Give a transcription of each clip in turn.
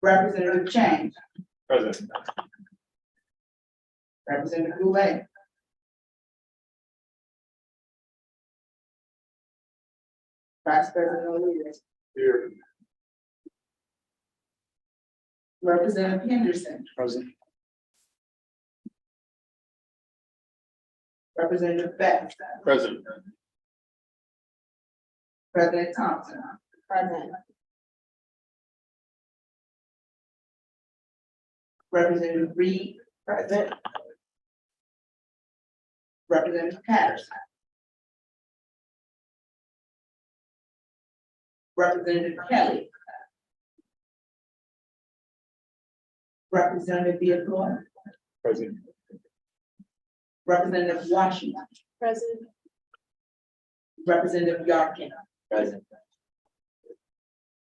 Representative Chang, Present. Representative Goulet, Vice President Rodriguez, Here. Representative Henderson, Present. Representative Best, Present. President Thompson, Present. Representative Reed, Present. Representative Patterson, Representative Kelly, Representative Theodore, Present. Representative Washington, Present. Representative Yarkin. Present.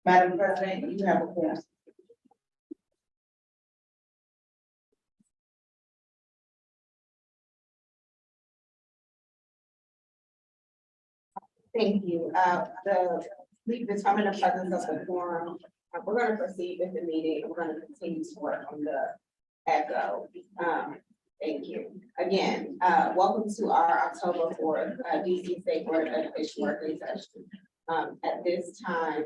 Madam President, you have a quorum. Thank you. We determined the presence of the quorum. We're going to proceed with the meeting. We're going to continue to work on the echo. Thank you. Again, welcome to our October 4th DC State Board of Education working session. At this time,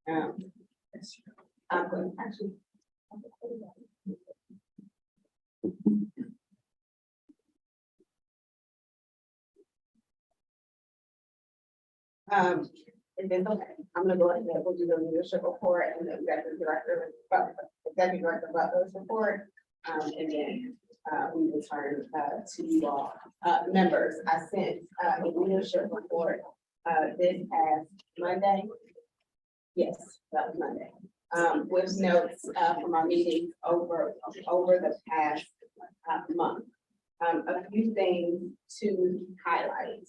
I'm going to actually. If it's okay, I'm gonna go ahead and we'll do the leadership report and the executive director Butler's report. And then we will turn to you all. Members, I sent a leadership report this past Monday. Yes, that was Monday. With notes from our meetings over the past month. A few things to highlight.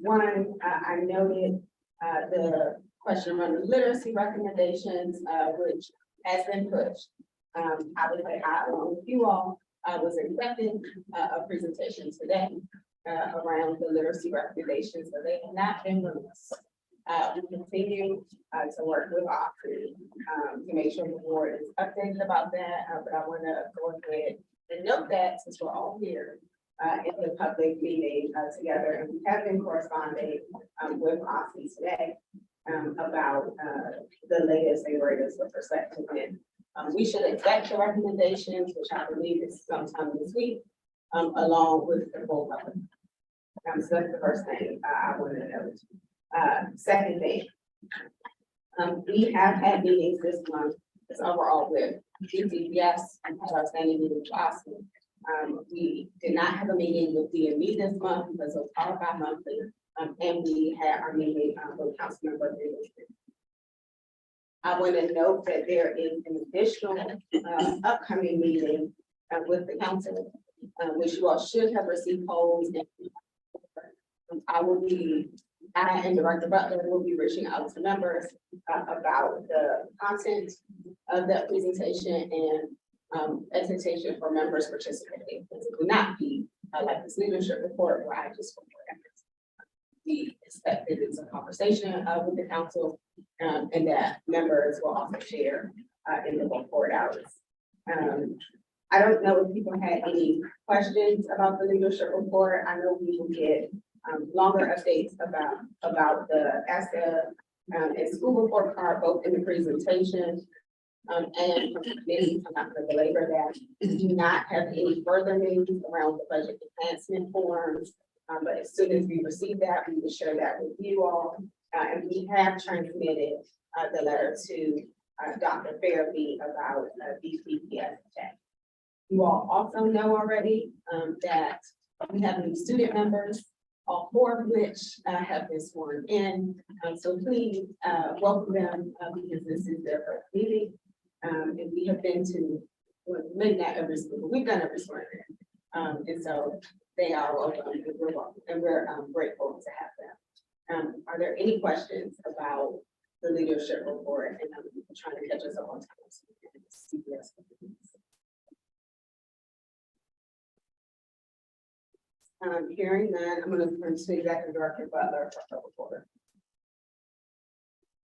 One, I noted the question around the literacy recommendations, which has been pushed. I would say I, along with you all, was expecting a presentation today around the literacy recommendations, but they have not been released. We continue to work with Oxford to make sure the board is updated about that, but I want to go ahead and note that since we're all here in the public meeting together, and we have been corresponding with OSCE today about the latest and greatest with respect to when we should expect the recommendations, which I believe is sometime this week, along with the full public. So that's the first thing I want to note. Second thing, we have had meetings this month, as overall with DCPS and had our standing meeting with OSCE. We did not have a meeting with DME this month because it was all about monthly, and we had our meeting with Councilmember Davis. I want to note that there is an additional upcoming meeting with the council, which you all should have received polls. I and Director Butler will be reaching out to members about the content of that presentation and expectation for members participating. It will not be like this leadership report where I just report efforts. We expect that it's a conversation with the council and that members will also share in the report hours. I don't know if people had any questions about the leadership report. I know we will get longer updates about the ASCA and school report card, both in the presentation and from the committee. I'm not going to belabor that. We do not have any further news around the budget enhancement forms, but as soon as we receive that, we will share that with you all. And we have transmitted the letter to Dr. Fairby about BCPS. You all also know already that we have new student members, all 4 of which have been sworn in. So please welcome them because this is their first meeting. And we have been to, well, maybe not every school, but we've done every swearing in. And so they are welcome, and we're welcome, and we're grateful to have them. Are there any questions about the leadership report? And I'm trying to catch us up on time. Hearing none, I'm going to turn to Executive Director Butler for her report.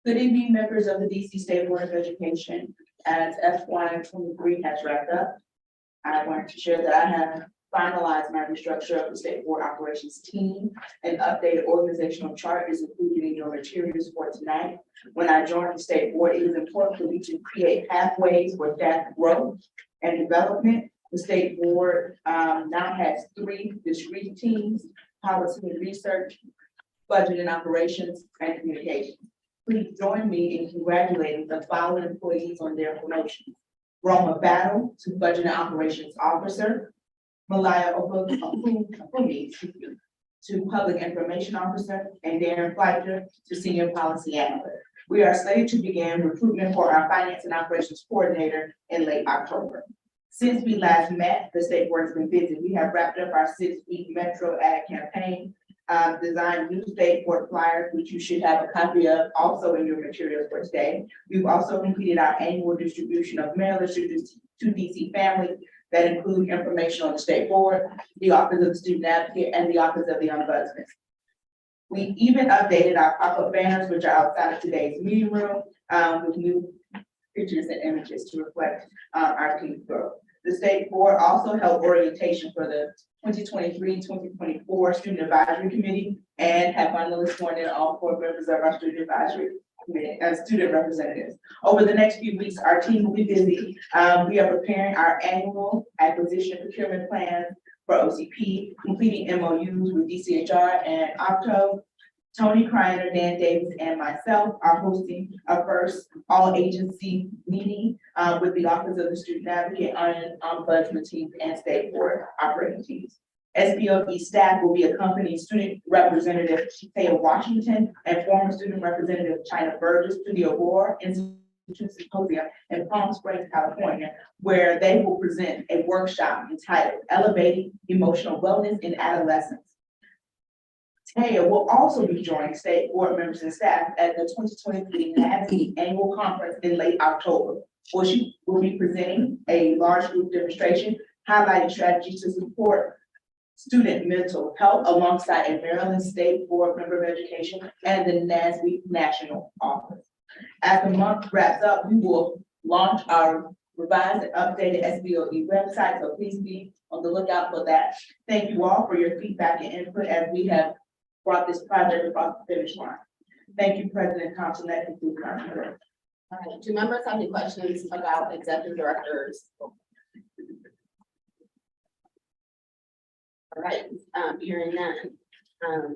Good evening, members of the DC State Board of Education. As FY 23 has wrapped up, I wanted to share that I have finalized my restructure of the State Board Operations team. An updated organizational chart is included in your materials for tonight. When I joined the State Board, it was important for me to create pathways for staff growth and development. The State Board now has 3 discrete teams: policy and research, budget and operations, and communication. Please join me in congratulating the following employees on their promotions: Roma Battle to Budget and Operations Officer, Malaya Opumi to Public Information Officer, and Darren Fleischer to Senior Policy Analyst. We are slated to begin recruitment for our Finance and Operations Coordinator in late October. Since we last met, the State Board has been busy. We have wrapped up our 6-week Metro ad campaign, designed new State Board flyers, which you should have a copy of also in your materials for today. We've also completed our annual distribution of mailers to DC families that include information on the State Board, the Office of the Student Advocate, and the Office of the Ombudsman. We even updated our pop-up banners, which are outside of today's meeting room, with new pictures and images to reflect our team's growth. The State Board also held orientation for the 2023-2024 Student Advisory Committee and have finally sworn in all 4 members of our Student Advisory Committee as student representatives. Over the next few weeks, our team will be busy. We are preparing our annual acquisition procurement plans for OCP, completing MOUs with DCHR and Octo. Tony Kreiner, Dan Davis, and myself are hosting our first all-agency meeting with the Office of the Student Advocate on Ombudsman teams and State Board operating teams. SBOE staff will be accompanying student representative Thea Washington and former student representative China Burgess to the Aurora Institute Symposium in Palm Springs, California, where they will present a workshop entitled Elevating Emotional Wellness in Adolescence. Taya will also be joining State Board members and staff at the 2023 NABE Annual Conference in late October, where she will be presenting a large group demonstration highlighting strategies to support student mental health alongside a Maryland State Board member of education and the NASB National Office. As the month wraps up, we will launch our revised and updated SBOE website, so please be on the lookout for that. Thank you all for your feedback and input as we have brought this project across the finish line. Thank you, President Thompson. That concludes my report. All right, do members have any questions about executive directors? All right, hearing none.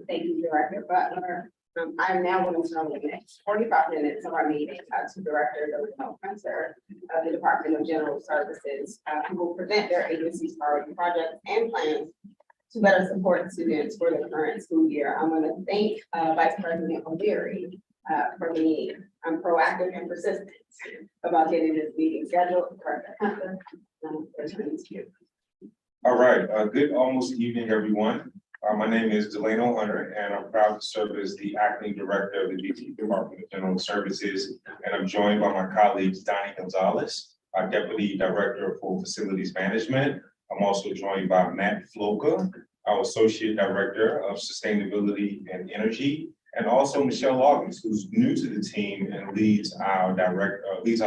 Thank you, Director Butler. I'm now going to turn the next 45 minutes of our meeting to Director Delano Spencer of the Department of General Services, who will present their agency's priority projects and plans to better support students for the current school year. I'm going to thank Vice President O'Leary for being proactive and persistent about getting this meeting scheduled. All right, good almost evening, everyone. My name is Delano Hunter, and I'm proud to serve as the acting director of the DC Department of General Services. And I'm joined by my colleagues, Donnie Gonzalez, our Deputy Director for Facilities Management. I'm also joined by Matt Floka, our Associate Director of Sustainability and Energy, and also Michelle August, who's new to the team and leads our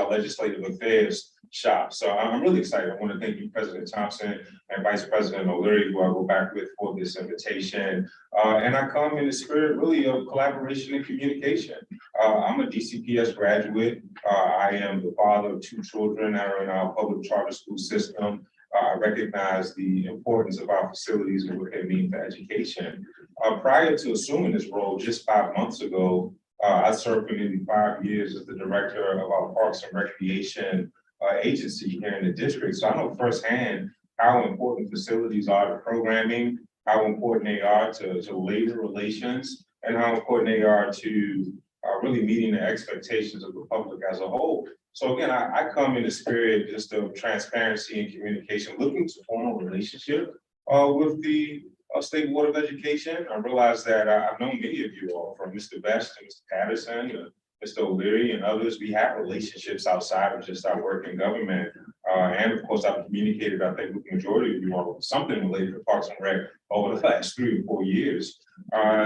legislative affairs shop. So I'm really excited. I want to thank you, President Thompson and Vice President O'Leary, who I go back with for this invitation. And I come in the spirit really of collaboration and communication. I'm a DCPS graduate. I am the father of 2 children that are in our public charter school system. I recognize the importance of our facilities and what they mean for education. Prior to assuming this role just 5 months ago, I served for nearly 5 years as the director of our Parks and Recreation agency here in the district. So I know firsthand how important facilities are to programming, how important they are to labor relations, and how important they are to really meeting the expectations of the public as a whole. So again, I come in the spirit just of transparency and communication, looking to form a relationship with the State Board of Education. I realize that I've known many of you all, from Mr. Best to Mr. Patterson, Mr. O'Leary and others, we have relationships outside of just our work in government. And of course, I've communicated, I think, with the majority of you all, something related to Parks and Rec over the last 3 or 4 years.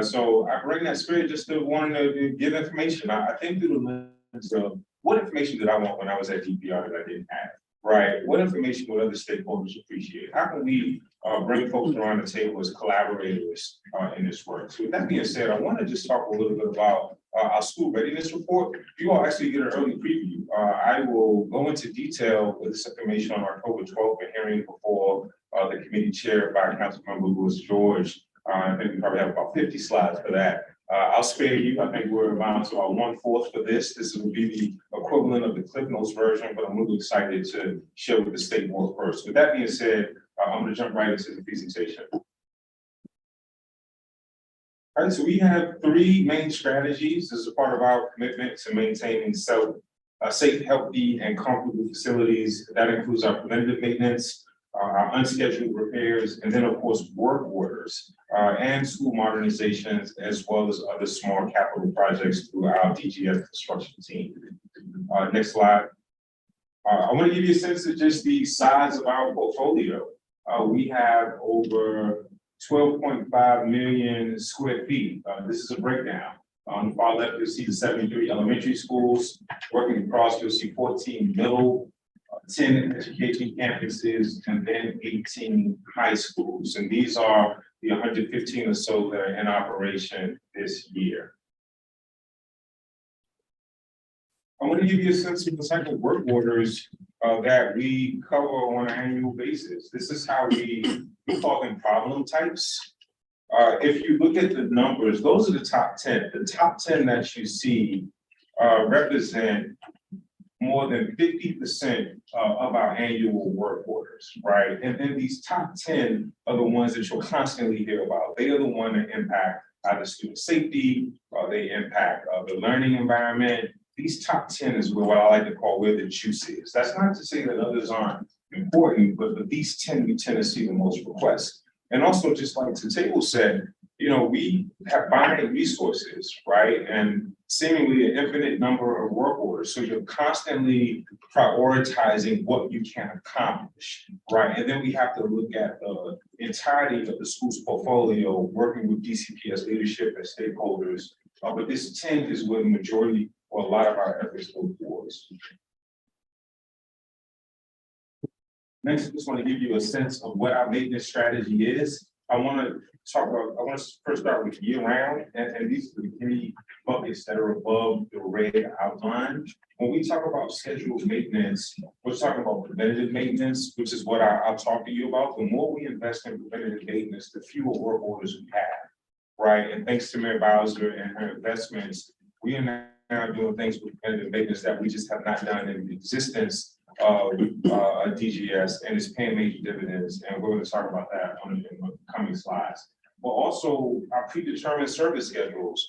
So I bring that spirit just to want to give information. I think through the lens of what information did I want when I was at DPR that I didn't have, right? What information would other stakeholders appreciate? How can we bring folks around the table as collaborators in this work? So with that being said, I want to just talk a little bit about our school readiness report. You all actually get an early preview. I will go into detail with this information on October 12th, a hearing before the committee chaired by Councilmember Lewis George. I think we probably have about 50 slides for that. I'll spare you. I think we're around to about 1/4 for this. This will be the equivalent of the Cliff Notes version, but I'm really excited to share with the state more first. With that being said, I'm going to jump right into the presentation. All right, so we have 3 main strategies. This is a part of our commitment to maintaining safe, healthy, and comfortable facilities. That includes our preventative maintenance, our unscheduled repairs, and then of course work orders and school modernizations, as well as other small capital projects through our DGF construction team. Next slide. I want to give you a sense of just the size of our portfolio. We have over 12.5 million square feet. This is a breakdown. On the far left, you'll see the 73 elementary schools. Working across, you'll see 14 middle, 10 education campuses, and then 18 high schools. And these are the 115 or so that are in operation this year. I want to give you a sense of the type of work orders that we cover on an annual basis. This is how we call them problem types. If you look at the numbers, those are the top 10. The top 10 that you see represent more than 50% of our annual work orders, right? And then these top 10 are the ones that you'll constantly hear about. They are the ones that impact either student safety, or they impact the learning environment. These top 10 is what I like to call where the juice is. That's not to say that others aren't important, but these 10 we tend to see the most requests. And also, just like the table said, you know, we have finite resources, right? And seemingly an infinite number of work orders. So you're constantly prioritizing what you can accomplish, right? And then we have to look at the entirety of the school's portfolio, working with DCPS leadership and stakeholders. But this 10 is where the majority or a lot of our efforts go towards. Next, I just want to give you a sense of what our maintenance strategy is. I want to first start with year round, and these are the 3 buckets that are above the red outline. When we talk about scheduled maintenance, we're talking about preventative maintenance, which is what I'll talk to you about. The more we invest in preventative maintenance, the fewer work orders we have, right? And thanks to Mayor Bowser and her investments, we are now doing things with preventative maintenance that we just have not done in the existence of DGS, and it's paying major dividends. And we're going to talk about that in the coming slides. But also our predetermined service schedules.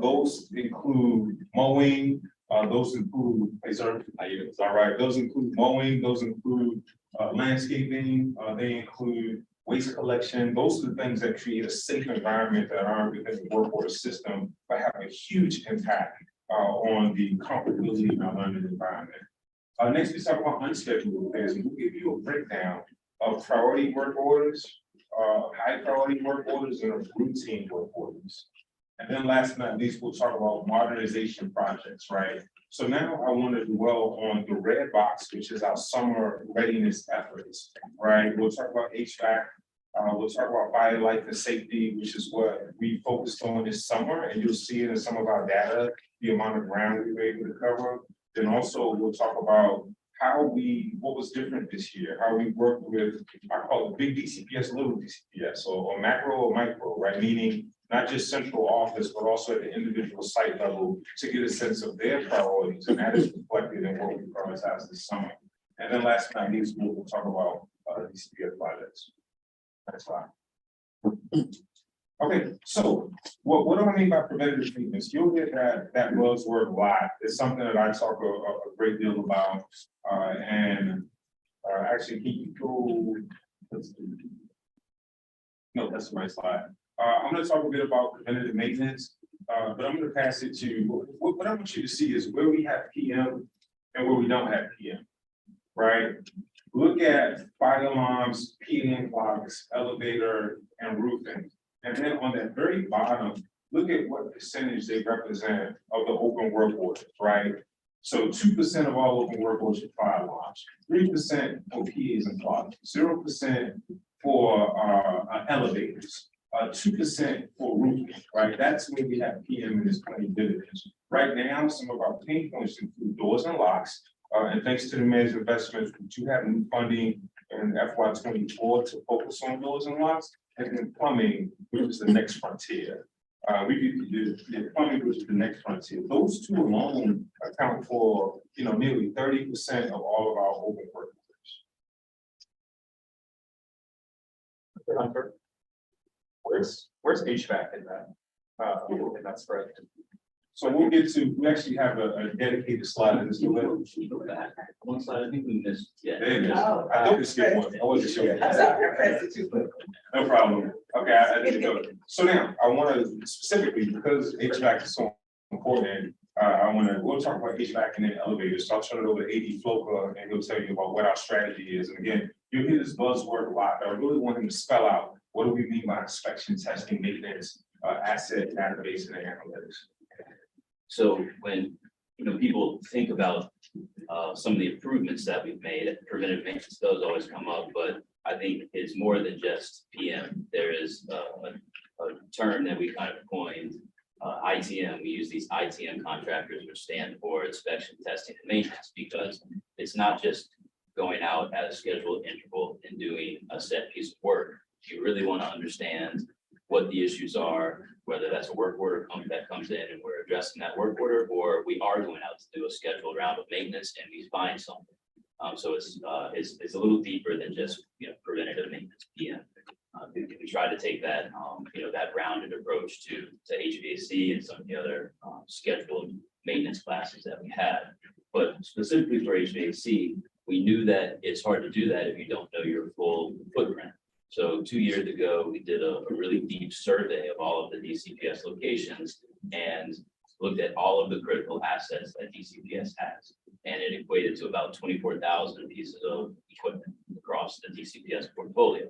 Those include mowing. Those include Those include mowing. Those include landscaping. They include waste collection. Those are the things that create a safe environment that aren't within the work order system, but have a huge impact on the comfortability in our learning environment. Next, we talk about unscheduled repairs, and we'll give you a breakdown of priority work orders, high priority work orders, and routine work orders. And then last but not least, we'll talk about modernization projects, right? So now I want to dwell on the red box, which is our summer readiness efforts, right? We'll talk about HVAC. We'll talk about fire, life, and safety, which is what we focused on this summer, and you'll see it in some of our data, the amount of ground we were able to cover. Then also we'll talk about what was different this year, how we worked with, I call it big DCPS, little DCPS, or macro or micro, right? Meaning not just central office, but also at the individual site level to get a sense of their priorities, and that is reflected in what we prioritize this summer. And then last but not least, we'll talk about DCPS projects. Next slide. Okay, so what do I mean by preventative maintenance? You'll get that buzzword a lot. It's something that I talk a great deal about. Actually, can you go? No, that's the right slide. I'm going to talk a bit about preventative maintenance. but I'm gonna pass it to, what I want you to see is where we have PM and where we don't have PM, right? Look at fire alarms, PM clocks, elevator, and roofing. And then on that very bottom, look at what percentage they represent of the open work orders, right? So 2% of all open work orders are fire alarms, 3% for PAs and clocks, 0% for elevators, 2% for roofing, right? That's where we have PM in this 20 divisions. Right now, some of our pain points include doors and locks. And thanks to the mayor's investments, we do have new funding in FY24 to focus on doors and locks, and then plumbing, which is the next frontier. We do the plumbing, which is the next frontier. Those two alone account for, nearly 30% of all of our open work orders. Hunter, where's HVAC in that spread? So we'll get to, we actually have a dedicated slide in this. One slide, I think we missed. Yeah. There it is. Oh. I did skip one. I wasn't sure. I'm sorry, I pressed it too quick. No problem. Okay, I didn't go. So now I want to specifically, because HVAC is so important, we'll talk about HVAC and then elevators. So I'll turn it over to AD Floca and he'll tell you about what our strategy is. And again, you'll hear this buzzword a lot, but I really want him to spell out what do we mean by inspection, testing, maintenance, asset database, and analytics. So when, people think about some of the improvements that we've made, preventive maintenance does always come up, but I think it's more than just PM. There is a term that we kind of coined, ITM. We use these ITM contractors, which stand for inspection, testing, and maintenance, because it's not just going out at a scheduled interval and doing a set piece of work. You really want to understand what the issues are, whether that's a work order that comes in and we're addressing that work order, or we are going out to do a scheduled round of maintenance and we find something. So it's a little deeper than just preventative maintenance PM. We try to take that that rounded approach to HVAC and some of the other scheduled maintenance classes that we had. But specifically for HVAC, we knew that it's hard to do that if you don't know your full footprint. So 2 years ago, we did a really deep survey of all of the DCPS locations and looked at all of the critical assets that DCPS has. And it equated to about 24,000 pieces of equipment across the DCPS portfolio.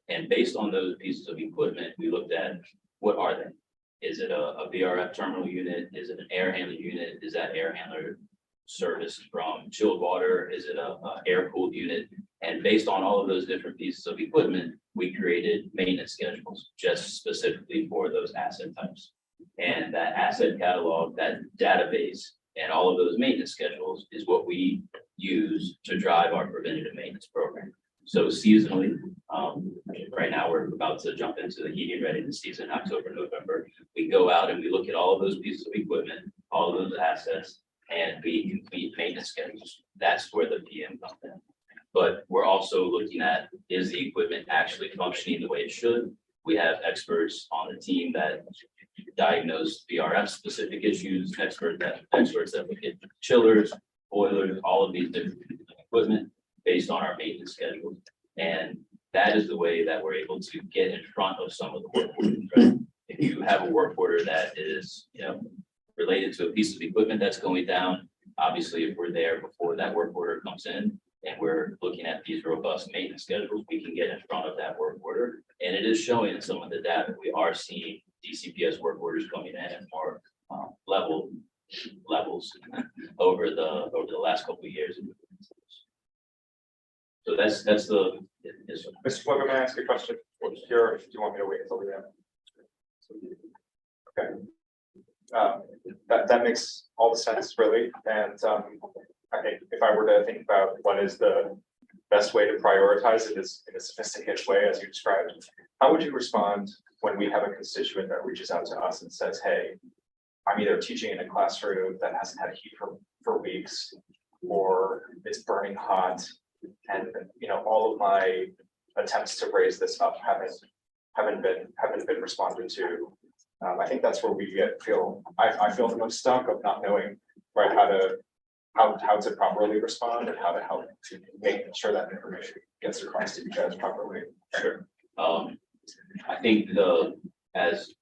And based on those pieces of equipment, we looked at what are they? Is it a VRF terminal unit? Is it an air handling unit? Is that air handler service from chilled water? Is it a air cooled unit? And based on all of those different pieces of equipment, we created maintenance schedules just specifically for those asset types. And that asset catalog, that database, and all of those maintenance schedules is what we use to drive our preventative maintenance program. So seasonally, right now we're about to jump into the heating readiness season, October, November. We go out and we look at all of those pieces of equipment, all of those assets, and we complete maintenance schedules. That's where the PM comes in. But we're also looking at, is the equipment actually functioning the way it should? We have experts on the team that diagnose VRF specific issues, experts that look at chillers, boilers, all of these different equipment based on our maintenance schedule. And that is the way that we're able to get in front of some of the work orders, right? If you have a work order that is, related to a piece of equipment that's going down, obviously, if we're there before that work order comes in and we're looking at these robust maintenance schedules, we can get in front of that work order. And it is showing in some of the data, we are seeing DCPS work orders coming in at more levels over the last couple of years. So that's the. Yes, sir. Mr. Floca, may I ask a question? Or do you want me to wait until the end? Okay. That makes all the sense, really. And I think if I were to think about what is the best way to prioritize it is in a sophisticated way, as you described, how would you respond when we have a constituent that reaches out to us and says, hey, I'm either teaching in a classroom that hasn't had heat for weeks, or it's burning hot, and all of my attempts to raise this up haven't been responded to. I think that's where we I feel the most stuck of not knowing how to properly respond and how to help to make sure that information gets across to you guys properly. Sure. I think as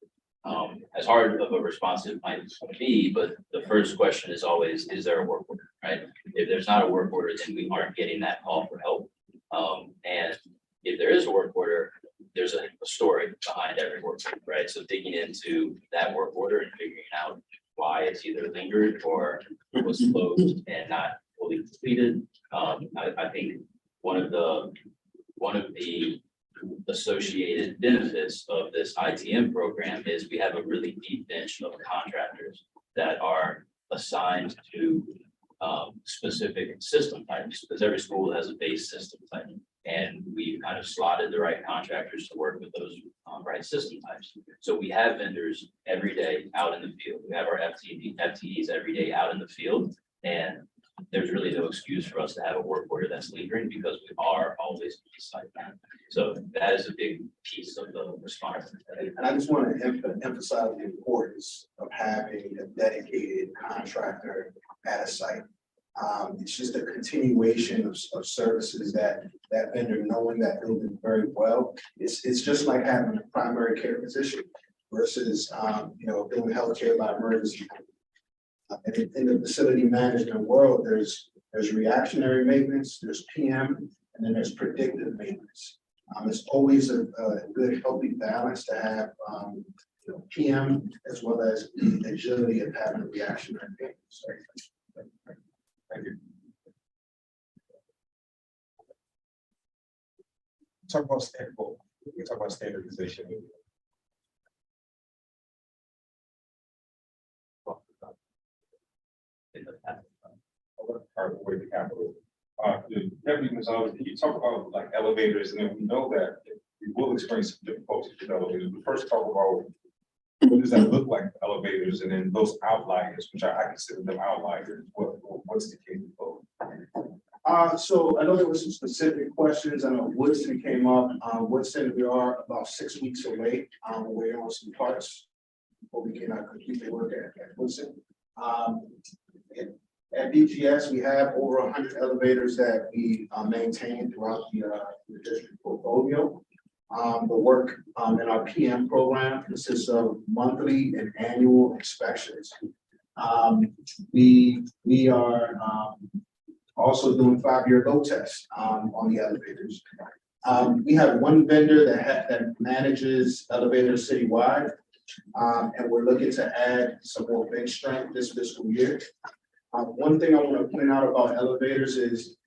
as hard of a response it might be, but the first question is always, is there a work order, right? If there's not a work order, then we aren't getting that call for help. And if there is a work order, there's a story behind every work order, right? So digging into that work order and figuring out why it's either lingered or was closed and not fully completed. I think one of the associated benefits of this ITM program is we have a really deep bench of contractors that are assigned to specific system types, because every school has a base system type. And we kind of slotted the right contractors to work with those right system types. So we have vendors every day out in the field. We have our FTEs every day out in the field. And there's really no excuse for us to have a work order that's lingering because we are always on site. So that is a big piece of the response. And I just want to emphasize the importance of having a dedicated contractor at a site. It's just a continuation of services that vendor knowing that building very well. It's just like having a primary care physician versus doing healthcare by emergency. And in the facility management world, there's reactionary maintenance, there's PM, and then there's predictive maintenance. It's always a good healthy balance to have PM as well as the agility of having a reactionary maintenance. Thank you. Talk about we can talk about standardization. With the capital. The Deputy Gonzalez, can you talk about like elevators, and then we know that we will experience some difficulties with elevators. But first talk about what does that look like, elevators, and then those outliers, which I consider them outliers. What's the case of? So I know there were some specific questions. I know Woodson came up. Woodson, we are about 6 weeks away. We're waiting on some parts before we can complete the work at Woodson. At BGS, we have over 100 elevators that we maintain throughout the district portfolio. The work in our PM program consists of monthly and annual inspections. We are also doing 5-year load tests on the elevators. We have one vendor that manages elevators citywide, and we're looking to add some more bench strength this fiscal year. One thing I want to point out about elevators is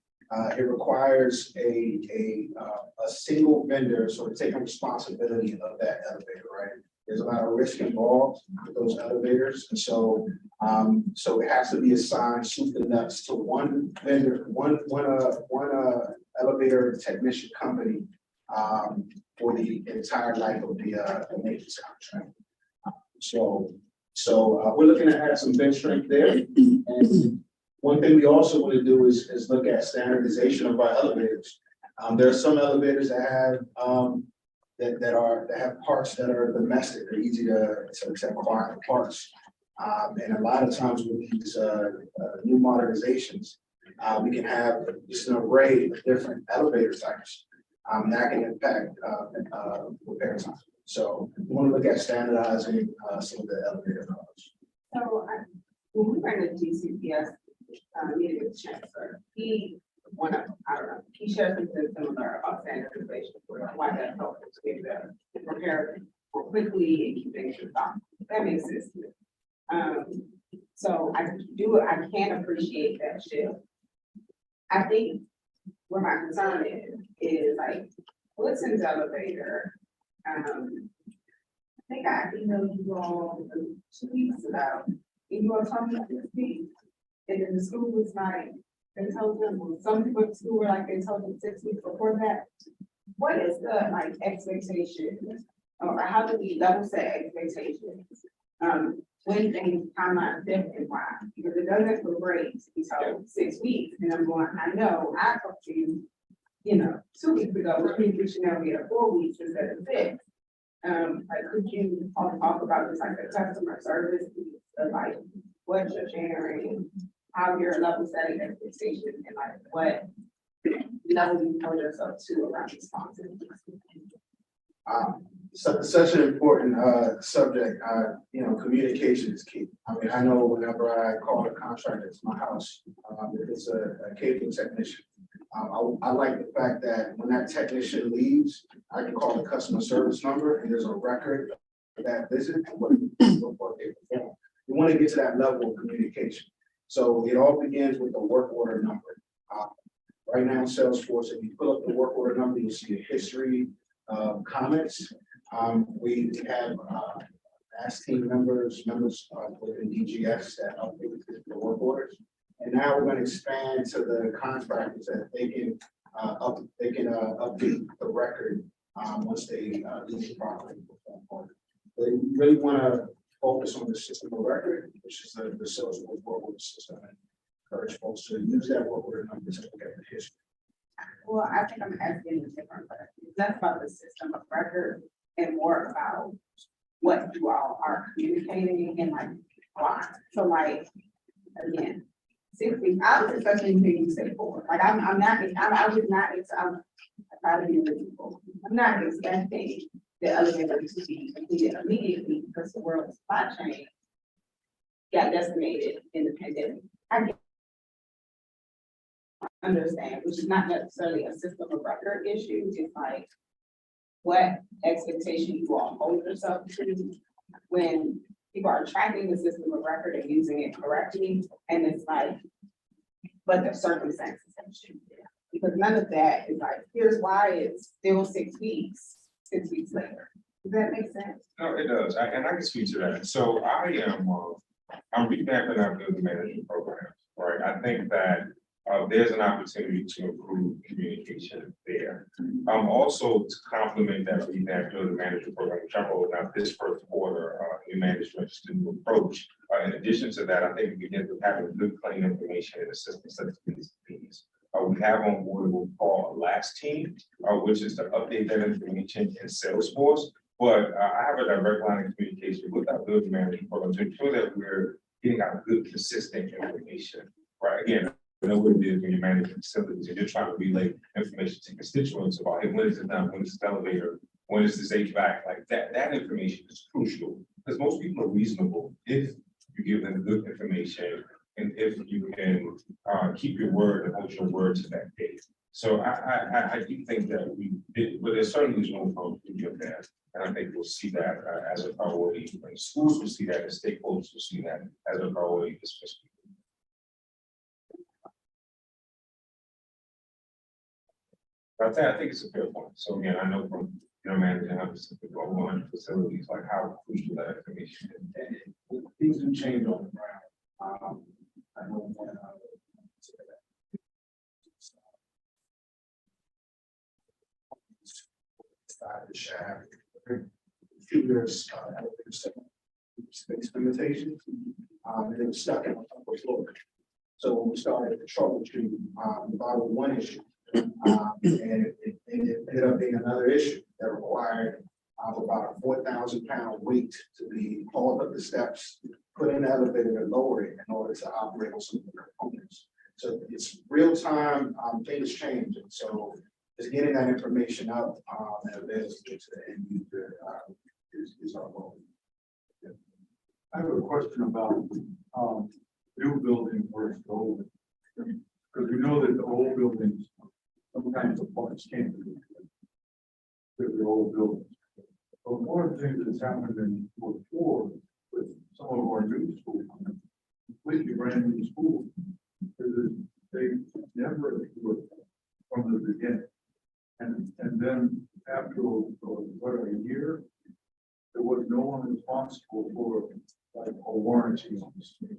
it requires a single vendor sort of taking responsibility of that elevator, right? There's a lot of risk involved with those elevators, and so it has to be assigned soup to nuts to one vendor, one elevator technician company for the entire life of the maintenance contract. So we're looking to add some bench strength there. And one thing we also want to do is look at standardization of our elevators. There are some elevators that have that have parts that are domestic, they're easy to acquire parts. And a lot of times with these new modernizations, we can have just an array of different elevator types that can impact repair time. So we want to look at standardizing some of the elevator knowledge. So when we ran the DCPS meeting with Chancellor, he shared something similar about standardization, why that helped us get better, to prepare more quickly and keep things in stock. That makes sense to me. So I can appreciate that shift. I think where my concern is like Woodson's elevator. I think I emailed you all 2 weeks ago. You all talking about this piece, and then the school was like, they told them, well, some people at school were like, they told them 6 weeks before that. What is the like expectation, or how do we level set expectations? When things timeline different and why? Because it doesn't feel great to be told 6 weeks, and I'm going, I know I talked to you, 2 weeks ago, which means we should now be at 4 weeks instead of 6. Like, could you talk about just like the customer service, like what you're sharing, how you're level setting expectations, and like what level you hold yourself to around responsiveness? Such an important subject, communication is key. I mean, I know whenever I call a contractor to my house, if it's a cabling technician. I like the fact that when that technician leaves, I can call the customer service number and there's a record of that visit and what they performed. We want to get to that level of communication. So it all begins with the work order number. Right now, Salesforce, if you pull up the work order number, you'll see a history of comments. We have as team members within DGS that update the work orders. And now we're going to expand to the contractors that they can update the record once they leave the property. They really want to focus on the system of record, which is the Salesforce work order system, and encourage folks to use that work order number to look at the history. Well, I think I'm asking a different question. It's less about the system of record and more about what you all are communicating and like why. So like, again, 6 weeks, I was expecting you to say 4. Like I was not, I'm trying to be reasonable. I'm not expecting the elevator to be completed immediately because the world supply chain got decimated in the pandemic. I understand, which is not necessarily a system of record issue. It's like what expectation you all hold yourself to when people are tracking the system of record and using it correctly. And it's like, but the circumstances have changed. Because none of that is like, here's why it's still 6 weeks, 6 weeks later. Does that make sense? No, it does, and I can speak to that. So I'm revamping our building management program, right? I think that there's an opportunity to improve communication there. Also to complement that revamp building management program, which I'm rolling out this first quarter, new management student approach. In addition to that, I think we begin to have good clean information in the system such as these things. We have on board what we call a last team, which is to update that information in Salesforce. But I have a direct line of communication with our building management program to ensure that we're getting out good, consistent information. Right? Again, you know what it is when you're managing facilities and you're trying to relay information to constituents about, hey, when is it done? When is this elevator? When is this HVAC? Like that, that information is crucial because most people are reasonable if you give them good information and if you can keep your word and hold your word to that date. So I do think that we did, but there certainly is no problem with that. And I think we'll see that as a priority. And schools will see that, and stakeholders will see that as a priority this fiscal year. I think it's a fair point. So again, I know from managing how specific on facilities, like how crucial that information is. And things do change on the ground. I know when the shaft, there's space limitations, and it was stuck in the upper floor. So when we started the troubleshoot, about one issue, and it ended up being another issue that required about a 4,000-pound weight to be hauled up the steps, put in the elevator and lower it in order to operate on some of the components. So it's real time, things change. And so just getting that information out and available to the end user is our goal. Yeah. I have a question about new buildings versus old. Because we know that the old buildings, sometimes the parts can't be the old buildings. But one of the things that's happened in before with some of our new schools, completely brand new schools, is that they never were from the beginning. And then after what, a year, there was no one responsible for like a warranty on the street.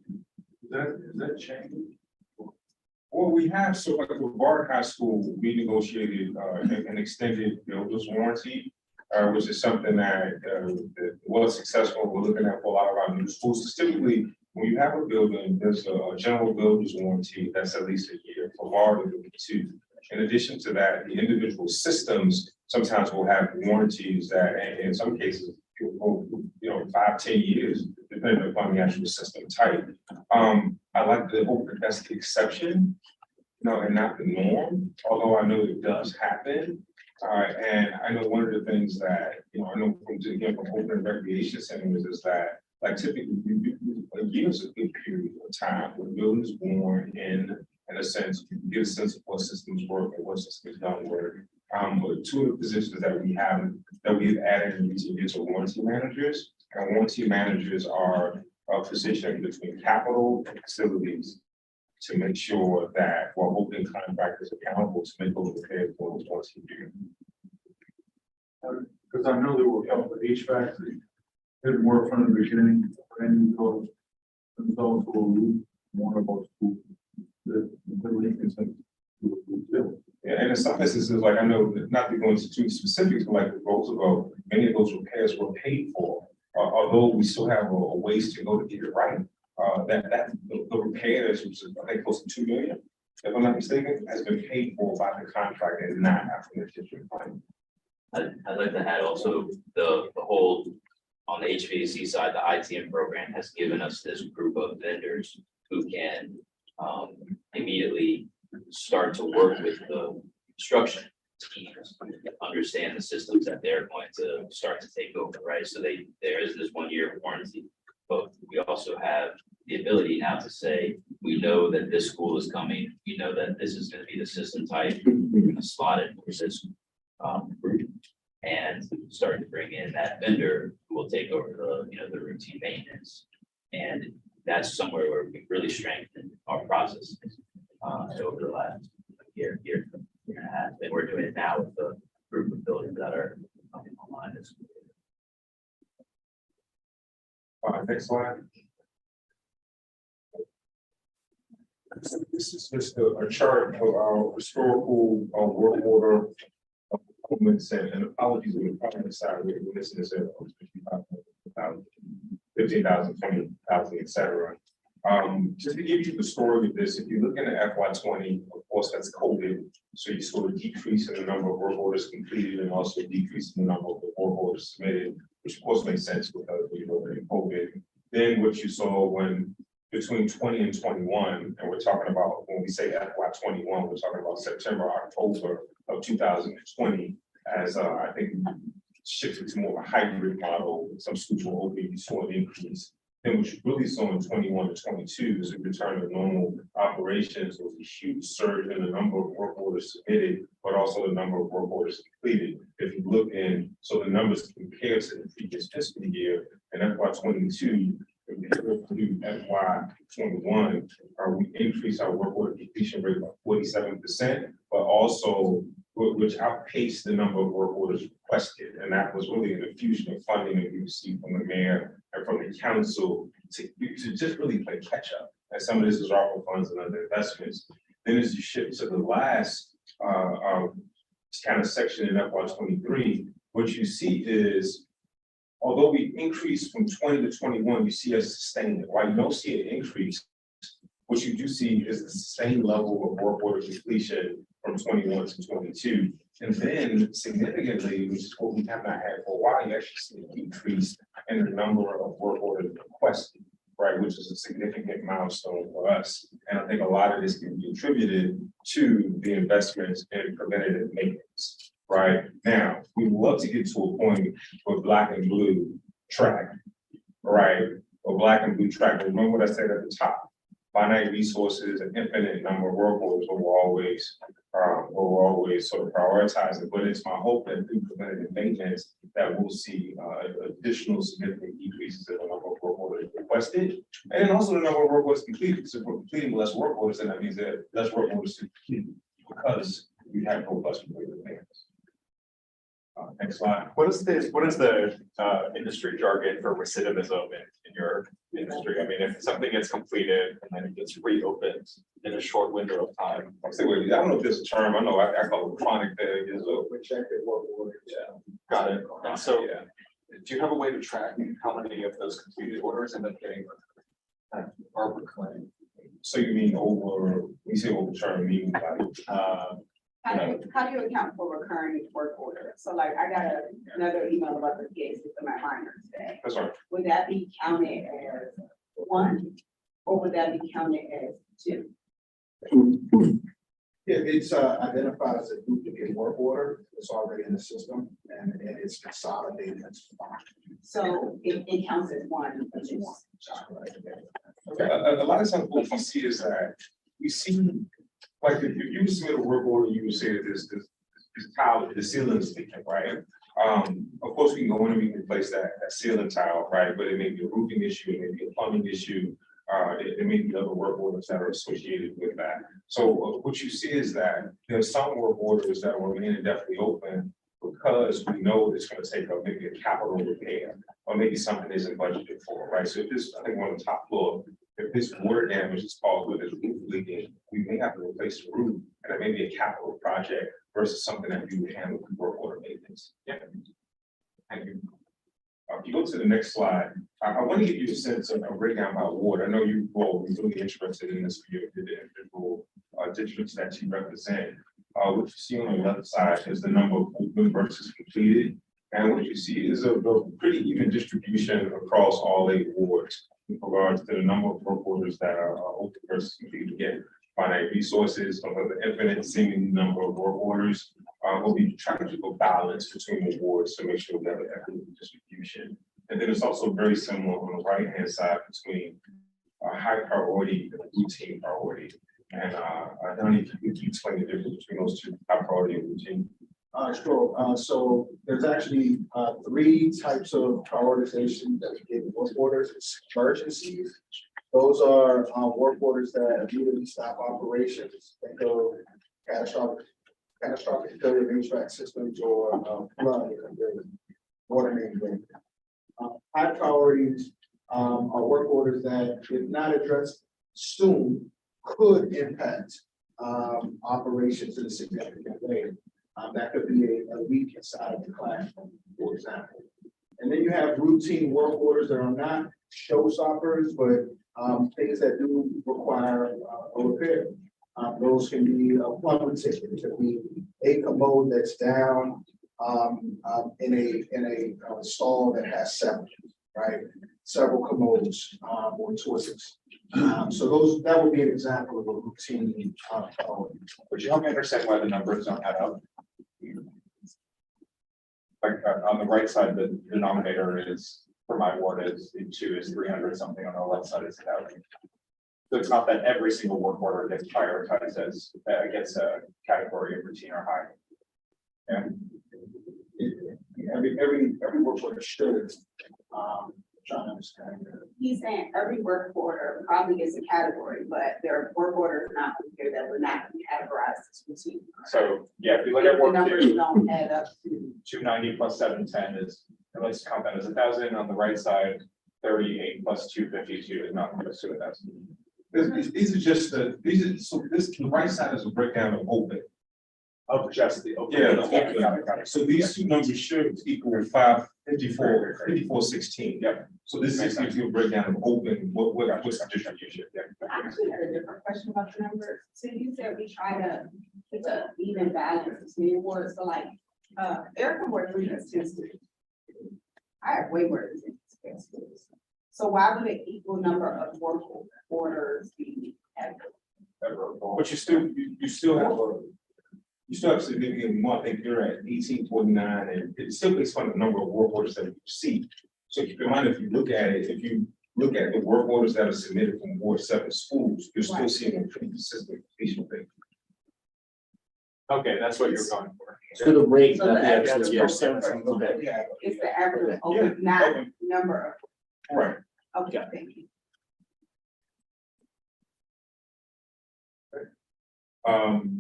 Is that changed? Well, we have, so like with Bard High School, we negotiated an extended builder's warranty, which is something that was successful. We're looking at for a lot of our new schools. Typically, when you have a building, there's a general builder's warranty that's at least a year. For Bard, it would be 2. In addition to that, the individual systems sometimes will have warranties that, in some cases, will go, 5-10 years, depending upon the actual system type. I like to hope that that's the exception, and not the norm. Although I know it does happen, And I know one of the things that, I know from, again, from open recreation centers is that, like typically, a year is a good period of time when building is born in a sense, you can get a sense of what systems work and what systems don't work. But two of the positions that we've added in recent years are warranty managers. And warranty managers are a position between capital and facilities to make sure that we're holding contractors accountable to make those repairs for those warranty periods. Because I know there were a couple of HVAC that didn't work from the beginning, and because themselves were one of those schools that the leakers and Yeah, and in some instances, like I know, not to go into too specifics, but like with Roosevelt, many of those repairs were paid for. Although we still have a ways to go to get it right. The repairs, which is I think close to $2 million, if I'm not mistaken, has been paid for by the contractor and not after the district fund. I'd like to add also the whole, on the HVAC side, the ITM program has given us this group of vendors who can immediately start to work with the construction teams, understand the systems that they're going to start to take over, right? So there is this 1 year warranty, but we also have the ability now to say, we know that this school is coming, we know that this is going to be the system type, we're going to slot it for this group, and start to bring in that vendor who will take over the routine maintenance. And that's somewhere where we really strengthened our processes over the last year and a half. And we're doing it now with the group of buildings that are coming online. Next slide. This is just a chart of our historical work order improvements and apologies on the problem side. We're missing this at 15,000, 20,000, etc. Just to give you the story of this, if you look at FY20, of course, that's COVID. So you saw a decrease in the number of work orders completed and also a decrease in the number of work orders submitted, which of course makes sense because we were in COVID. Then what you saw when between 20 and 21, and we're talking about when we say FY21, we're talking about September, October of 2020, as I think shifted to more of a hybrid model. Some schools were open, you saw an increase. Then what you really saw in 21 to 22 is a return to normal operations. There was a huge surge in the number of work orders submitted, but also the number of work orders completed. If you look in, so the numbers compared to the previous fiscal year, in FY22, compared to FY21, we increased our work order completion rate by 47%, but also which outpaced the number of work orders requested. And that was really an infusion of funding that we received from the mayor and from the council to just really play catch up. And some of this is ARPA funds and other investments. Then as you shift to the last kind of section in FY23, what you see is, although we increased from 20 to 21, you see us sustain it. While you don't see an increase, what you do see is the same level of work order completion from 21 to 22. And then significantly, which is what we have not had for a while, you actually see a decrease in the number of work orders requested, right, which is a significant milestone for us. And I think a lot of this can be attributed to the investments in preventative maintenance. Right now, we would love to get to a point where black and blue track, right? Or black and blue track. Remember what I said at the top: finite resources and infinite number of work orders will always sort of prioritize it. But it's my hope that through preventative maintenance that we'll see additional significant decreases in the number of work orders requested, and then also the number of work orders completed. So if we're completing less work orders, then that means that less work orders to complete because we have robust preventative maintenance. Next slide. What is the industry jargon for recidivism in your industry? I mean, if something gets completed and then it gets reopened in a short window of time. I don't know if there's a term. I know I call it chronic failure. Yeah, got it. And so, do you have a way to track how many of those completed orders end up getting ARPA claim? So you mean over? We say overturn, meaning like How do you account for recurring work orders? So like I got another email about the PA system at minors today. that's right. Would that be counted as one or would that be counted as two? It's identifies a duplicate work order. It's already in the system and it's consolidated. So it counts as one, which is. A lot of times what we see is that we see, like, if you submit a work order, you would say that this tile, the ceiling is leaking, right? Of course, we can go in and we can replace that ceiling tile, right? But it may be a roofing issue, it may be a plumbing issue, there may be other work orders that are associated with that. So what you see is that there's some work orders that will remain indefinitely open because we know it's gonna take up maybe a capital repair, or maybe something isn't budgeted for, right? So if this, I think on the top floor, if this water damage is caused with this roof leaking, we may have to replace the roof, and it may be a capital project versus something that we would handle with work order maintenance. Yeah. Thank you. If you go to the next slide, I want to give you a sense of a breakdown by ward. I know you all are really interested in this for your individual districts that you represent. What you see on the left side is the number of open versus completed. And what you see is a pretty even distribution across all 8 wards in regards to the number of work orders that are open versus completed. Again, finite resources, of the infinite seeming number of work orders. We'll be trying to go balance between the wards to make sure we have an equitable distribution. And then it's also very similar on the right-hand side between high priority and routine priority. And Donnie, if you could explain the difference between those two, high priority and routine. Sure. So there's actually 3 types of prioritization that we give work orders. It's emergencies. Those are work orders that immediately stop operations. Think of catastrophic failure of HVAC systems or flood, water main break. High priorities are work orders that, if not addressed soon, could impact operations in a significant way. That could be a week inside of the classroom, for example. And then you have routine work orders that are not showstoppers, but things that do require a repair. Those can be a plumbing ticket, it could be a commode that's down in a stall that has several commodes or choices. So that would be an example of a routine. Would you help me understand why the numbers don't add up? Like on the right side, the denominator is, for my ward is, the 2 is 300 something, on the left side is 1,000. So it's not that every single work order gets prioritized as against a category of routine or high. Yeah. Every work order should. Trying to understand. He's saying every work order probably is a category, but there are work orders not here that would not be categorized as routine. So yeah, if you look at The work numbers 2, don't add up to. 290 plus 710 is, let's count that as 1,000. On the right side, 38 plus 252 is not close to 1,000. These are just the right side is a breakdown of open. Of just the open. Yeah, Got it. So these 2 numbers should equal 5416. Yep. So this is gives you a breakdown of open, what's the distribution? I actually had a different question about the numbers. So you said we try to, it's a even balance between wards, so like, Erica Ward 3 has 10 students. I have way more than 10 students. So why would an equal number of work orders be at? But you still have significant more. I think you're at 1849, and it still based on the number of work orders that you see. So keep in mind, if you look at the work orders that are submitted from Ward 7 schools, you're still seeing a pretty consistent completion rate. Okay, that's what you're going for. So the rate. So the not the average actual- is yeah. Yeah. It's the average of open, Yeah, not okay. number Right. of, okay, thank you.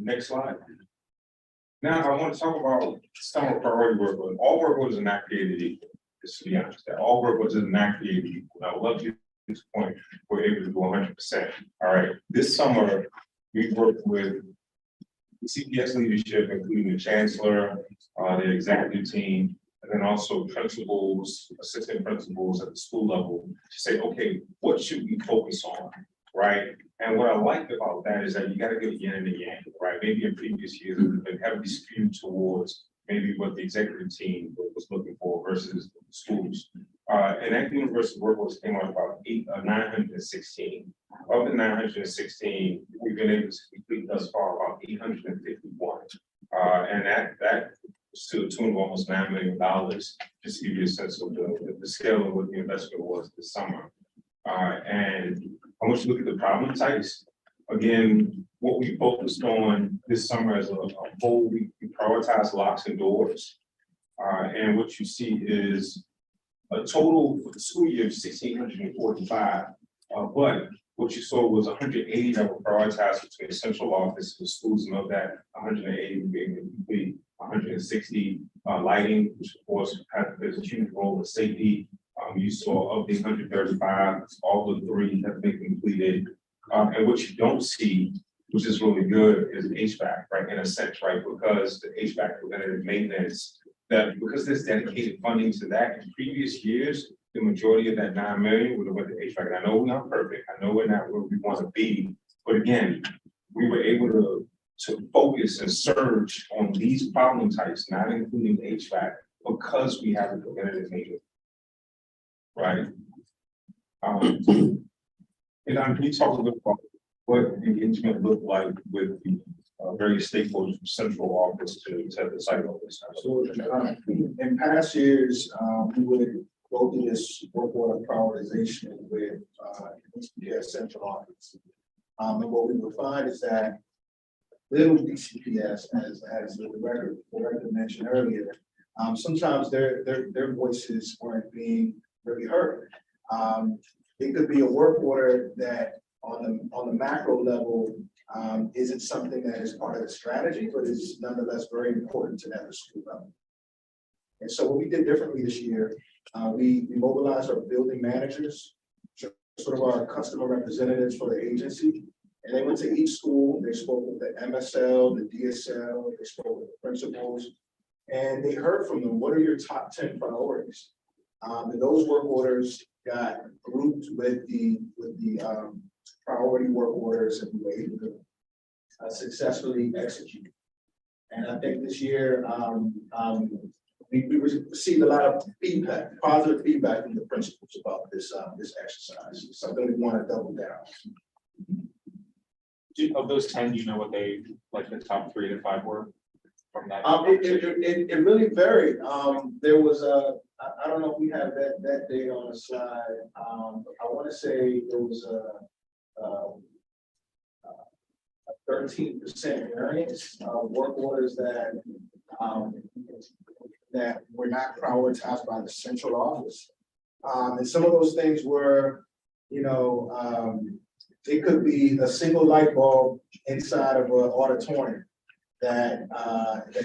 Next slide. Now, I want to talk about some of priority work orders. All work orders are not created equal. Just to be honest, that all work orders are not created equal. I would love to get to this point, we're able to do 100%. All right, this summer, we worked with CPS leadership, including the chancellor, the executive team, and then also principals, assistant principals at the school level to say, okay, what should we focus on, right? And what I like about that is that you got to get yin and the yang, right? Maybe in previous years, it's been heavily skewed towards maybe what the executive team was looking for versus the schools. And that universal workforce came out about 916. Of the 916, we've been able to complete thus far about 851. And that was to the tune of almost $9 million, just to give you a sense of the scale of what the investment was this summer. And I want you to look at the problem types. Again, what we focused on this summer as a whole, we prioritize locks and doors. And what you see is a total for the school year of 1,645. But what you saw was 180 that were prioritized between central office and schools, and of that 180 would be able to complete 160 lighting, which of course there's a huge role in safety. You saw of the 135, all the 3 have been completed. And what you don't see, which is really good, is HVAC, right? In a sense, right? Because the HVAC preventative maintenance, that because there's dedicated funding to that in previous years, the majority of that 9 million would have went to HVAC. And I know we're not perfect. I know we're not where we want to be, but again, we were able to focus and surge on these problem types, not including HVAC, because we have a preventative maintenance. Right. And can you talk a little about what engagement looked like with the various stakeholders from central office to the site office? So, in past years, we would go through this work order prioritization with, central office. And what we would find is that little DCPS, as the director mentioned earlier, sometimes their voices weren't being really heard. It could be a work order that on the macro level isn't something that is part of the strategy, but is nonetheless very important to that school level. And so what we did differently this year, we mobilized our building managers, sort of our customer representatives for the agency, and they went to each school. They spoke with the MSL, the DSL, they spoke with the principals, and they heard from them, what are your top 10 priorities? And those work orders got grouped with the priority work orders, and we were able to successfully execute. And I think this year, we received a lot of feedback, positive feedback from the principals about this exercise. It's something we want to double down. Of those 10, do you know what they, like the top 3 to 5 were from that? It really varied. There was I don't know if we have that data on the slide. I want to say there was a 13% variance of work orders that were not prioritized by the central office. And some of those things were, it could be a single light bulb inside of an auditorium that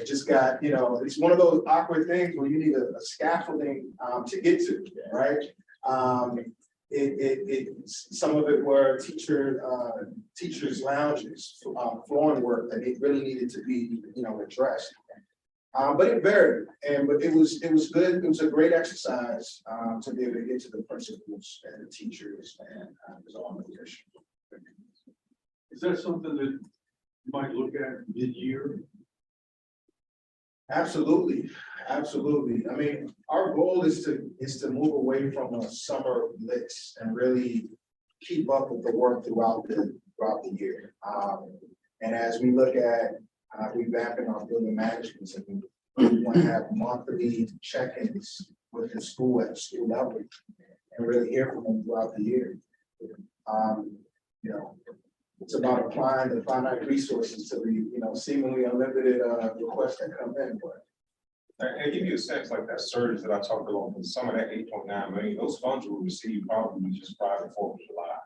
just got, it's one of those awkward things where you need a scaffolding to get to, right? Some of it were teachers' lounges, flooring work that it really needed to be, addressed. But it varied, but it was good. It was a great exercise to be able to get to the principals and the teachers and all the leadership. Is that something that you might look at mid-year? Absolutely. I mean, our goal is to move away from a summer blitz and really keep up with the work throughout the year. And as we look at revamping our building management, and we want to have monthly check-ins with the school at the school level and really hear from them throughout the year. It's about applying the finite resources to the seemingly unlimited requests that come in. And give you a sense, like that surge that I talked about from some of that 8.9 million, those funds were received probably just prior to 4th of July.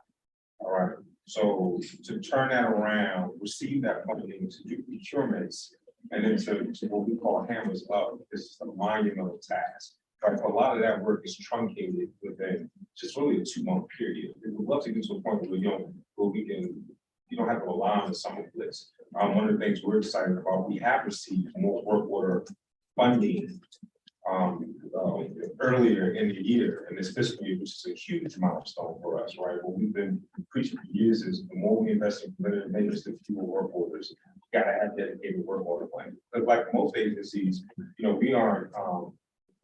All right. So to turn that around, receive that funding, to do procurements, and then to what we call hammers up, this is a monumental task. Right? A lot of that work is truncated within just really a 2-month period. We would love to get to a point where you don't have to rely on the summer blitz. One of the things we're excited about, we have received more work order funding earlier in the year, in this fiscal year, which is a huge milestone for us, right? What we've been preaching for years is the more we invest in preventative maintenance, the fewer work orders. You gotta have dedicated work order plan. But like most agencies, we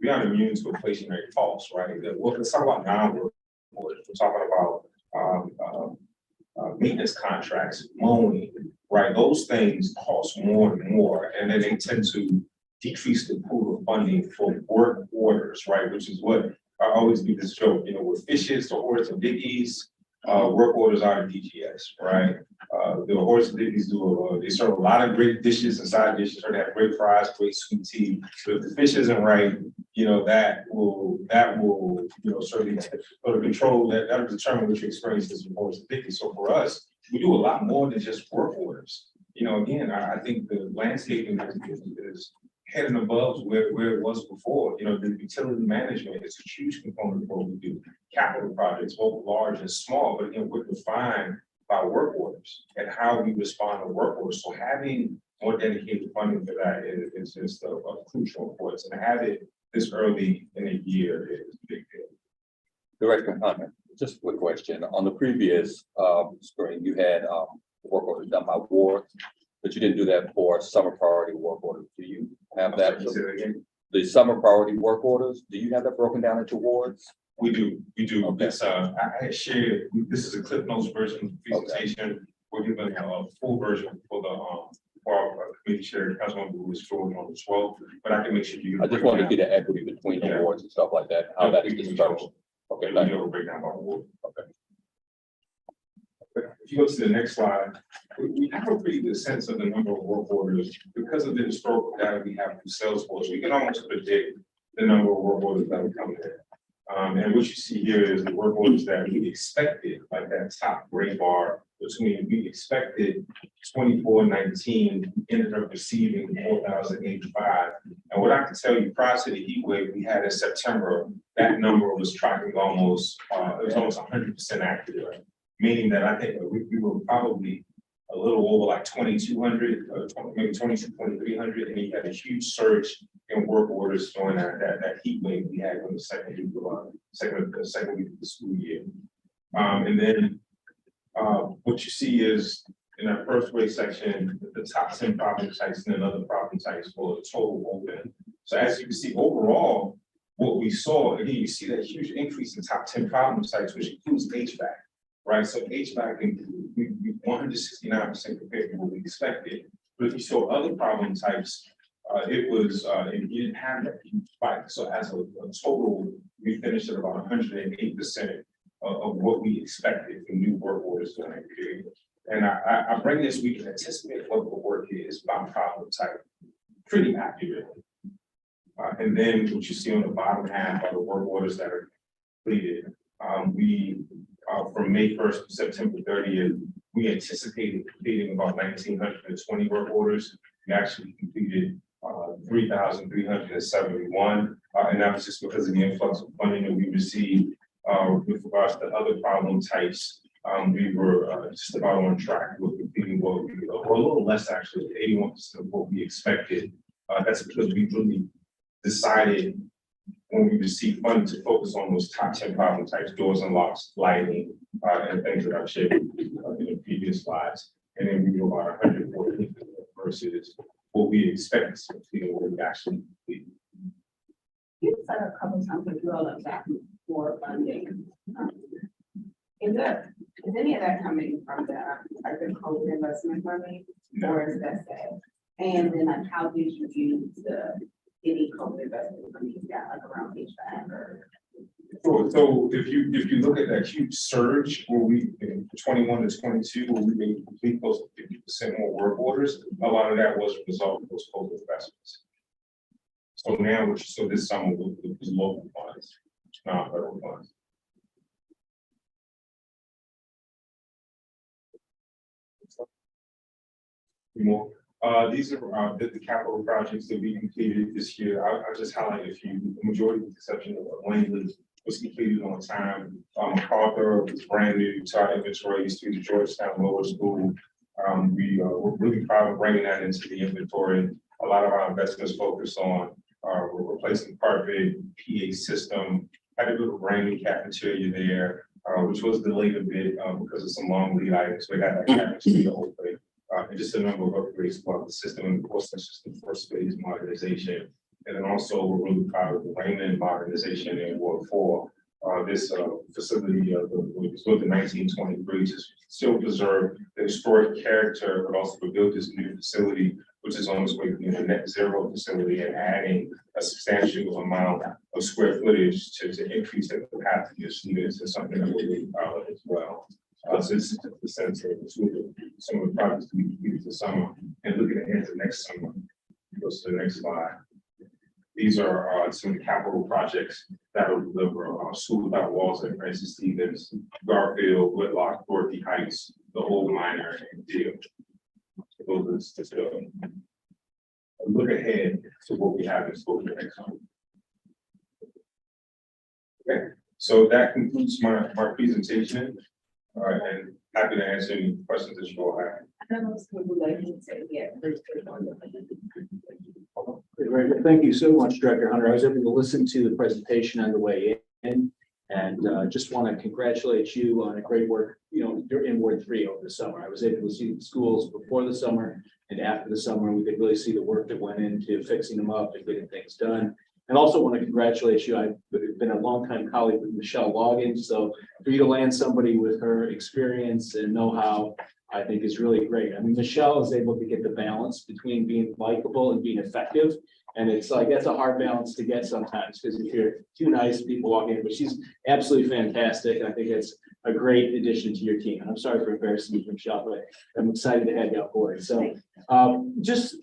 we aren't immune to inflationary costs, right? Well, let's talk about non-work orders. We're talking about maintenance contracts, mowing, right? Those things cost more and more, and then they tend to decrease the pool of funding for work orders, right? Which is what I always do this joke, with fishes, the horse and dickies, work orders are DGS, right? The horse and dickies they serve a lot of great dishes and side dishes, or they have great fries, great sweet tea. So if the fish isn't right, that will certainly sort of control that'll determine what your experience is with horse and dickies. So for us, we do a lot more than just work orders. Again, I think the landscaping is head and above where it was before. The utility management is a huge component of what we do. Capital projects, both large and small, but we're defined by work orders and how we respond to work orders. So having more dedicated funding for that is just of crucial importance, and to have it this early in the year is a big deal. Director Hunter, just a quick question. On the previous screen, you had work orders done by ward, but you didn't do that for summer priority work orders. Do you have that? Say that again? The summer priority work orders, do you have that broken down into wards? We do. Okay. It's, I had shared, this is a Cliff Notes version of the presentation. We're giving a full version for our committee chair, Councilmember Lewis Jordan on the 12th, but I can make sure you. I just wanted to get the equity between the wards and stuff like that, how that is dispersed. Okay, We thank do you. a breakdown by ward. Okay. If you go to the next slide, we have a pretty good sense of the number of work orders because of the historical data we have from Salesforce. We can almost predict the number of work orders that will come in. And what you see here is the work orders that we expected, like that top gray bar between we expected 2419, we ended up receiving 4,085. And what I can tell you, prior to the heat wave we had in September, that number was tracking almost, it was almost 100% accurate. Meaning that I think we were probably a little over like 2,200, maybe 2,300, and you had a huge surge in work orders during that heat wave we had in the second week of the school year. And then what you see is in that first wave section, the top 10 problem types and then other problem types for the total open. So as you can see overall, what we saw, again, you see that huge increase in top 10 problem types, which includes HVAC. Right, so HVAC we 169% compared to what we expected. But if you saw other problem types, it was you didn't have that huge spike. So as a total, we finished at about 108% of what we expected from new work orders during that period. And I bring this, we can anticipate what the work is by problem type pretty accurately. And then what you see on the bottom half are the work orders that are completed. From May 1st to September 30th, we anticipated completing about 1,920 work orders. We actually completed 3,371, and that was just because of the influx of funding that we received with regards to other problem types. We were just about on track with completing what we, or a little less actually, 81% of what we expected. That's because we really decided when we received funding to focus on those top 10 problem types, doors and locks, lighting, and things that I've shared in the previous slides. And then we were about 140 versus what we expected to complete and what we actually completed. You said a couple of times as well about more funding. Is any of that coming from the COVID investment money, or is that said? And then like, how did you use any COVID investment money you got like around HVAC or? So if you look at that huge surge where we in 21 to 22, where we made complete close to 50% more work orders, a lot of that was a result of those COVID investments. So now, so this summer was local funds, not federal funds. More. These are the capital projects that we completed this year. I'll just highlight a few. The majority, with the exception of Langley, was completed on time. MacArthur was brand new to our inventory through the Georgetown Lower School. We're really proud of bringing that into the inventory. A lot of our investments focused on replacing carpet, PA system, had to do a brand new cafeteria there, which was delayed a bit because of some long lead items. We got that cafeteria open. And just a number of upgrades about the system and of course the system first phase modernization. And then also we're really proud of the Raymond modernization in Ward 4. This facility was built in 1923 to still preserve the historic character, but also to build this new facility, which is on its way to being a net zero facility and adding a substantial amount of square footage to increase the capacity of students is something that we're really proud of as well. So this is just the sense of some of the projects we completed this summer and looking ahead to next summer. Go to the next slide. These are some of the capital projects that will deliver school without walls at Francis Stevens, Garfield, Whitlock, Dorothy Heights, the Old Miner, and Deal. Those are just a look ahead to what we have in store for next summer. Okay, so that concludes my presentation. And happy to answer any questions that you all have. Very good. Thank you so much, Director Hunter. I was able to listen to the presentation on the way in, and just want to congratulate you on a great work. You know, you're in Ward 3 over the summer. I was able to see the schools before the summer and after the summer. We could really see the work that went into fixing them up and getting things done. And also want to congratulate you. I've been a longtime colleague with Michelle Logan, so for you to land somebody with her experience and know-how, I think is really great. I mean, Michelle is able to get the balance between being likable and being effective. And it's like, that's a hard balance to get sometimes, because if you're too nice, people walk in, but she's absolutely fantastic. I think it's a great addition to your team. And I'm sorry for embarrassing you, Michelle, but I'm excited to have you on board. So just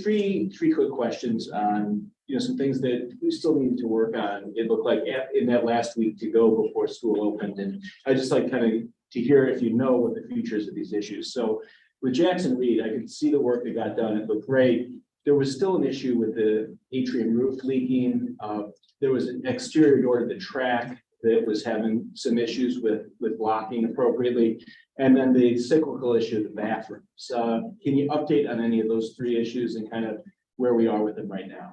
three quick questions on, some things that we still need to work on. It looked like in that last week to go before school opened. And I just like kind of to hear if you know what the futures of these issues. So with Jackson Reed, I could see the work that got done. It looked great. There was still an issue with the atrium roof leaking. There was an exterior door to the track that was having some issues with blocking appropriately. And then the cyclical issue of the bathrooms. Can you update on any of those three issues and kind of where we are with them right now?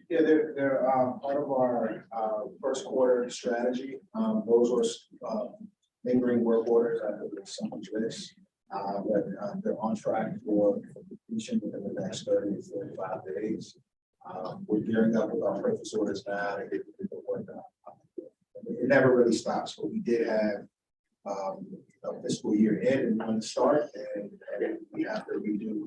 Yeah, they're part of our first quarter strategy. Those were neighboring work orders after the summer list. But they're on track for completion within the next 30 to 45 days. We're gearing up with our purchase orders now to get the work done. It never really stops, but we did have a fiscal year end and one start, and we have to redo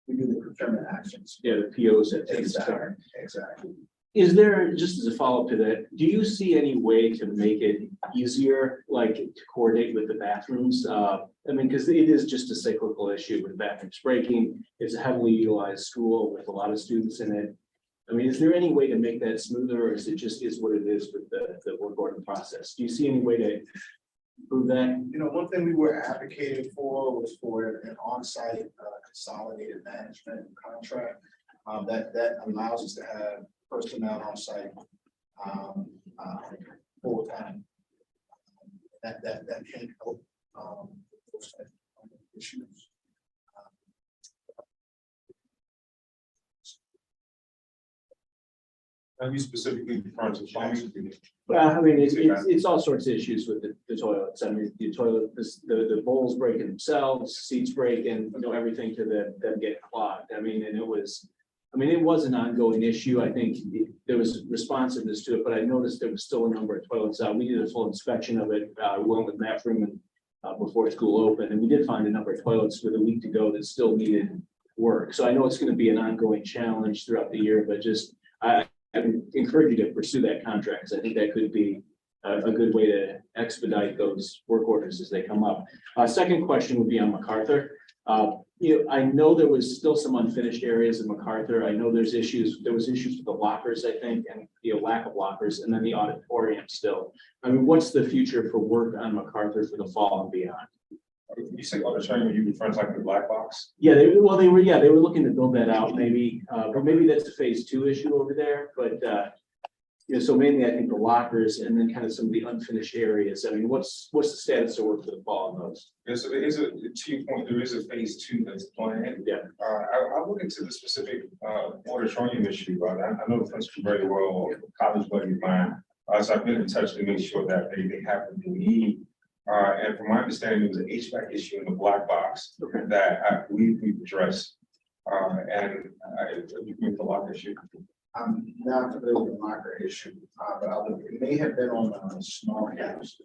the procurement actions. Yeah, the POs that take start. Exactly. Is there, just as a follow-up to that, do you see any way to make it easier, like to coordinate with the bathrooms? I mean, because it is just a cyclical issue with bathrooms breaking. It's a heavily utilized school with a lot of students in it. I mean, is there any way to make that smoother, or is it just is what it is with the work order process? Do you see any way to improve that? One thing we were advocating for was for an on-site consolidated management contract that allows us to have personnel on site full time. That can help those type of issues. Are you specifically referring to plumbing? Well, I mean, it's all sorts of issues with the toilets. I mean, the toilet, the bowls breaking themselves, seats break, and everything to them get clogged. I mean, and it was an ongoing issue. I think there was responsiveness to it, but I noticed there was still a number of toilets out. We did a full inspection of it. We went with Matt Freeman before school opened, and we did find a number of toilets with a week to go that still needed work. So I know it's going to be an ongoing challenge throughout the year, but just I encourage you to pursue that contract, because I think that could be a good way to expedite those work orders as they come up. Second question would be on MacArthur. I know there was still some unfinished areas in MacArthur. I know there was issues with the lockers, I think, and lack of lockers, and then the auditorium still. I mean, what's the future for work on MacArthur for the fall and beyond? You say auditorium, you referring to like the black box? Yeah, they were looking to build that out maybe, but maybe that's a phase 2 issue over there. But so mainly I think the lockers and then kind of some of the unfinished areas. I mean, what's the status of work for the fall on those? Yeah, so there is to your point, there is a phase 2 that's planned. Yeah. I'll look into the specific auditorium issue. I know the principal very well, college buddy of mine. So I've been in touch to make sure that they have what they need. And from my understanding, there was an HVAC issue in the black box that we've addressed. And you with the locker issue. I'm not familiar with the locker issue, but it may have been on a small campus.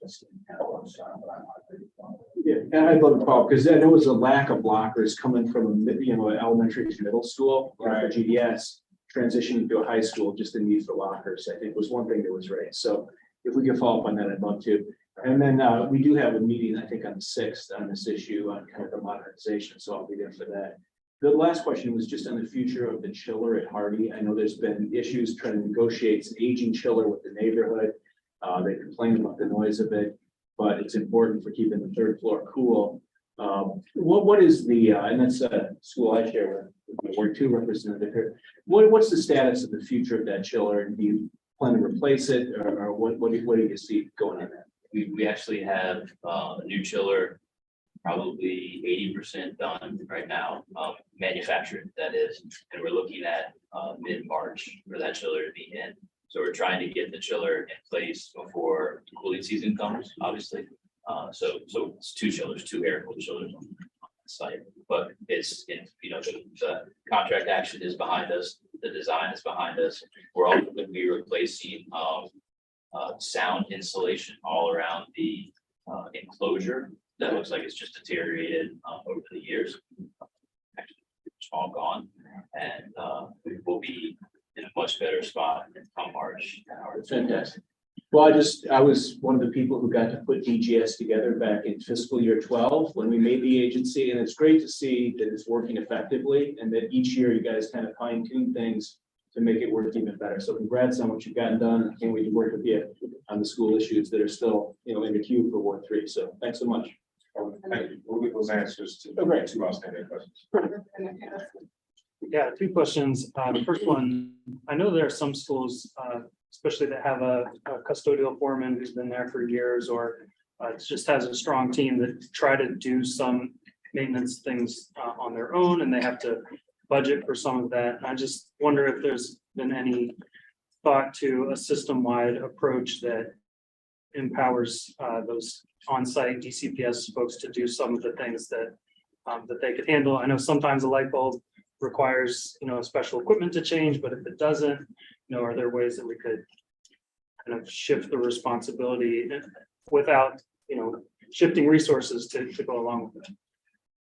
Yeah, and I'd love to follow, because there was a lack of blockers coming from, elementary to middle school, for GDS, transitioning to a high school, just the need for lockers, I think was one thing that was raised. So if we could follow up on that, I'd love to. And then we do have a meeting, I think, on the 6th on this issue on kind of the modernization, so I'll be there for that. The last question was just on the future of the chiller at Hardy. I know there's been issues trying to negotiate an aging chiller with the neighborhood. They complain about the noise of it, but it's important for keeping the 3rd floor cool. What is the, and that's a school I share with my Ward 2 representative here. What's the status of the future of that chiller? And do you plan to replace it, or what do you see going on there? We actually have a new chiller, probably 80% done right now, manufactured, that is, and we're looking at mid-March for that chiller to be in. So we're trying to get the chiller in place before the cooling season comes, obviously. So it's 2 chillers, 2 air-cooled chillers on site, but it's, the contract action is behind us, the design is behind us. We're also going to be replacing sound insulation all around the enclosure. That looks like it's just deteriorated over the years. Actually, it's all gone, and we will be in a much better spot come March. Fantastic. Well, I was one of the people who got to put DGS together back in fiscal year 12 when we made the agency, and it's great to see that it's working effectively and that each year you guys kind of fine tune things to make it work even better. So congrats on what you've gotten done. I can't wait to work with you on the school issues that are still, in the queue for Ward 3. So thanks so much. Thank you. We'll get those answers to Oh, great. 2 outstanding questions. Yeah, 2 questions. The first one, I know there are some schools, especially that have a custodial foreman who's been there for years, or just has a strong team that try to do some maintenance things on their own, and they have to budget for some of that. And I just wonder if there's been any thought to a system-wide approach that empowers those on-site DCPS folks to do some of the things that they could handle. I know sometimes a light bulb requires, special equipment to change, but if it doesn't, are there ways that we could kind of shift the responsibility without, shifting resources to go along with it?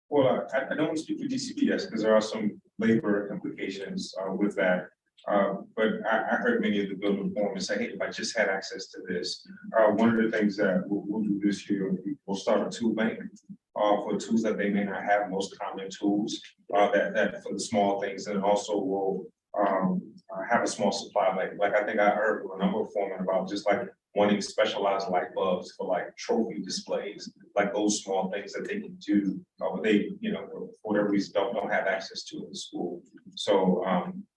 Well, I don't want to speak for DCPS because there are some labor implications with that. But I heard many of the building foremen say, hey, if I just had access to this, one of the things that we'll do this year, we'll start a tool bank for tools that they may not have, most common tools that for the small things, and also we'll have a small supply bank. Like I think I heard from a number of foremen about just like wanting specialized light bulbs for like trophy displays, like those small things that they can do, but they, for whatever reason, don't have access to in the school. So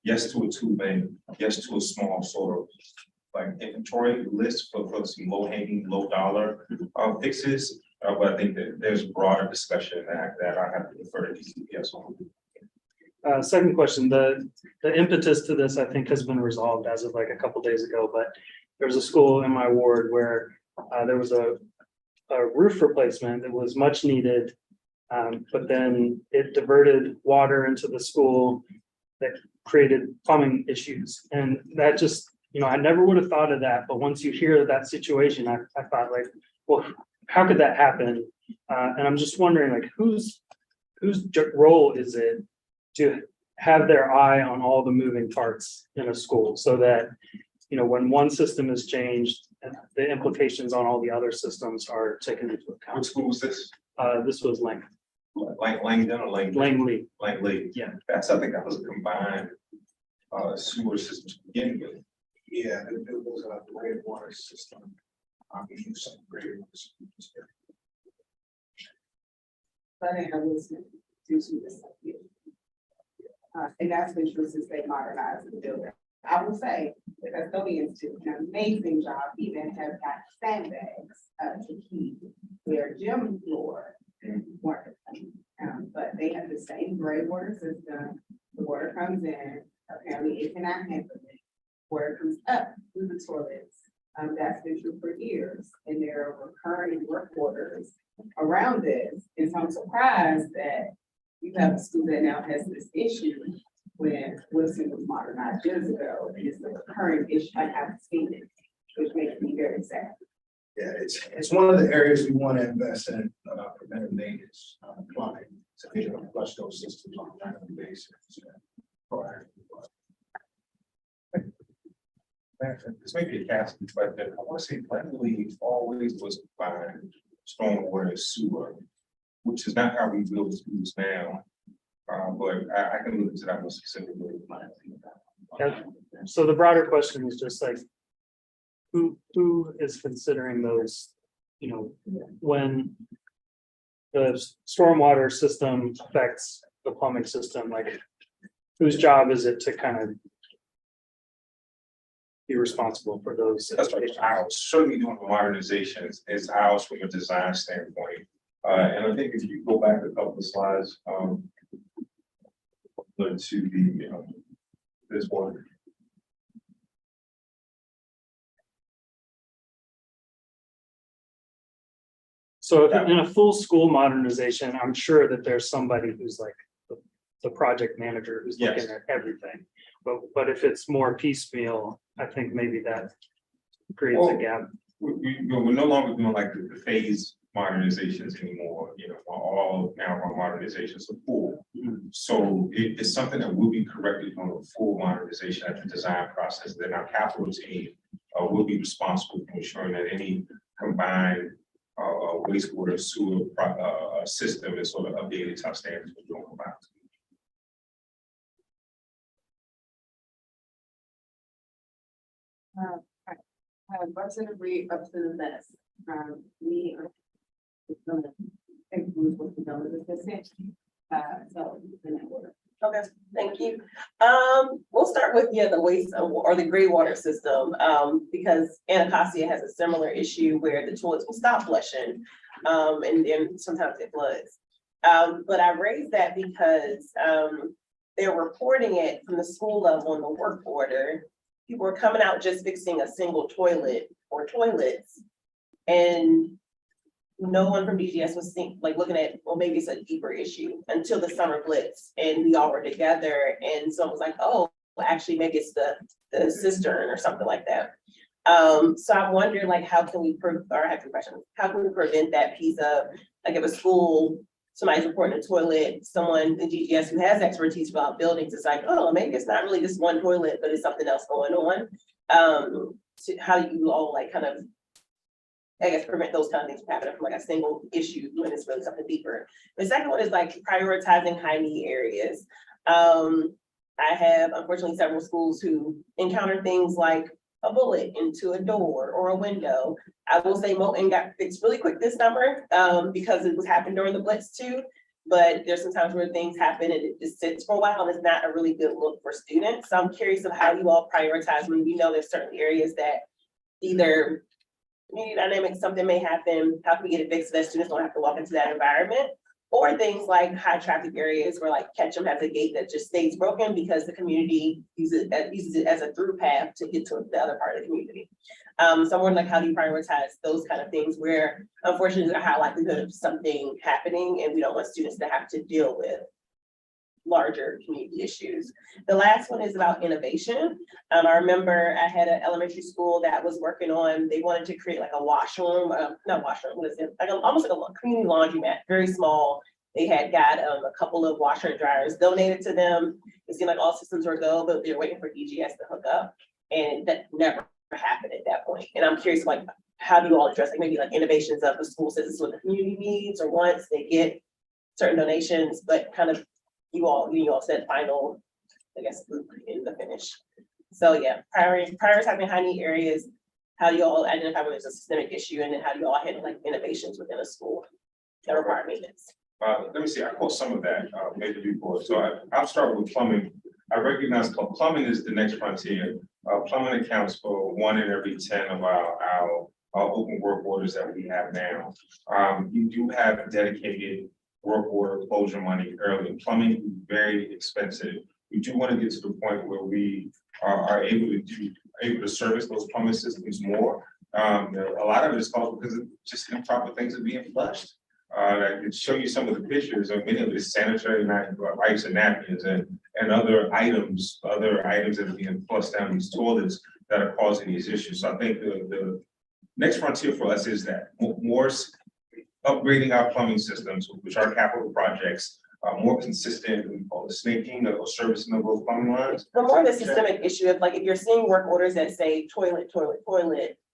yes to a tool bank, yes to a small sort of like inventory list for some low hanging, low dollar fixes. But I think that there's broader discussion that I have to defer to DCPS on. Second question, the impetus to this, I think, has been resolved as of like a couple days ago, but there's a school in my ward where there was a roof replacement that was much needed, but then it diverted water into the school that created plumbing issues. And that just, I never would have thought of that, but once you hear that situation, I thought like, well, how could that happen? And I'm just wondering, like, whose role is it to have their eye on all the moving parts in a school so that, when one system is changed, the implications on all the other systems are taken into account. What school was this? This was Langdon or Langley. Langley. Yeah. I think that was a combined sewer system to begin with. Yeah, it was a great water system. We use some great water systems. But I was due to this. And that's been true since they modernized the building. I will say the custodians do an amazing job, even have got sandbags to keep their gym floor warm. But they have the same gray water system. The water comes in, apparently it cannot handle it. Water comes up through the toilets. That's been true for years, and there are recurring work orders around this. And so I'm surprised that you have a school that now has this issue when Wilson was modernized years ago, and it's the current issue, I haven't seen it, which makes me very sad. Yeah, it's one of the areas we want to invest in, preventive maintenance, plumbing, so we can flush those systems on a regular basis. Proactive. This may be a casting, but I want to say Glenlee always was combined stormwater and sewer, which is not how we build schools now. But I can look into that more specifically. Yeah. So the broader question is just like, who is considering those, you know, when the stormwater system affects the plumbing system, like whose job is it to kind of be responsible for those? That's right. Ours, certainly doing the modernizations is ours from a design standpoint. And I think if you go back a couple of slides, to the, this one. So if in a full school modernization, I'm sure that there's somebody who's like the project manager who's looking Yes. at everything. But if it's more piecemeal, I think maybe that creates a gap. We're no longer doing like the phase modernizations anymore, all now our modernizations are full. So it's something that will be corrected on a full modernization at the design process. Then our capital team will be responsible for ensuring that any combined wastewater sewer system is sort of updated to our standards. Budget agree up to the best. We are. It's gonna improve what the donor is missing. So, in that order. Okay, thank you. We'll start with, the waste or the gray water system, because Anacostia has a similar issue where the toilets will stop flushing. And then sometimes it floods. But I raised that because, they're reporting it from the school level in the work order. People are coming out just fixing a single toilet or toilets. And no one from DGS was looking at, well, maybe it's a deeper issue until the summer blitz and we all were together. And so it was like, oh, well, actually, maybe it's the cistern or something like that. So I wonder, how can we I have two questions. How can we prevent that piece of, if a school, somebody's reporting a toilet, someone in DGS who has expertise about buildings, it's like, oh, maybe it's not really just one toilet, but it's something else going on. So how do you all prevent those kind of things from happening from a single issue when it's really something deeper. The second one is prioritizing high need areas. I have unfortunately several schools who encounter things like a bullet into a door or a window. I will say Moulton got fixed really quick this summer because it was happening during the blitz too. But there's some times where things happen and it just sits for a while and it's not a really good look for students. So I'm curious of how you all prioritize when there's certain areas that either community dynamics, something may happen, how can we get it fixed so that students don't have to walk into that environment? Or things like high traffic areas where Ketchum has a gate that just stays broken because the community uses it as a through path to get to the other part of the community. So I'm wondering how do you prioritize those kind of things where unfortunately there's a high likelihood of something happening and we don't want students to have to deal with larger community issues. The last one is about innovation. I remember I had an elementary school that was working on, they wanted to create a washroom, not washroom, what is it? Almost like a community laundromat, very small. They had got a couple of washer and dryers donated to them. It seemed like all systems were go, but they're waiting for DGS to hook up. And that never happened at that point. And I'm curious, how do you all address maybe innovations of the school says this is what the community needs or wants, they get certain donations, but kind of you all said final, in the finish. So yeah, prioritizing high need areas, how do you all identify when there's a systemic issue, and then how do you all handle innovations within a school that require maintenance? Let me see, I caught some of that, maybe before. So I'll start with plumbing. I recognize plumbing is the next frontier. Plumbing accounts for 1 in every 10 of our open work orders that we have now. You do have dedicated work order closure money early. Plumbing is very expensive. We do want to get to the point where we are able to service those plumbing systems more. A lot of it is caused because just improper things are being flushed. that could show you some of the pictures of many of the sanitary wipes and napkins and other items that are being flushed down these toilets that are causing these issues. So I think the next frontier for us is that more upgrading our plumbing systems, which are capital projects, more consistent, we call it snaking or servicing of those plumbing lines. The more the systemic issue of like, if you're seeing work orders that say toilet,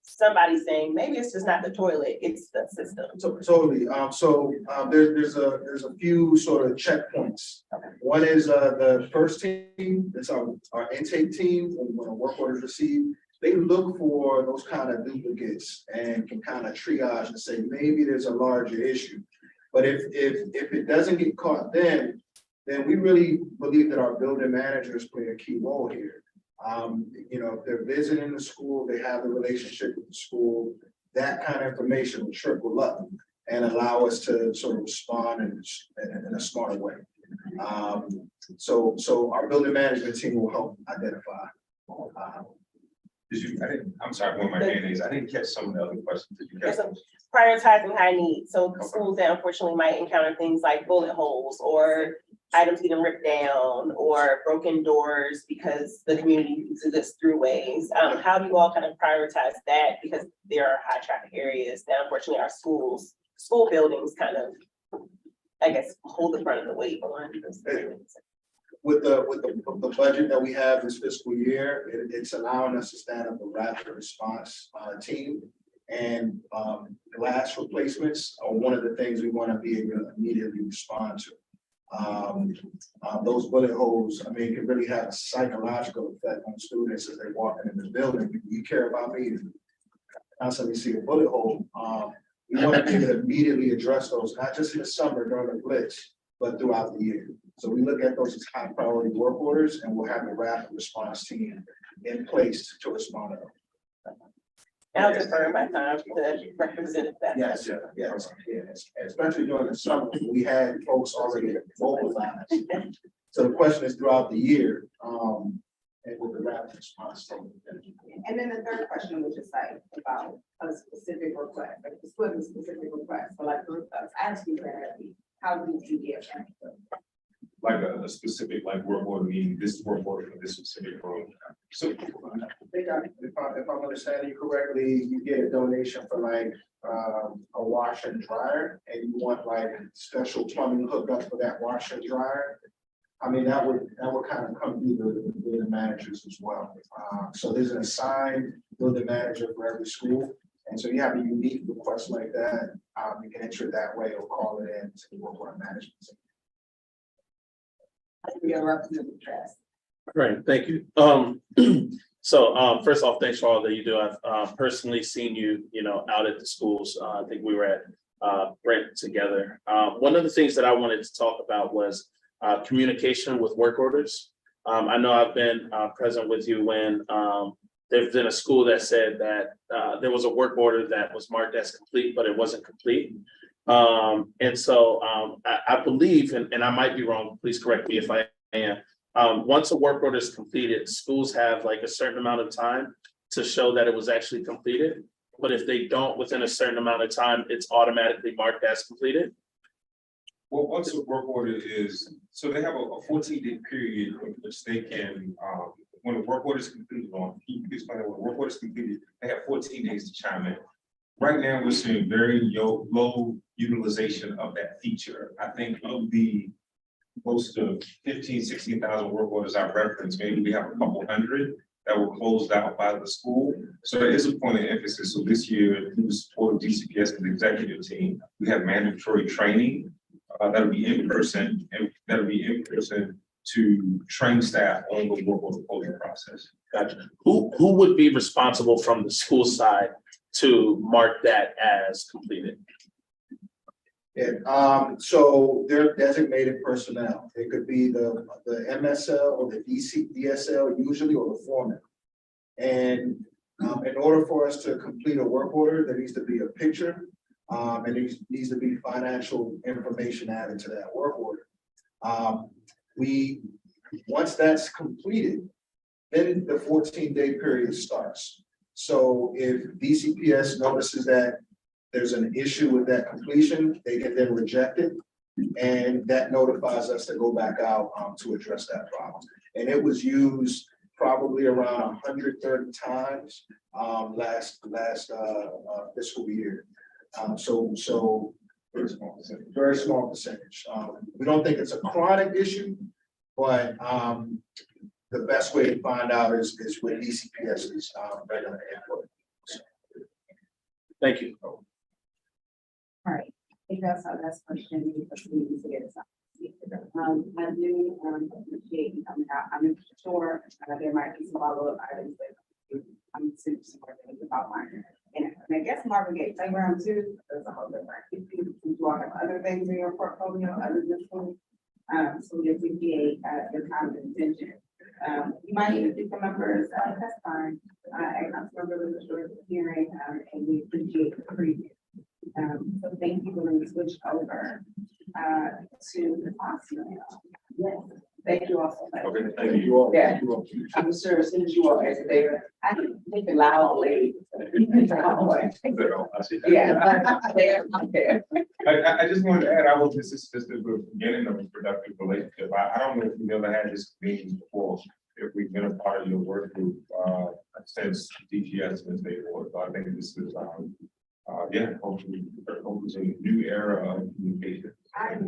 somebody's saying, maybe it's just not the toilet, it's the system. So totally. There's a few sort of checkpoints. One is the first team, that's our intake team, when a work order is received, they look for those kind of duplicates and can kind of triage and say, maybe there's a larger issue. But if it doesn't get caught then we really believe that our building managers play a key role here. If they're visiting the school, they have a relationship with the school, that kind of information will trickle up and allow us to sort of respond in a smarter way. So our building management team will help identify. I'm sorry, one of my hand is, I didn't catch some of the other questions. Did you catch? There's a prioritizing high needs. So schools that unfortunately might encounter things like bullet holes or items getting ripped down or broken doors because the community uses this throughways. How do you all kind of prioritize that? Because there are high traffic areas that unfortunately our school buildings kind of, I guess, hold the front of the weight on those things. With the budget that we have this fiscal year, it's allowing us to stand up a rapid response team. And glass replacements are one of the things we want to be able to immediately respond to. Those bullet holes, I mean, can really have a psychological effect on students as they're walking in the building. You care about me, constantly see a bullet hole. We want to be able to immediately address those, not just in the summer during the blitz, but throughout the year. So we look at those as high priority work orders, and we'll have a rapid response team in place to respond to them. I'll defer my time to represent that. Yes, especially during the summer, we had folks already mobilized. So the question is throughout the year, and with the rapid response team. And then the third question was just like about a specific request, like the split of specific request, so like asking how do you get that? Like a specific work order, meaning this work order for this specific room. So If I'm understanding you correctly, you get a donation for like a washer and dryer, and you want like special plumbing hookup for that washer and dryer. I mean, that would kind of come through the building managers as well. So there's an assigned building manager for every school. And so you have a unique request like that, you can enter it that way or call it in to the work order management. Right, thank you. So first off, thanks for all that you do. I've personally seen you, out at the schools. I think we were at Brent together. One of the things that I wanted to talk about was communication with work orders. I know I've been present with you when there's been a school that said that there was a work order that was marked as complete, but it wasn't complete. And so I believe, and I might be wrong, please correct me if I am. Once a work order is completed, schools have like a certain amount of time to show that it was actually completed. But if they don't within a certain amount of time, it's automatically marked as completed. Well, once a work order is, so they have a 14-day period in which they can, when a work order is completed, when a work order is completed, they have 14 days to chime in. Right now, we're seeing very low utilization of that feature. I think of the close to 16,000 work orders I've referenced, maybe we have a couple hundred that were closed out by the school. So there is a point of emphasis. So this year, through the support of DCPS and the executive team, we have mandatory training that'll be in person, and that'll be in person to train staff on the work order closing process. Gotcha. Who would be responsible from the school side to mark that as completed? Yeah, so they're designated personnel. It could be the MSL or the DSL usually, or the foreman. And in order for us to complete a work order, there needs to be a picture, and there needs to be financial information added to that work order. Once that's completed, then the 14-day period starts. So if DCPS notices that there's an issue with that completion, they can then reject it. And that notifies us to go back out to address that problem. And it was used probably around 130 times last fiscal year. So very small percentage. We don't think it's a chronic issue, but the best way to find out is with DCPS's regular input. Thank you. All right, I think that's our last question. We need to get it out. I do appreciate you coming out. I'm sure there might be some follow-up items, but I'm super things about mine. And I guess Marvin Gaye playground too, that's a whole different. If you all have other things in your portfolio other than this one, so we appreciate the time and attention. You might need to pick the members, that's fine. And I'm still really sure hearing, and we appreciate the preview. So thank you for the switch over to the hospital. Yes, thank you all so much. Okay, thank you all. Yeah, I'm sure as soon as you all get there, I can make it loudly. Yeah. There. I just wanted to add, I was just the beginning of a productive relationship. I don't know if you've ever had this meeting before, if we've been a part of your work group, since DGS and state board. So I think this is, hopefully a new era of communication. I have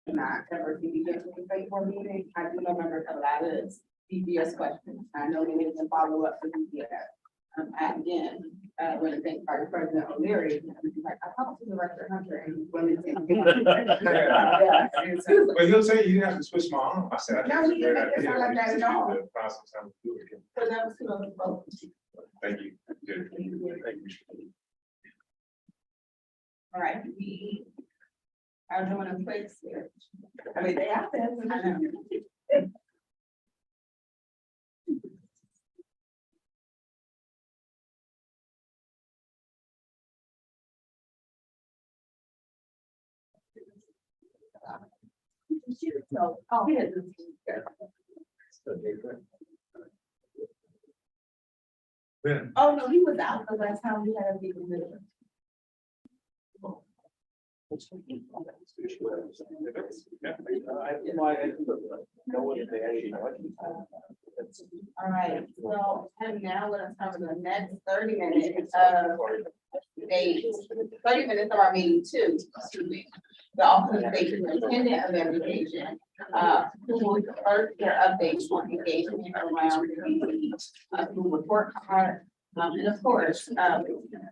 not ever seen you get to the state board meeting. I do remember a lot of DBS questions. I know they need to follow up with DBS. Again, when I think Vice President O'Leary, he's like, I talked to Director Hunter and women. But he'll say you have to switch my arm. I said, No, he didn't make it sound like that at all. Find some time to do it again. So that was two of the folks. Thank you. Good. Thank you. All right, we are doing a quick switch. I mean, they have to. I know. So, oh, he has this. Oh, no, he was out the last time we had a meeting with him. All right, so and now let us have the next 30 minutes of 30 minutes of our meeting too. The Office of State Superintendent of Education, who will first their updates on engagement around the school report card. And of course, questions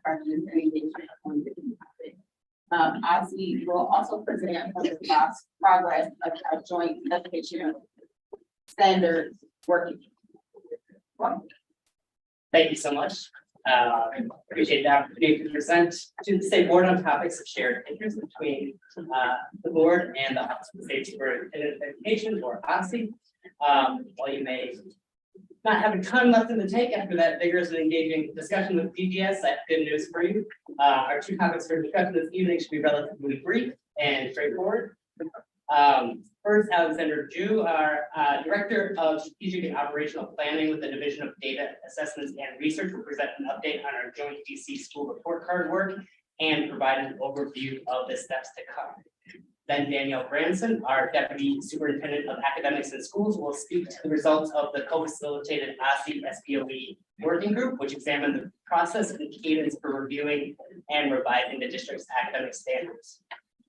and engagement on the topic. OSCE will also present the progress of our joint education standards working. Thank you so much. Appreciate the opportunity to present to the state board on topics of shared interest between the board and the Office of the State Superintendent of Education, or OSCE. While you may not have a ton left in the tank after that vigorous and engaging discussion with DGS, I have good news for you. Our two topics for discussion this evening should be relatively brief and straightforward. First, Alexander Ju, our Director of Strategic and Operational Planning with the Division of Data Assessments and Research, will present an update on our joint DC school report card work and provide an overview of the steps to come. Then Danielle Branson, our Deputy Superintendent of Academics and Schools, will speak to the results of the co-facilitated OSCE SBOE working group, which examined the process and cadence for reviewing and revising the district's academic standards.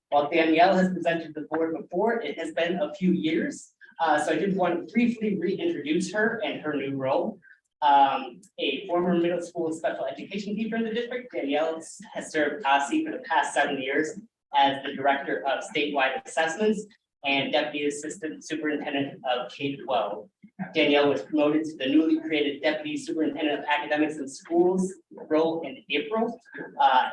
While Danielle has presented to the board before, it has been a few years. So I did want to briefly reintroduce her and her new role. A former middle school special education teacher in the district, Danielle has served OSCE for the past 7 years as the Director of Statewide Assessments and Deputy Assistant Superintendent of K-12. Danielle was promoted to the newly created Deputy Superintendent of Academics and Schools role in April.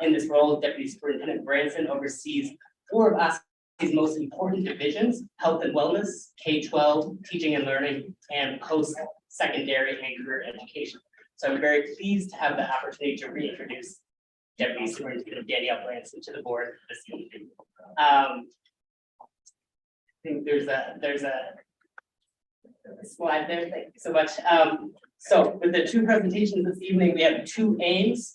In this role, Deputy Superintendent Branson oversees 4 of OSCE's most important divisions: health and wellness, K-12, teaching and learning, and post-secondary and career education. So I'm very pleased to have the opportunity to reintroduce Deputy Superintendent Danielle Branson to the board this evening. I think there's a slide there. Thank you so much. So with the 2 presentations this evening, we have 2 aims.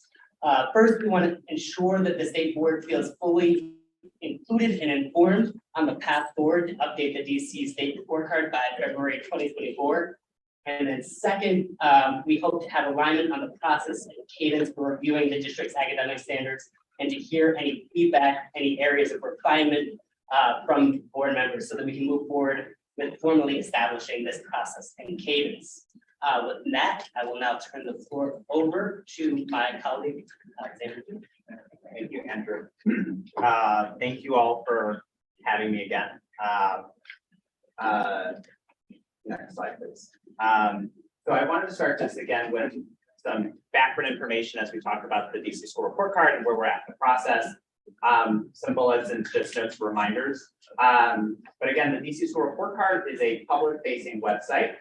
First, we want to ensure that the state board feels fully included and informed on the path forward to update the DC state report card by February 2024. And then second, we hope to have alignment on the process and cadence for reviewing the district's academic standards and to hear any feedback, any areas of refinement from board members so that we can move forward with formally establishing this process and cadence. With that, I will now turn the floor over to my colleague, Alexander. Thank you, Andrew. Thank you all for having me again. Next slide, please. So I wanted to start just again with some background information as we talk about the DC school report card and where we're at in the process. Some bullets and just notes for reminders. But again, the DC school report card is a public-facing website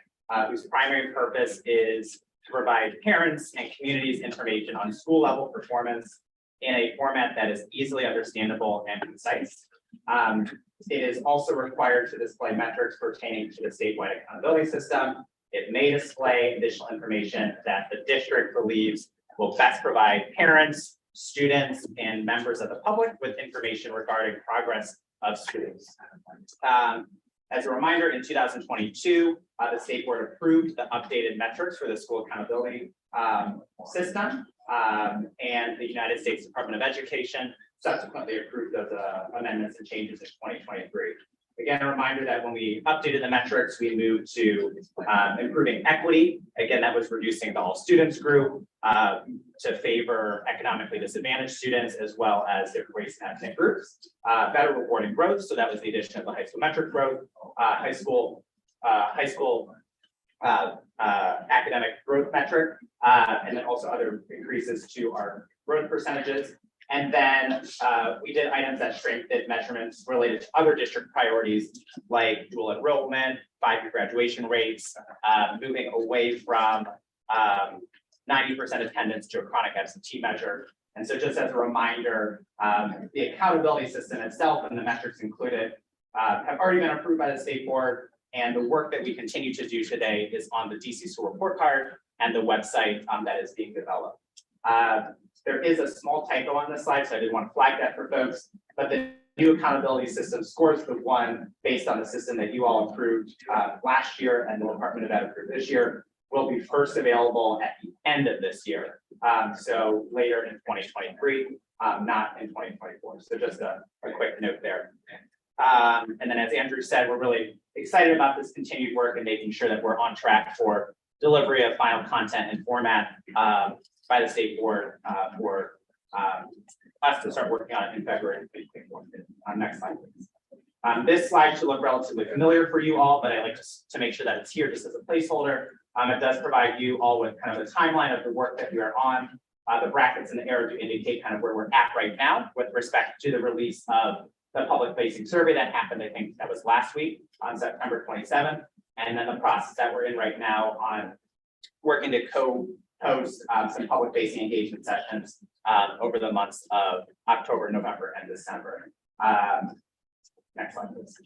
whose primary purpose is to provide parents and communities information on school level performance in a format that is easily understandable and concise. It is also required to display metrics pertaining to the statewide accountability system. It may display additional information that the district believes will best provide parents, students, and members of the public with information regarding progress of students. As a reminder, in 2022, the state board approved the updated metrics for the school accountability system, and the United States Department of Education subsequently approved those amendments and changes in 2023. Again, a reminder that when we updated the metrics, we moved to improving equity. Again, that was reducing the all students group to favor economically disadvantaged students as well as their race and ethnic groups. Better rewarding growth, so that was the addition of the high school metric growth, high school academic growth metric, and then also other increases to our growth percentages. And then we did items that strengthened measurements related to other district priorities like dual enrollment, 5-year graduation rates, moving away from 90% attendance to a chronic absentee measure. And so just as a reminder, the accountability system itself and the metrics included have already been approved by the state board. And the work that we continue to do today is on the DC school report card and the website that is being developed. There is a small typo on this slide, so I did want to flag that for folks, but the new accountability system scores the 1 based on the system that you all approved last year and the Department of Ed approved this year, will be first available at the end of this year. So later in 2023, not in 2024. So just a quick note there. And then as Andrew said, we're really excited about this continued work and making sure that we're on track for delivery of final content and format by the state board for us to start working on it in February 2024. Next slide, please. This slide should look relatively familiar for you all, but I like to make sure that it's here just as a placeholder. It does provide you all with kind of a timeline of the work that we are on. The brackets and the arrow do indicate kind of where we're at right now with respect to the release of the public facing survey that happened, I think that was last week on September 27th. And then the process that we're in right now on working to co-host some public facing engagement sessions over the months of October, November, and December. Next slide, please.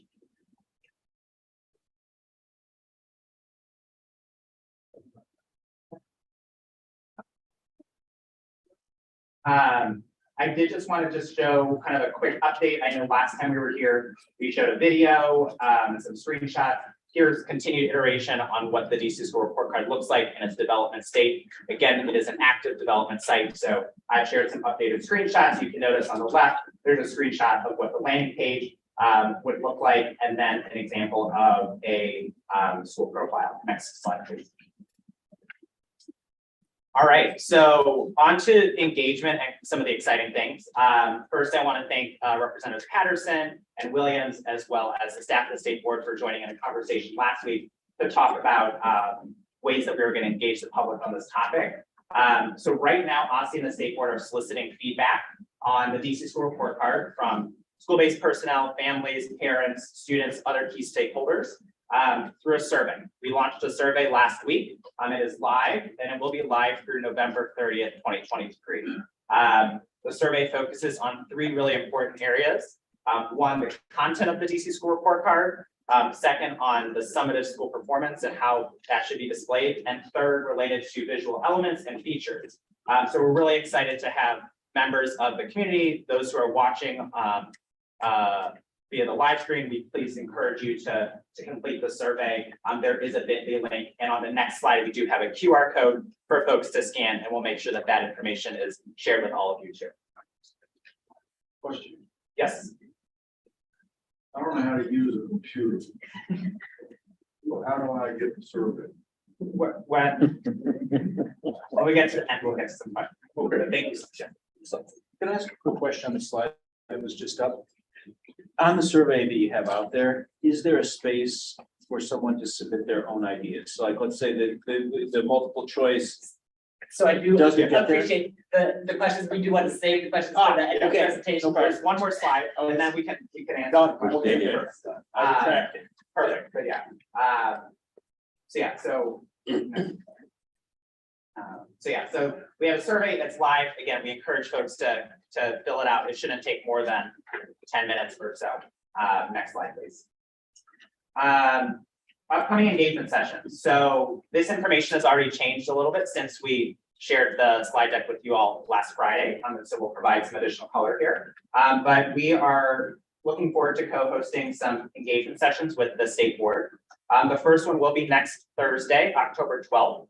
I did just want to show kind of a quick update. I know last time we were here, we showed a video, and some screenshots. Here's continued iteration on what the DC school report card looks like in its development state. Again, it is an active development site. So I've shared some updated screenshots. You can notice on the left, there's a screenshot of what the landing page would look like, and then an example of a school profile. Next slide, please. All right, so on to engagement and some of the exciting things. First, I want to thank Representatives Patterson and Williams, as well as the staff of the state board for joining in a conversation last week to talk about ways that we were going to engage the public on this topic. So right now, OSSE and the state board are soliciting feedback on the DC school report card from school-based personnel, families, parents, students, other key stakeholders through a survey. We launched a survey last week. It is live, and it will be live through November 30th, 2023. The survey focuses on 3 really important areas. One, the content of the DC school report card. Second, on the summative school performance and how that should be displayed. And third, related to visual elements and features. So we're really excited to have members of the community, those who are watching via the live stream. We please encourage you to complete the survey. There is a bit.ly link, and on the next slide, we do have a QR code for folks to scan, and we'll make sure that that information is shared with all of you too. Question. Yes. I don't know how to use a computer. So how do I get the survey? When we get to the end, we'll get to some questions. Thank you. Can I ask a quick question on the slide that was just up? On the survey that you have out there, is there a space for someone to submit their own ideas? So like, let's say the multiple choice. So I do Does it get there? appreciate the questions. We do want to save the questions for the end of the presentation. There's one more slide, and then you can answer. Done. the question. Okay, yeah. Perfect, but yeah. So we have a survey that's live. Again, we encourage folks to fill it out. It shouldn't take more than 10 minutes or so. Next slide, please. Upcoming engagement sessions. So this information has already changed a little bit since we shared the slide deck with you all last Friday. So we'll provide some additional color here. But we are looking forward to co-hosting some engagement sessions with the state board. The first one will be next Thursday, October 12th,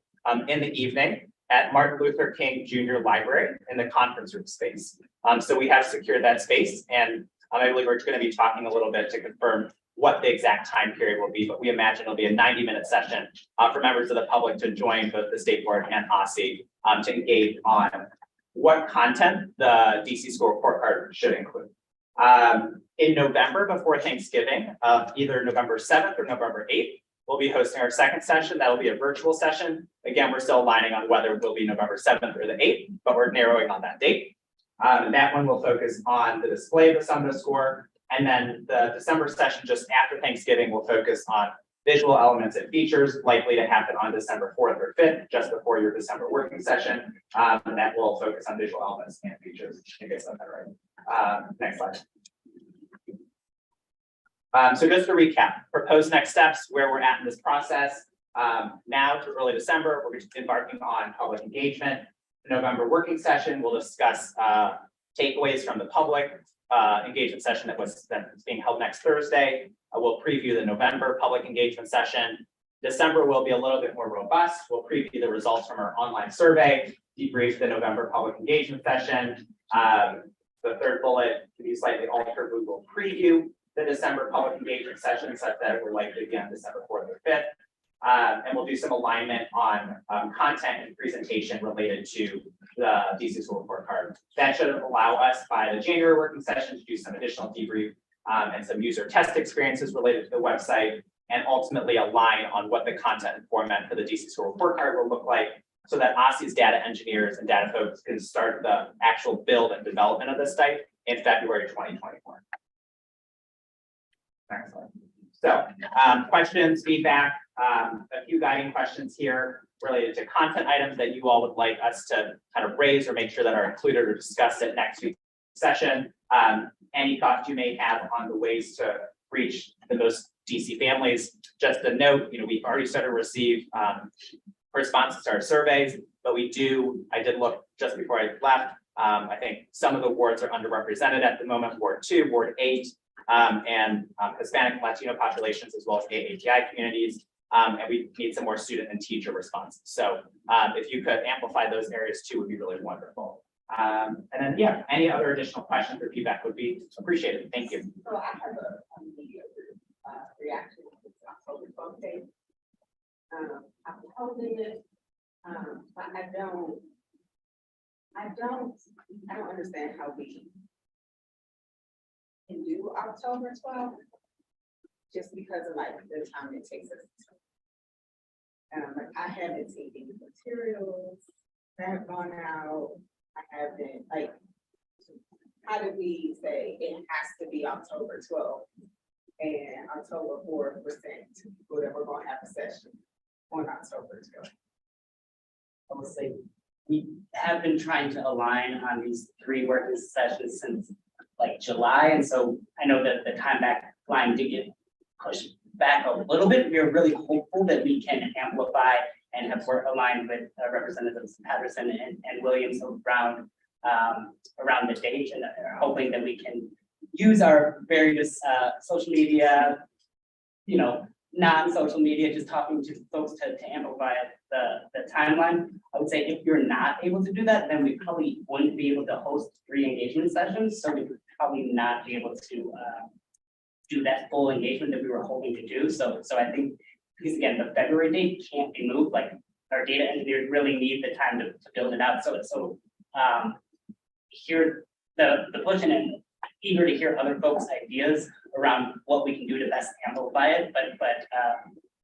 in the evening at Martin Luther King Jr. Library in the conference room space. So we have secured that space, and I believe we're going to be talking a little bit to confirm what the exact time period will be, but we imagine it'll be a 90-minute session for members of the public to join both the state board and OSSE to engage on what content the DC school report card should include. In November, before Thanksgiving, either November 7th or November 8th, we'll be hosting our second session. That'll be a virtual session. Again, we're still aligning on whether it will be November 7th or the 8th, but we're narrowing on that date. And that one will focus on the display of the summative score. And then the December session just after Thanksgiving will focus on visual elements and features, likely to happen on December 4th or 5th, just before your December working session. And that will focus on visual elements and features. I think I said that right. Next slide. So just to recap, proposed next steps, where we're at in this process. Now to early December, we're embarking on public engagement. The November working session, we'll discuss takeaways from the public engagement session that's being held next Thursday. We'll preview the November public engagement session. December will be a little bit more robust. We'll preview the results from our online survey, debrief the November public engagement session. The third bullet to be slightly altered, we will preview the December public engagement session such that we're likely again December 4th or 5th. And we'll do some alignment on content and presentation related to the DC school report card. That should allow us by the January working session to do some additional debrief and some user test experiences related to the website, and ultimately align on what the content and format for the DC school report card will look like, so that OSSE's data engineers and data folks can start the actual build and development of this site in February 2024. Next slide. So questions, feedback, a few guiding questions here related to content items that you all would like us to kind of raise or make sure that are included or discussed at next week's session. Any thoughts you may have on the ways to reach the most DC families. Just a note, we've already started to receive responses to our surveys, but I did look just before I left. I think some of the wards are underrepresented at the moment, Ward 2, Ward 8, and Hispanic and Latino populations, as well as AAPI communities. And we need some more student and teacher responses. So if you could amplify those areas too, would be really wonderful. And then, yeah, any other additional questions or feedback would be appreciated. Thank you. So I have a media reaction to October 12th date. I'm holding it, but I don't understand how we can do October 12th, just because of like the time it takes us. Like I haven't seen any materials that have gone out. I haven't, like, how do we say it has to be October 12th and October 4th, whatever, we're gonna have a session on October 12th? I will say, we have been trying to align on these 3 working sessions since like July, and so I know that the time back line did get pushed back a little bit. We're really hopeful that we can amplify and have worked aligned with Representatives Patterson and Williams around around the date, and are hoping that we can use our various social media, you know, non-social media, just talking to folks to amplify the timeline. I would say if you're not able to do that, then we probably wouldn't be able to host 3 engagement sessions, so we would probably not be able to do that full engagement that we were hoping to do. So I think, because again, the February date can't be moved, like our data engineers really need the time to build it out. So hear the push, and eager to hear other folks' ideas around what we can do to best amplify it, but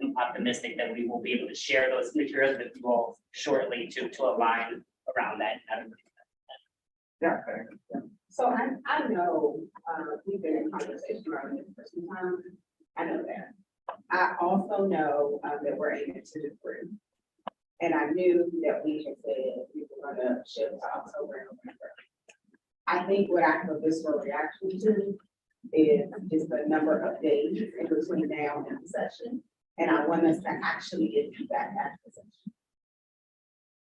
I'm optimistic that we will be able to share those materials with you all shortly to align around that. Yeah. So I know, we've been in conversation around this for some time. I know that. I also know that we're aiming to do 3. And I knew that we had said we were gonna shift to October and November. I think what I have a visceral reaction to is the number of days in between now and the session. And I want us to actually get feedback at the session.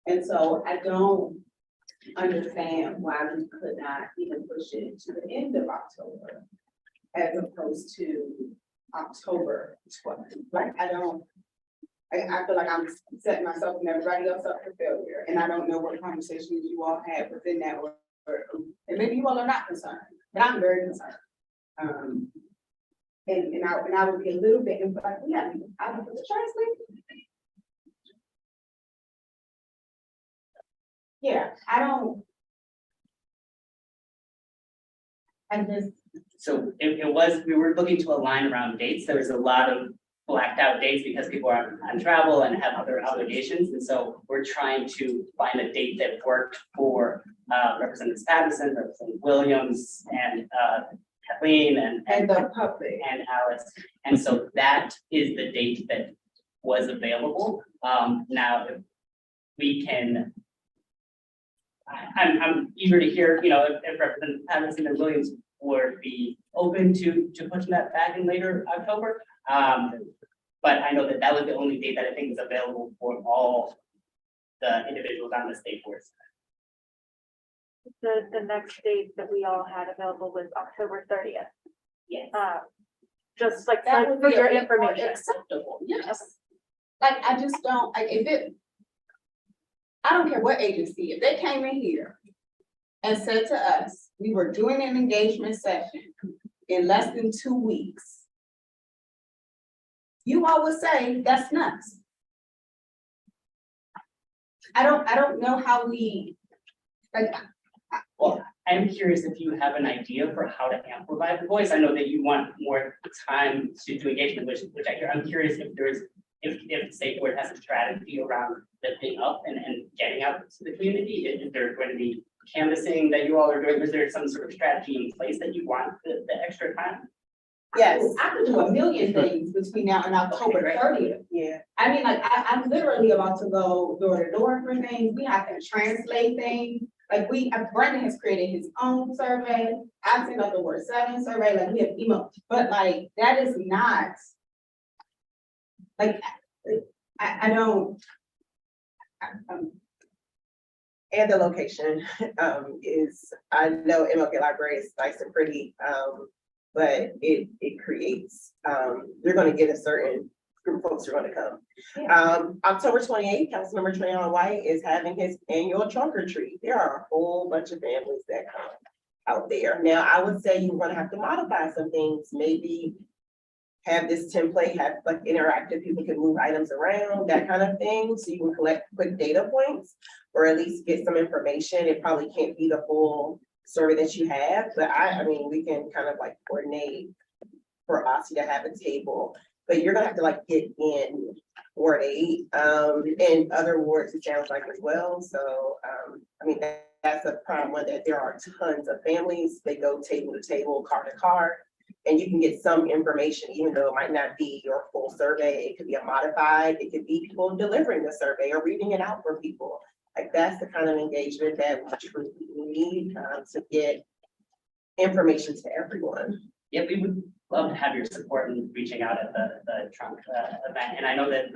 And so I don't understand why we could not even push it to the end of October as opposed to October 12th. Like, I feel like I'm setting myself and everybody else up for failure. And I don't know what conversations you all had within that, or and maybe you all are not concerned, but I'm very concerned. And I would be a little bit, like, yeah, I would put the translate. Yeah, So it was, we were looking to align around dates. There was a lot of blacked out dates because people are on travel and have other obligations. And so we're trying to find a date that worked for Representative Patterson, Representative Williams, and Kathleen and the public and Alex. And so that is the date that was available. Now, if we can, I'm eager to hear, you know, if Representative Patterson and Williams would be open to pushing that back in later October. But I know that that was the only date that I think is available for all the individuals on the state board. The next date that we all had available was October 30th. Yes. Just like that would for be your a bit more information. acceptable. Yes. Like, I just don't, like, I don't care what agency, if they came in here and said to us, we were doing an engagement session in less than 2 weeks, you all would say that's nuts. I don't know how we, like. Well, I'm curious if you have an idea for how to amplify the voice. I know that you want more time to do engagement, which I'm curious if if the state board has a strategy around lifting up and getting out to the community. If there's going to be canvassing that you all are doing, is there some sort of strategy in place that you want the extra time? Yes, I could do a million things between now and October 30th. Yeah. I mean, like, I'm literally about to go door to door for things. We have to translate things. Like, Brandon has created his own survey. I've sent out the word 7 survey, like, we have email, but like, that is not. Like, I don't. And the location is, I know MLK Library is nice and pretty, but it creates, you're gonna get a certain group of folks who are gonna come. October 28th, Councilmember Trayon White is having his annual trunk or treat. There are a whole bunch of families that come out there. Now, I would say you're gonna have to modify some things, maybe have this template, have like interactive, people can move items around, that kind of thing, so you can collect quick data points, or at least get some information. It probably can't be the full survey that you have, but I mean, we can kind of like coordinate for us to have a table, but you're gonna have to like get in Ward 8, and other wards, it sounds like as well. So, I mean, that's a prime one, that there are tons of families, they go table to table, car to car, and you can get some information, even though it might not be your full survey. It could be a modified, it could be people delivering the survey or reading it out for people. Like, that's the kind of engagement that we truly need to get information to everyone. Yeah, we would love to have your support in reaching out at the Trump event. And I know that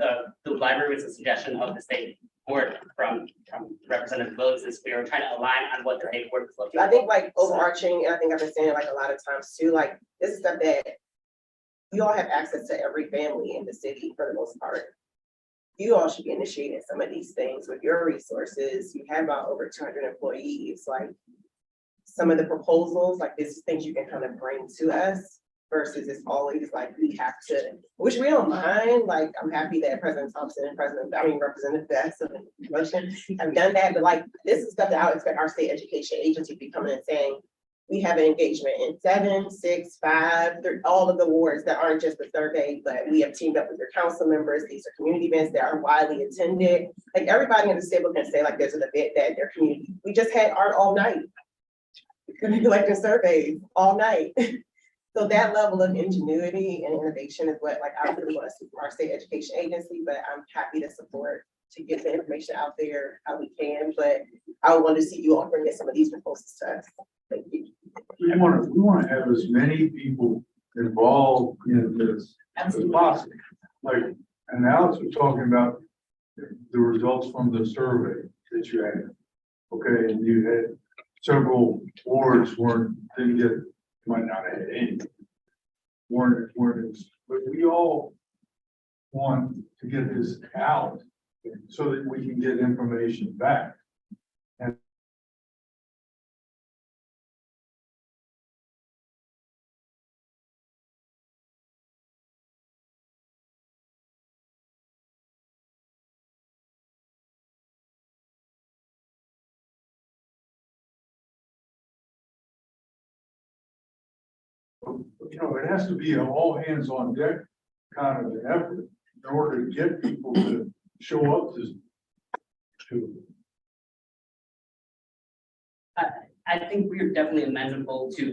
the library was a suggestion of the state board from Representative Willis, is we were trying to align on what the state board was looking for. I think like overarching, and I think I've been saying it like a lot of times too, like this is stuff that you all have access to every family in the city for the most part. You all should be initiating some of these things with your resources. You have about over 200 employees, like some of the proposals, like this is things you can kind of bring to us versus it's always like we have to, which we don't mind. Like I'm happy that President Thompson and Representative Best of the motion have done that, but like this is stuff that I would expect our state education agency to be coming and saying, we have an engagement in 7, 6, 5, all of the wards that aren't just the survey, but we have teamed up with your council members. These are community events that are widely attended. Like everybody in the state can say like there's an event that their community, we just had art all night. We're collecting surveys all night. So that level of ingenuity and innovation is what like I really want to see from our state education agency, but I'm happy to support to get the information out there how we can, but I would want to see you all bring in some of these proposals to us. Thank you. We want to have as many people involved in this as possible. Like, and Alex was talking about the results from the survey that you had. Okay, and you had several wards might not have had any. Weren't, but we all want to get this out so that we can get information back. You know, it has to be an all hands on deck kind of an effort in order to get people to show up to. I think we're definitely amenable to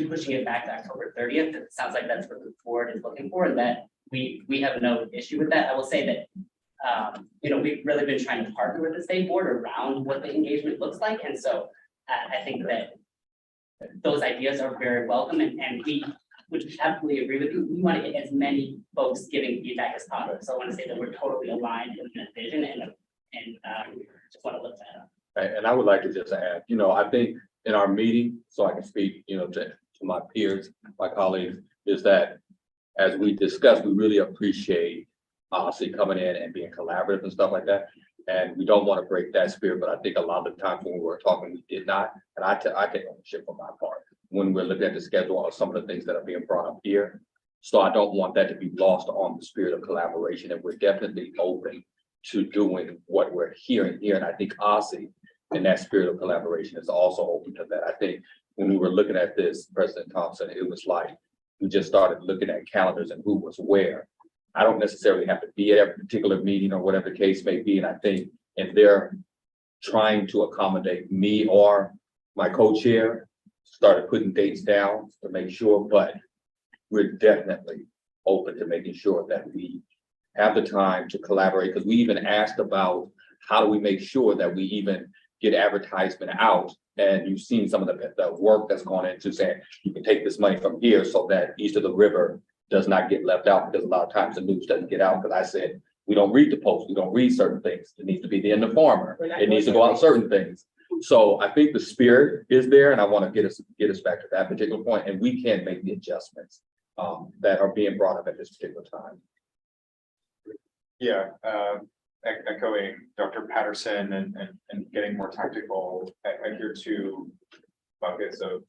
pushing it back to October 30th. It sounds like that's what the board is looking for, and that we have no issue with that. I will say that you know, we've really been trying to partner with the state board around what the engagement looks like, and so I think that those ideas are very welcome, and we would absolutely agree with you. We want to get as many folks giving feedback as possible. So I want to say that we're totally aligned in that vision, and just want to look that up. And I would like to just add, you know, I think in our meeting, so I can speak, you know, to my peers, my colleagues, is that as we discussed, we really appreciate obviously coming in and being collaborative and stuff like that. And we don't want to break that spirit, but I think a lot of the times when we were talking, we did not. And I take ownership for my part when we're looking at the schedule of some of the things that are being brought up here. So I don't want that to be lost on the spirit of collaboration. And we're definitely open to doing what we're hearing here. And I think Ossie, in that spirit of collaboration, is also open to that. I think when we were looking at this, President Thompson, it was like we just started looking at calendars and who was where. I don't necessarily have to be at every particular meeting or whatever the case may be. And I think if they're trying to accommodate me or my co-chair, started putting dates down to make sure, but we're definitely open to making sure that we have the time to collaborate, because we even asked about how do we make sure that we even get advertisement out. And you've seen some of the work that's gone into saying you can take this money from here so that east of the river does not get left out, because a lot of times the news doesn't get out. Because I said, we don't read the post, we don't read certain things. It needs to be in the farmer. It needs to go out certain things. So I think the spirit is there, and I want to get us back to that particular point, and we can make the adjustments that are being brought up at this particular time. Yeah, echoing Dr. Patterson and getting more tactical, I hear two buckets of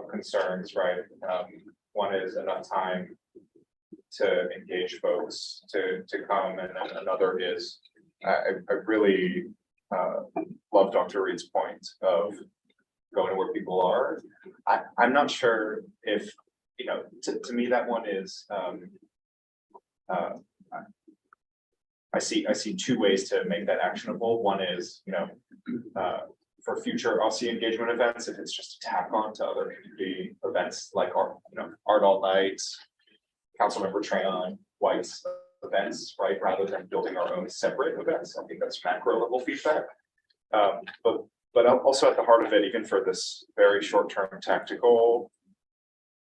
concerns, right? One is enough time to engage folks to come, and then another is I really love Dr. Reed's point of going to where people are. I'm not sure if, you know, to me that one is I see two ways to make that actionable. One is, you know, for future Aussie engagement events, if it's just a tack on to other community events like our, you know, Art All Night, Councilmember Trayon White's events, right? Rather than building our own separate events. I think that's macro level feedback. But But also at the heart of it, even for this very short-term tactical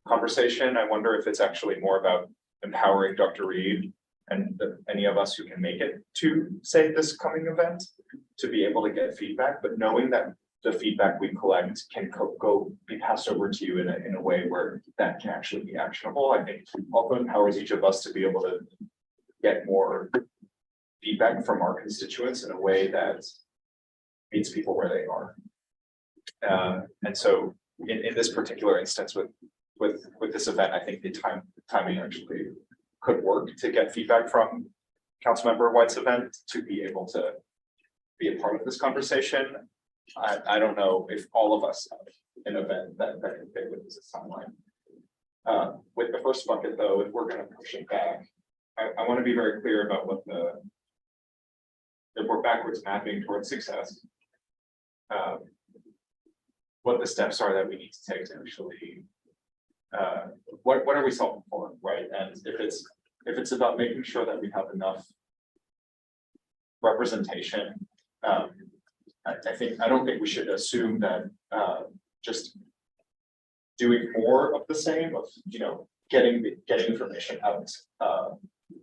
conversation, I wonder if it's actually more about empowering Dr. Reed and any of us who can make it to, say, this coming event, to be able to get feedback, but knowing that the feedback we collect can be passed over to you in a way where that can actually be actionable. I think also empowers each of us to be able to get more feedback from our constituents in a way that meets people where they are. And so in this particular instance with this event, I think the timing actually could work to get feedback from Councilmember White's event to be able to be a part of this conversation. I don't know if all of us have an event that can fit with this timeline. With the first bucket though, if we're gonna push it back, I want to be very clear about if we're backwards mapping towards success, what the steps are that we need to take to actually, what are we solving for, right? And if it's about making sure that we have enough representation, I don't think we should assume that just doing more of the same, of getting information out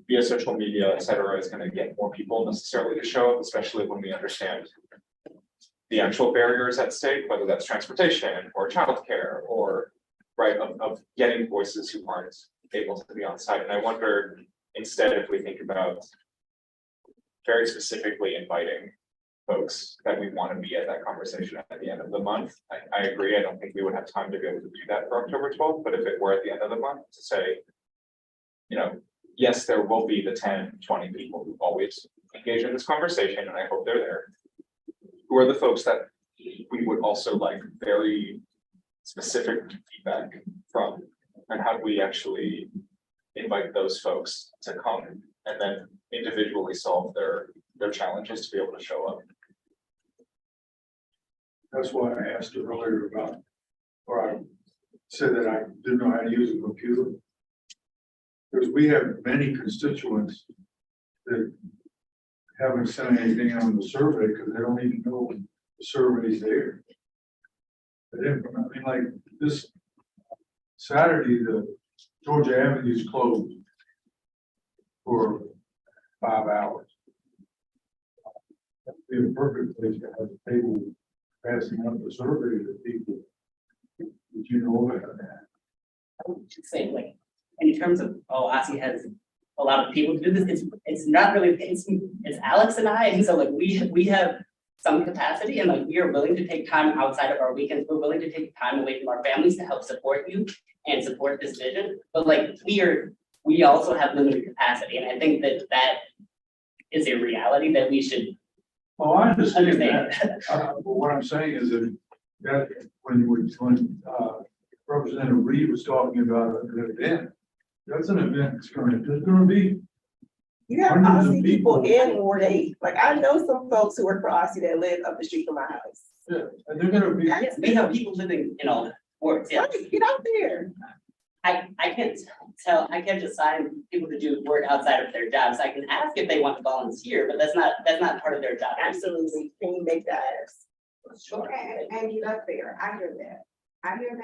via social media, et cetera, is going to get more people necessarily to show up, especially when we understand the actual barriers at stake, whether that's transportation or childcare or right of getting voices who aren't able to be on site. And I wonder instead if we think about very specifically inviting folks that we want to be at that conversation at the end of the month. I agree. I don't think we would have time to be able to do that for October 12th, but if it were at the end of the month to say, yes, there will be the 10, 20 people who always engage in this conversation, and I hope they're there. Who are the folks that we would also like very specific feedback from, and how do we actually invite those folks to come and then individually solve their challenges to be able to show up. That's why I asked you earlier about, or I said that I didn't know how to use a computer. Because we have many constituents that haven't sent anything on the survey because they don't even know the survey's there. They didn't, I mean, like this Saturday, the Georgia Avenue is closed for 5 hours. That'd be a perfect place to have a table passing out the survey to people. Did you know about that? I would just say, like, in terms of, OSSI has a lot of people to do this, it's not really, it's Alex and I, and so like we have some capacity, and like we are willing to take time outside of our weekends, we're willing to take time away from our families to help support you and support this vision, but like we also have limited capacity, and I think that is a reality that we should Oh, I understand understand. that. But what I'm saying is that when Representative Reed was talking about an event, that's an event that's there's gonna be. You have hundreds of Aussie people in Ward 8. Like I know some folks who work for Aussie that live up the street from my house. Yeah, and they're gonna be. Yes, we have people living in all wards, yeah. Right, get out there. I can't just sign people to do work outside of their jobs. I can ask if they want to volunteer, but that's not part of their job. Absolutely. Can you make that ask? Sure, and you left there. I hear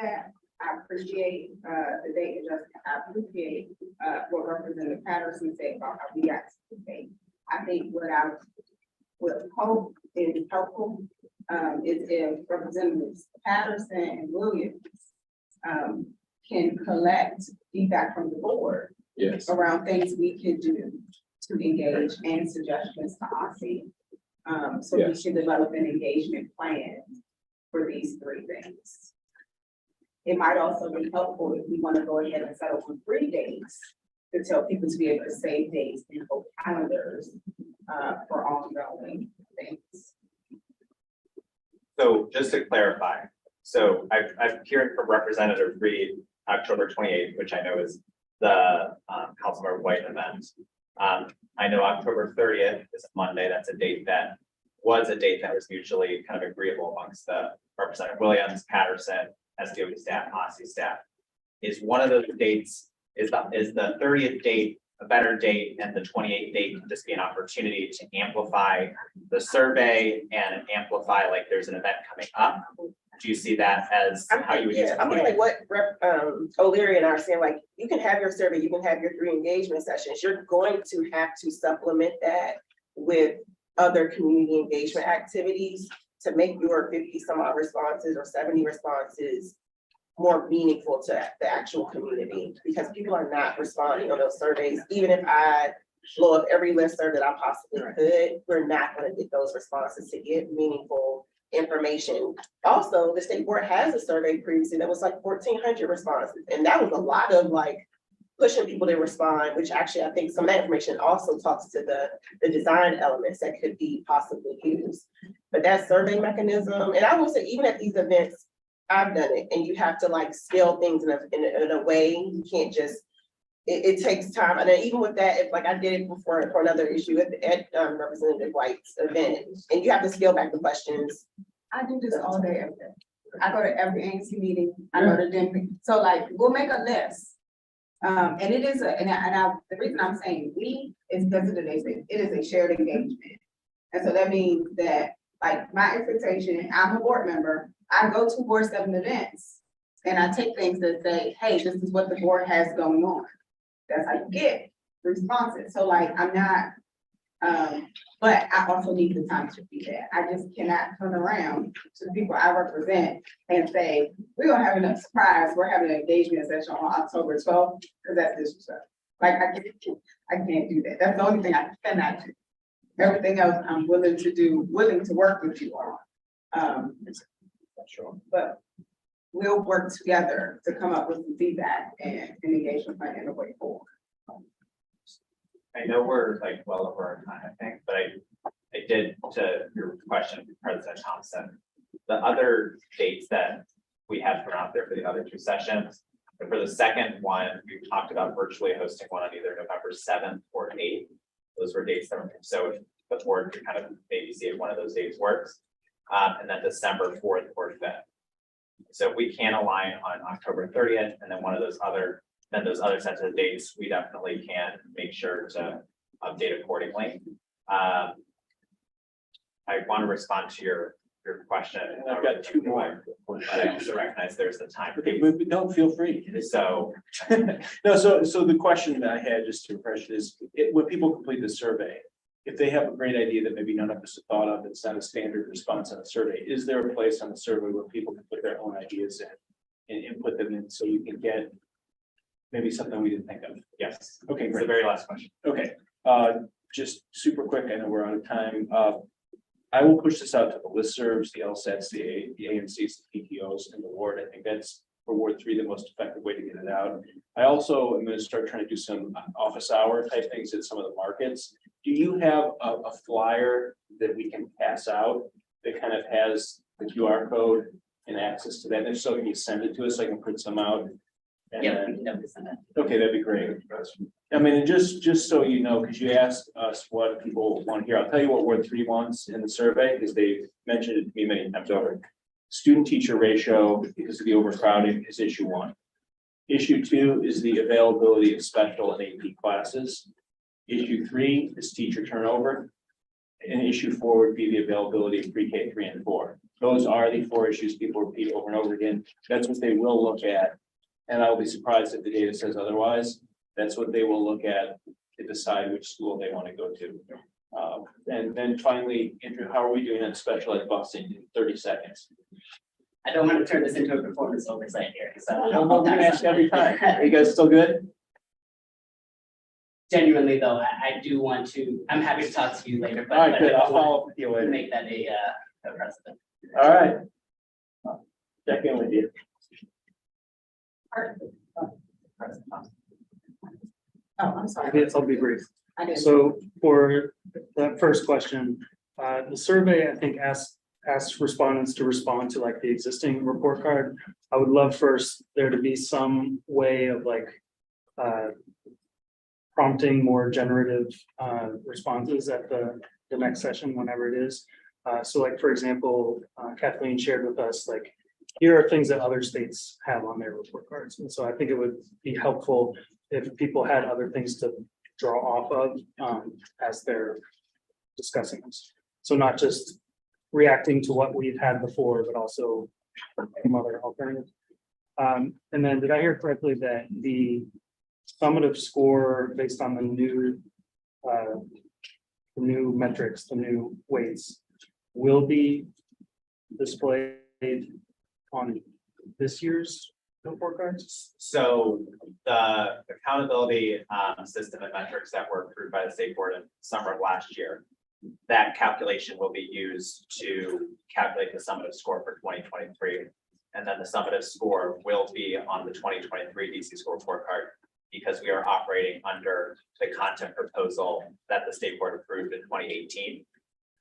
that. I appreciate the date adjustment. I appreciate what Representative Patterson said about how we got to the date. I think what I would hope is helpful is if Representatives Patterson and Williams can collect feedback from the board around things we could do to engage and suggestions to OSSI. So we should develop an engagement plan for these 3 things. It might also be helpful if we want to go ahead and settle on 3 dates to tell people to be able to save dates and book calendars for ongoing things. So just to clarify, so I'm hearing from Representative Reed, October 28th, which I know is the Councilmember White event. I know October 30th is a Monday. That's a date that was mutually kind of agreeable amongst the Representative Williams, Patterson, SBOE staff, OSSI staff. Is one of those dates, is the 30th date a better date and the 28th date can just be an opportunity to amplify the survey and amplify like there's an event coming up? Do you see that as how you would use? I mean, like what O'Leary and I are saying, like, you can have your survey, you can have your 3 engagement sessions. You're going to have to supplement that with other community engagement activities to make your 50 some odd responses or 70 responses more meaningful to the actual community, because people are not responding on those surveys. Even if I blow up every listserv that I possibly could, we're not going to get those responses to get meaningful information. Also, the state board has a survey previously that was like 1,400 responses, and that was a lot of like pushing people to respond, which actually I think some of that information also talks to the design elements that could be possibly used. But that survey mechanism, and I will say even at these events, I've done it, and you have to like scale things in a way, you can't just, it takes time. And then even with that, if like I did it before for another issue at Representative White's event, and you have to scale back the questions. I do this all day, every day. I go to every ANC meeting, I go to Denver, so like, we'll make a list. And it is the reason I'm saying we is because it is a shared engagement. And so that means that, like, my expectation, I'm a board member, I go to Board 7 events, and I take things that say, hey, this is what the board has going on. That's how you get responses. So like, I'm not, but I also need the time to be there. I just cannot turn around to the people I represent and say, we're gonna have enough surprise, we're having an engagement session on October 12th, because that's disrespectful. Like, I can't do that. That's the only thing I cannot do. Everything else I'm willing to work with you on. But we'll work together to come up with some feedback and an engagement plan and a way forward. I know we're like well over our time, I think, but I did, to your question, President Thompson, the other dates that we have thrown out there for the other 2 sessions. And for the second one, we talked about virtually hosting one on either November 7th or 8th. Those were dates that were, so if the board could kind of maybe see if one of those dates works. And then December 4th or 5th. So if we can align on October 30th and then those other sets of dates, we definitely can make sure to update accordingly. I want to respond to your question. I've got 2 more. But I also recognize there's the time. Okay, but don't feel free. So, No, so the question that I had, just to refresh, is when people complete the survey, if they have a great idea that maybe none of us have thought of, it's not a standard response on a survey, is there a place on the survey where people can put their own ideas in and input them in, so you can get maybe something we didn't think of? yes. Okay, It's the great. very last question. Okay, just super quick, I know we're out of time. I will push this out to the listservs, the LSATs, the ANCs, the PTOs, and the ward. I think that's for Ward 3, the most effective way to get it out. I also am gonna start trying to do some office hour type things at some of the markets. Do you have a flyer that we can pass out that kind of has the QR code and access to that? And if so, can you send it to us? I can print some out. And Yeah, then- we can definitely send that. Okay, that'd be great. I mean, and just so you know, because you asked us what people want to hear, I'll tell you what Ward 3 wants in the survey, because they mentioned it to me many times over. Student teacher ratio, because of the overcrowding, is issue 1. Issue 2 is the availability of special and AP classes. Issue 3 is teacher turnover. And issue 4 would be the availability of pre-K 3 and 4. Those are the 4 issues people repeat over and over again. That's what they will look at. And I will be surprised if the data says otherwise. That's what they will look at to decide which school they want to go to. And then finally, Andrew, how are we doing on special ed busing in 30 seconds? I don't want to turn this into a performance oversight here, so. I'm gonna ask every time. Are you guys still good? Genuinely though, I do want to, I'm happy to talk to you later, but. All right, good. I I'll want follow up with you to later. Make that a precedent. All right. Check in with you. Oh, I'm sorry. I'll be brief. I didn't. So for that first question, the survey, I think, asks respondents to respond to like the existing report card. I would love first there to be some way of like prompting more generative responses at the next session, whenever it is. So like, for example, Kathleen shared with us, like, here are things that other states have on their report cards. And so I think it would be helpful if people had other things to draw off of as they're discussing this. So not just reacting to what we've had before, but also some other alternatives. And then did I hear correctly that the summative score based on the new metrics, the new weights will be displayed on this year's report cards? So the accountability system and metrics that were approved by the state board in summer of last year, that calculation will be used to calculate the summative score for 2023. And then the summative score will be on the 2023 DC school report card, because we are operating under the content proposal that the state board approved in 2018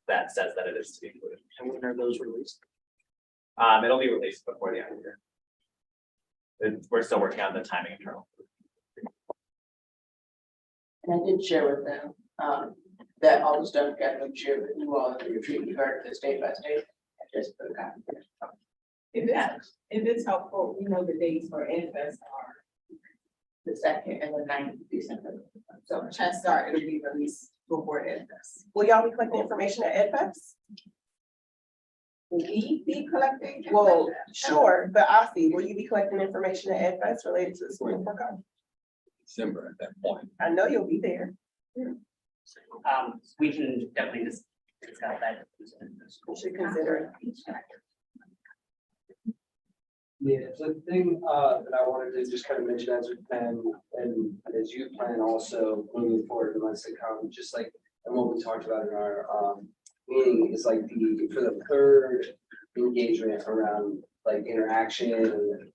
that says that it is to be included. And when are those released? It'll be released before the end of the year. We're still working on the timing internal. And I did share with them, that all the stuff got to share with you all, that you're treating regard to state by state. I just put a copy there. If it's helpful, we know the dates for NFES are The 2nd and the 9th of December. so chances are it'll be released before NFES. Will y'all be collecting information at EdFest? Will we be collecting? Well, sure, but Ossie, will you be collecting information at EdFest related to the school report card? December at that point. I know you'll be there. We can definitely just discuss that. You should consider it. Yeah, the thing that I wanted to just kind of mention as we plan and as you plan also moving forward in months to come, just like and what we talked about in our meeting is like for the third engagement around like interaction and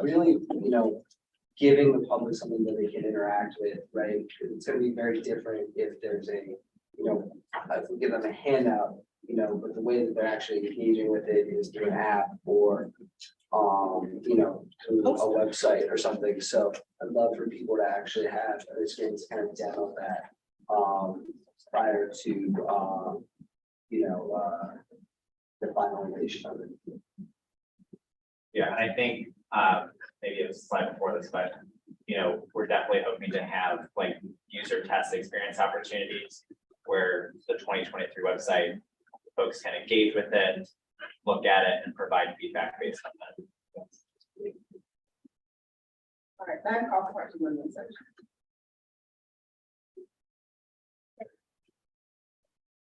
really, giving the public something that they can interact with, right? It's gonna be very different if there's if we give them a handout, but the way that they're actually engaging with it is through an app or through a website or something. So I'd love for people to actually have an experience kind of demo that prior to the finalization of it. Yeah, and I think maybe it was a slide before this, but we're definitely hoping to have like user test experience opportunities where the 2023 website folks can engage with it, look at it, and provide feedback based on that. All right, that call for question in the section.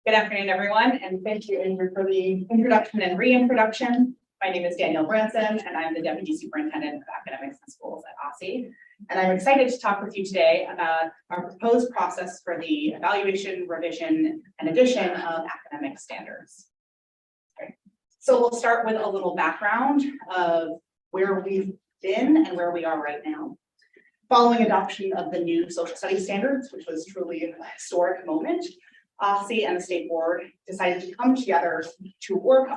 Good afternoon, everyone, and thank you, Andrew, for the introduction and reintroduction. My name is Danielle Branson, and I'm the Deputy Superintendent of Academics and Schools at OSSI. And I'm excited to talk with you today about our proposed process for the evaluation, revision, and addition of academic standards. Okay. So we'll start with a little background of where we've been and where we are right now. Following adoption of the new social studies standards, which was truly a historic moment, OSSI and the state board decided to come together to work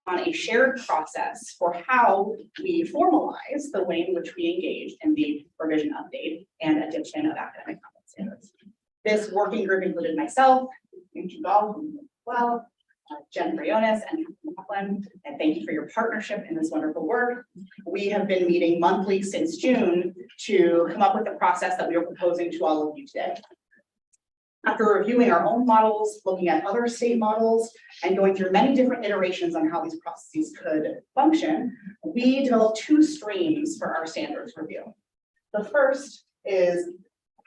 on a shared process for how we formalize the way in which we engage in the revision, update, and addition of academic content standards. This working group included myself, Jen Briones and Kaplan, and thank you for your partnership in this wonderful work. We have been meeting monthly since June to come up with the process that we are proposing to all of you today. After reviewing our own models, looking at other state models, and going through many different iterations on how these processes could function, we developed two streams for our standards review. The first is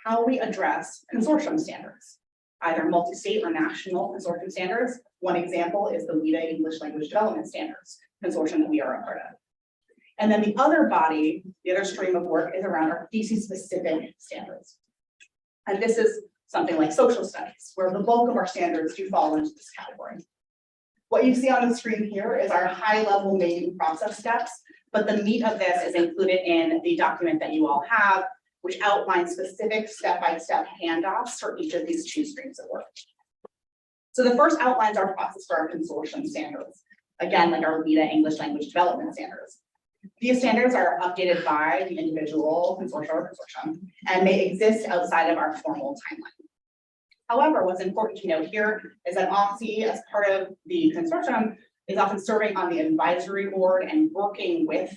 how we address consortium standards, either multi-state or national consortium standards. One example is the LEDA English Language Development Standards consortium that we are a part of. And then the other body, the other stream of work is around our DC-specific standards. And this is something like social studies, where the bulk of our standards do fall into this category. What you see on the screen here is our high-level main process steps, but the meat of this is included in the document that you all have, which outlines specific step-by-step handoffs for each of these two streams of work. So the first outlines our process for our consortium standards, again, like our LEDA English Language Development Standards. These standards are updated by the individual consortium and may exist outside of our formal timeline. However, what's important to note here is that OSSI, as part of the consortium, is often serving on the advisory board and working with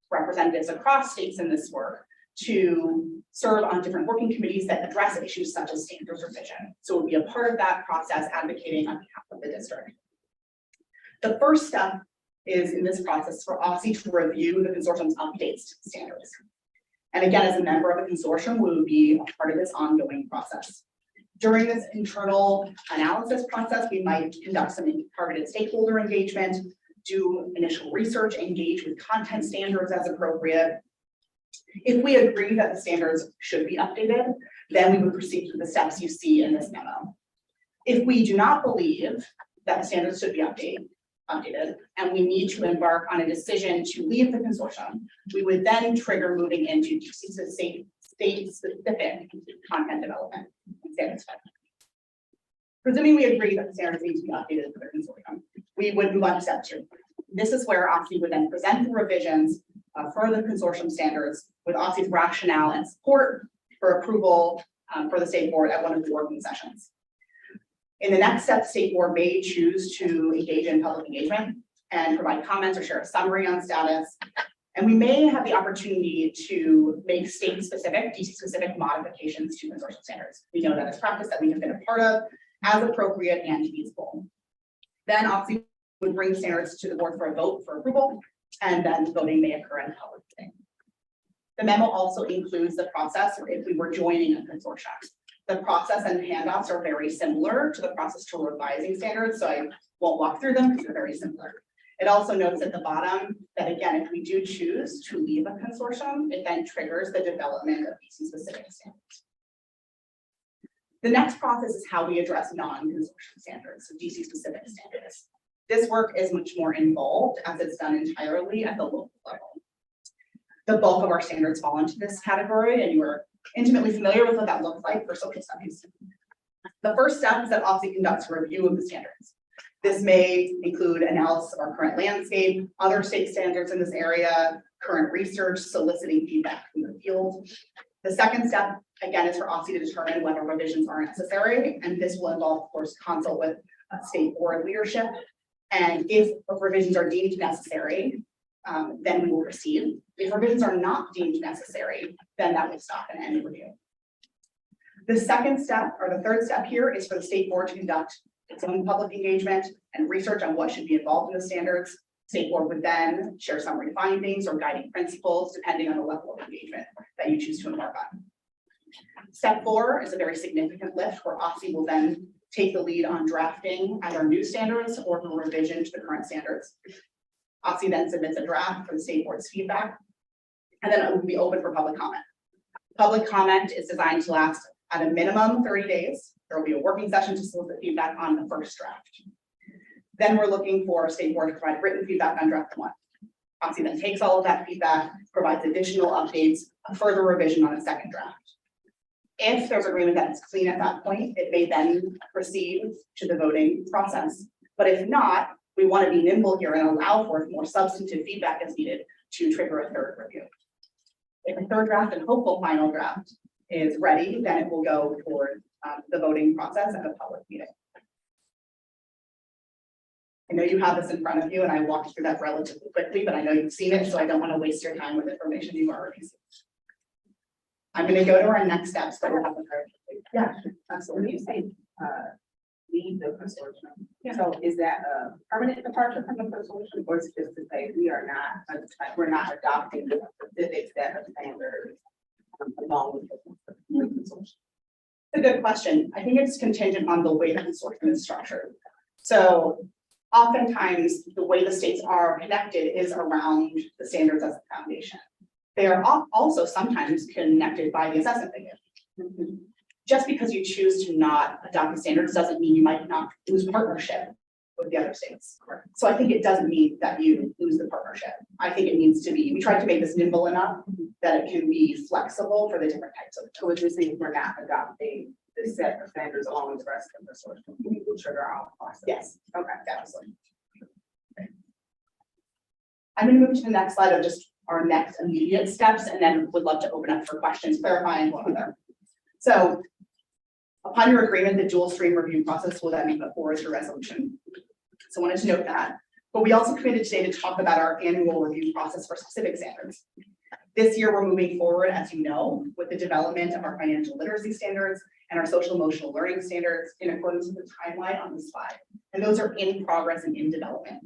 representatives across states in this work to serve on different working committees that address issues such as standards revision. So we'll be a part of that process advocating on behalf of the district. The first step is in this process for OSSI to review the consortium's updates to standards. And again, as a member of the consortium, we will be a part of this ongoing process. During this internal analysis process, we might conduct some targeted stakeholder engagement, do initial research, engage with content standards as appropriate. If we agree that the standards should be updated, then we would proceed through the steps you see in this memo. If we do not believe that the standards should be updated, and we need to embark on a decision to leave the consortium, we would then trigger moving into state-specific content development and standards setting. Presuming we agree that the standards need to be updated for the consortium, we would move on to step 2. This is where OSSI would then present the revisions for the consortium standards with OSSI's rationale and support for approval for the state board at one of the working sessions. In the next step, the state board may choose to engage in public engagement and provide comments or share a summary on status. And we may have the opportunity to make state-specific, DC-specific modifications to consortium standards. We know that is practice that we have been a part of as appropriate and feasible. Then OSSI would bring standards to the board for a vote for approval, and then voting may occur in public meeting. The memo also includes the process if we were joining a consortium. The process and handouts are very similar to the process to revising standards, so I won't walk through them because they're very similar. It also notes at the bottom that, again, if we do choose to leave a consortium, it then triggers the development of DC-specific standards. The next process is how we address non-consortium standards, so DC-specific standards. This work is much more involved as it's done entirely at the local level. The bulk of our standards fall into this category, and you are intimately familiar with what that looks like for social studies. The first step is that OSSI conducts a review of the standards. This may include analysis of our current landscape, other state standards in this area, current research, soliciting feedback from the field. The second step, again, is for OSSI to determine whether revisions are necessary, and this will involve, of course, consult with state board leadership. And if revisions are deemed necessary, then we will proceed. If revisions are not deemed necessary, then that will stop and end review. The second step, or the third step here, is for the state board to conduct its own public engagement and research on what should be involved in the standards. State board would then share summary findings or guiding principles, depending on the level of engagement that you choose to embark on. Step 4 is a very significant lift where OSSI will then take the lead on drafting either new standards or a revision to the current standards. OSSI then submits a draft for the state board's feedback, and then it will be open for public comment. Public comment is designed to last at a minimum 30 days. There will be a working session to solicit feedback on the first draft. Then we're looking for state board to provide written feedback on draft 1. OSSI then takes all of that feedback, provides additional updates, a further revision on a second draft. If there's agreement that it's clean at that point, it may then proceed to the voting process. But if not, we want to be nimble here and allow for more substantive feedback as needed to trigger a third review. If a third draft and hopeful final draft is ready, then it will go toward the voting process at a public meeting. I know you have this in front of you, and I walked through that relatively quickly, but I know you've seen it, so I don't want to waste your time with information you've already seen. I'm going to go to our next steps, but we'll have a third. Yeah, absolutely. When you say leave the consortium, so is that a permanent departure from the consortium, or is it just to say we're not adopting the specific set of standards along with the consortium? It's a good question. I think it's contingent on the way the consortium is structured. So oftentimes the way the states are connected is around the standards as a foundation. They are also sometimes connected by the assessment they give. Just because you choose to not adopt the standards doesn't mean you might not lose partnership with the other states. So I think it doesn't mean that you lose the partnership. I think it needs to be, we try to make this nimble enough that it can be flexible for the different types of. So what you're saying, we're not adopting the set of standards along with the rest of the consortium, we will trigger our own process. Yes, okay, absolutely. I'm going to move to the next slide of just our next immediate steps, and then would love to open up for questions, clarifying one other. So upon your agreement, the dual stream review process will then be put forward to resolution. So I wanted to note that, but we also committed today to talk about our annual review process for specific standards. This year, we're moving forward, as you know, with the development of our financial literacy standards and our social emotional learning standards in accordance with the timeline on the slide. And those are in progress and in development.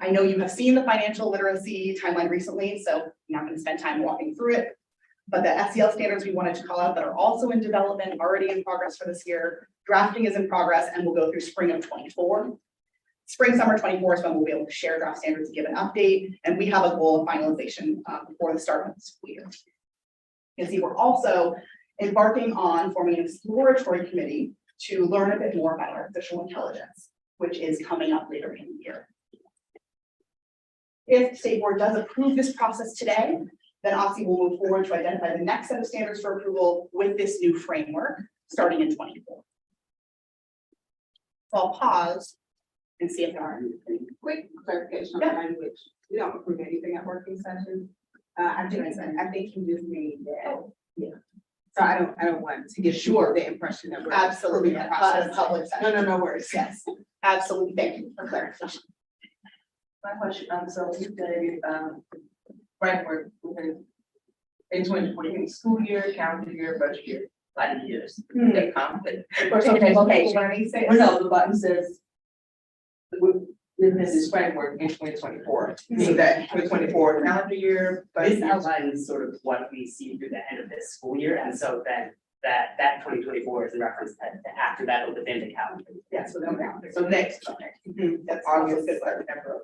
I know you have seen the financial literacy timeline recently, so I'm not going to spend time walking through it. But the SEL standards we wanted to call out that are also in development, already in progress for this year. Drafting is in progress and will go through spring of 24. Spring, summer 24 is when we'll be able to share draft standards and give an update. And we have a goal of finalization before the start of the school year. You can see we're also embarking on forming an exploratory committee to learn a bit more about artificial intelligence, which is coming up later in the year. If State Board does approve this process today, then OSSI will move forward to identify the next set of standards for approval with this new framework starting in 24. So I'll pause and see if there are any. Quick clarification on language. We don't approve anything at working sessions. I think you just made that. Yeah. So I don't want to give sure the impression that we're Absolutely, approving the not a process. public session. No worries. Yes, absolutely. Thank you for clarification. My question, so you say, framework within in 2020 school year, calendar year, budget year, a lot of years. They conflict. Okay, Well, no, the button says this is framework in 2024. So that 2024 calendar year, This budget year. outlines sort of what we see through the end of this school year, and so then that 2024 is in reference to after that within the calendar. Yes, so next, that's August, September.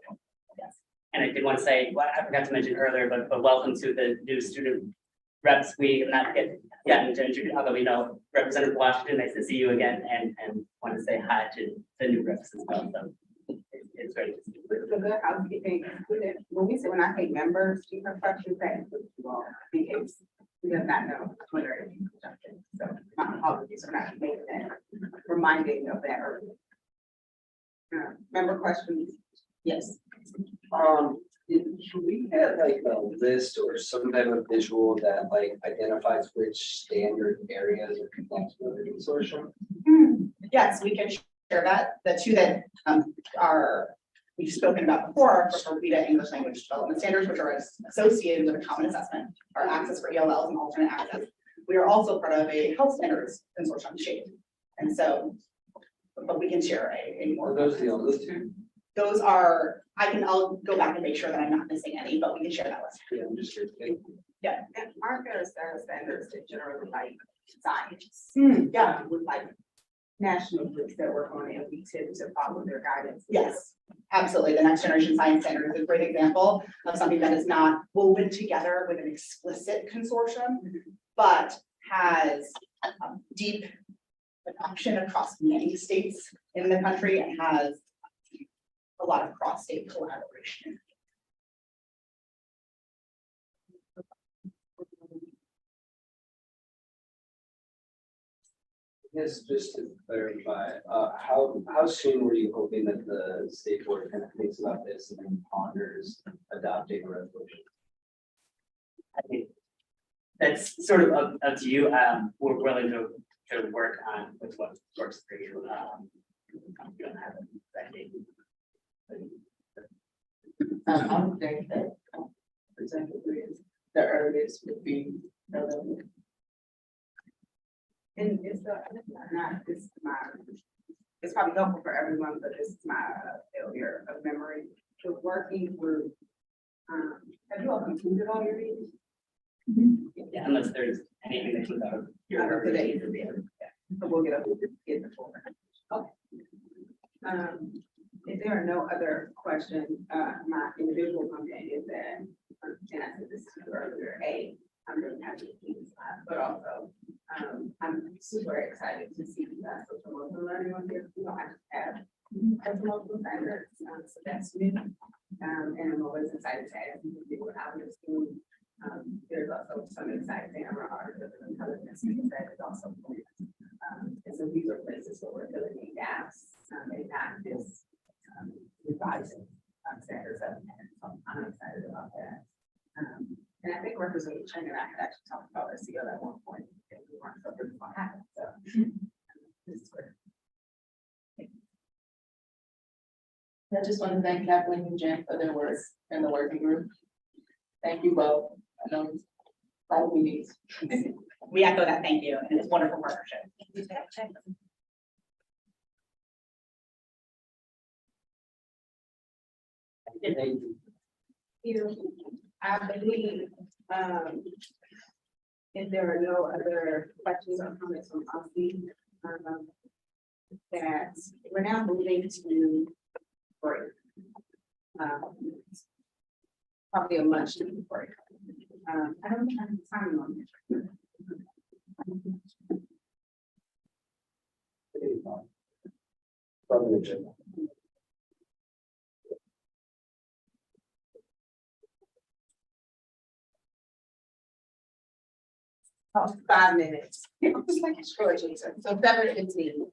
And I did want to say, well, I forgot to mention earlier, but welcome to the new student reps. We have not gotten to introduce, although we know Representative Washington, nice to see you again, and want to say hi to the new reps as well. So it's great to see you. With the good housekeeping, when I say members, you have questions that you all, in case we do not know Twitter. So my apologies for not making that, reminding of that earlier. Member questions? Yes. Should we have like a list or some type of visual that like identifies which standard areas are connected with the consortium? Yes, we can share that. The two that we've spoken about before are for VETA English language development standards, which are associated with a common assessment, our access for ELLs and alternate access. We are also part of a health standards consortium shape. And so, but we can share a more. Are those the only two? Those are, I'll go back and make sure that I'm not missing any, but we can share that list. Yeah, I'm just curious. Yeah. And aren't there standards that generally like science? Yeah. With like national groups that work on it, and we tend to follow their guidance. Yes, absolutely. The Next Generation Science Standard is a great example of something that is not woven together with an explicit consortium, but has deep adoption across many states in the country and has a lot of cross-state collaboration. Yes, just to clarify, how soon were you hoping that the state board kind of thinks about this and then ponders adopting a resolution? I think that's sort of up to you. We're willing to work on with what works for you. You don't have that date. I would think that the earliest would be November. And it's it's probably helpful for everyone, but it's my failure of memory. The working group, have you all concluded all your meetings? Yeah, unless there's anything that comes out of your. Today. So we'll get the full. Okay. If there are no other questions, my individual comment is that, and I said this to you earlier, I'm really happy to see this class, but also, I'm super excited to see social emotional learning on here. We don't have social emotional standards, so that's new. And I'm always excited to add people out of school. There's also some exciting thing around artificial intelligence that is also. And so these are places where we're filling in gaps, and not just revising standards. So I'm excited about that. And I think Representative Chang and I had actually talked about SEO at one point, and we weren't sure this was gonna happen, so. This is great. I just want to thank Kathleen and Jen for their work in the working group. Thank you both. All we need. We echo that, thank you, and it's wonderful partnership. I believe, if there are no other questions or comments from Austin, that we're now moving to break. Probably a much needed break. I don't have time on it. Oh, 5 minutes. I'm just like, sure, Jason. So 7:15.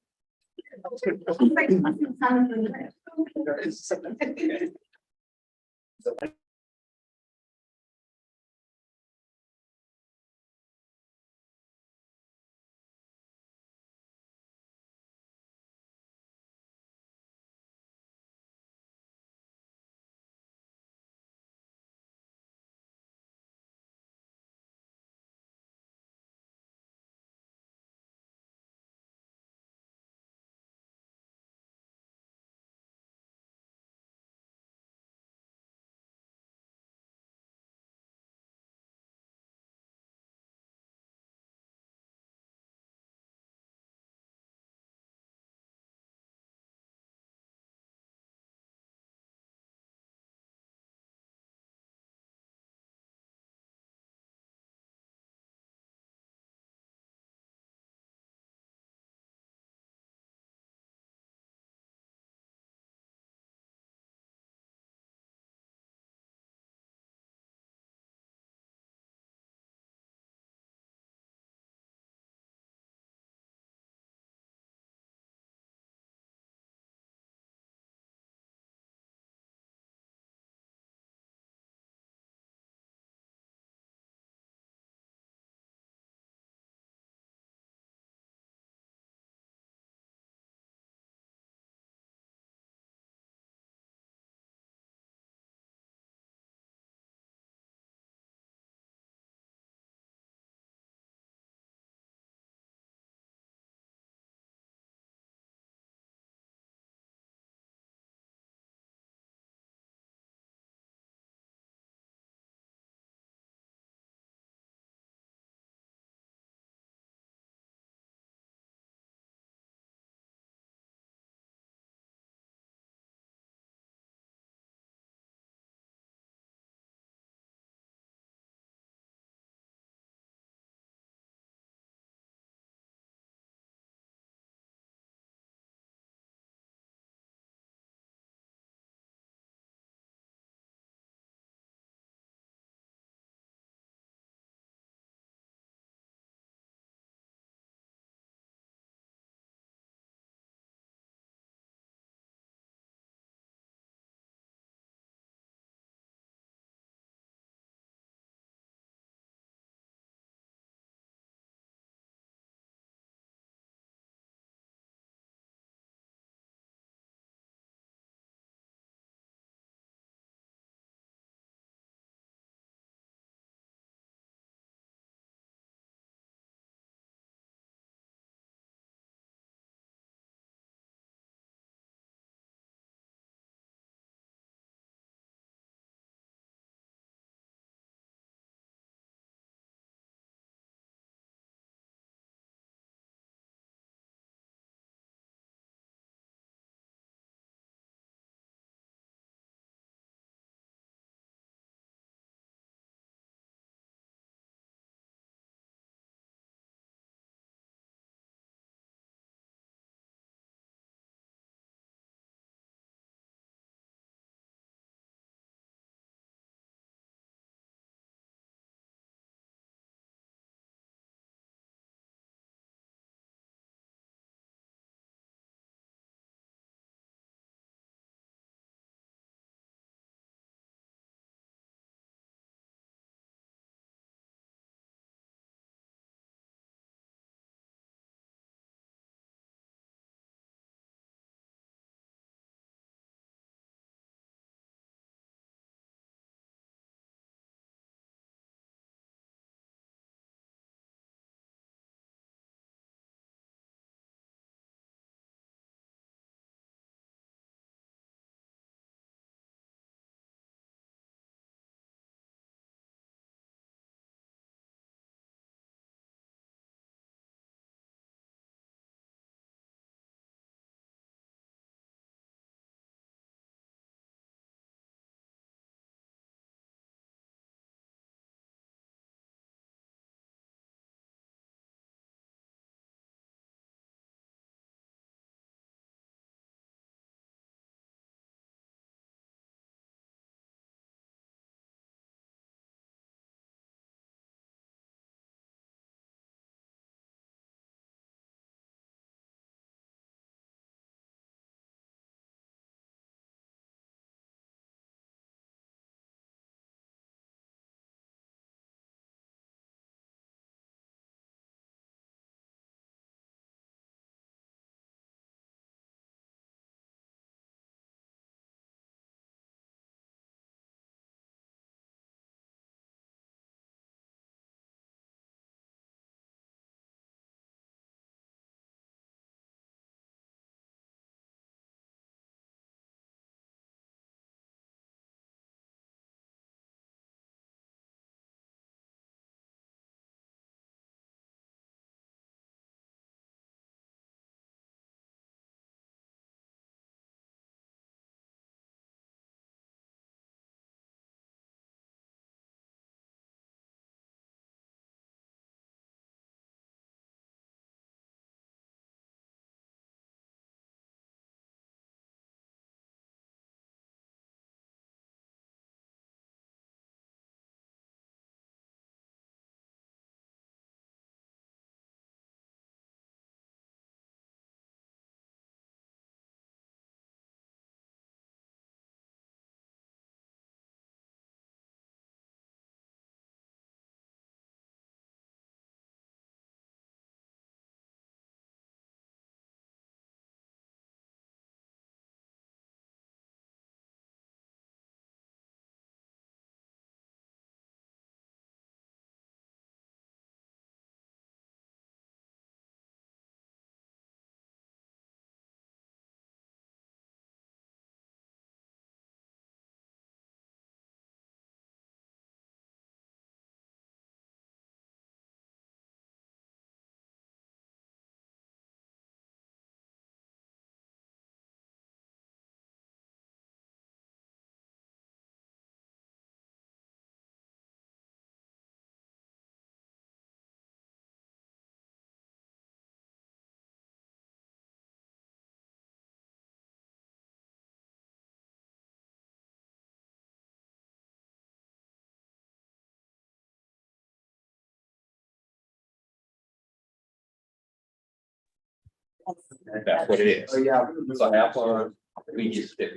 That's what it is. Oh, yeah. So have fun, we get stick.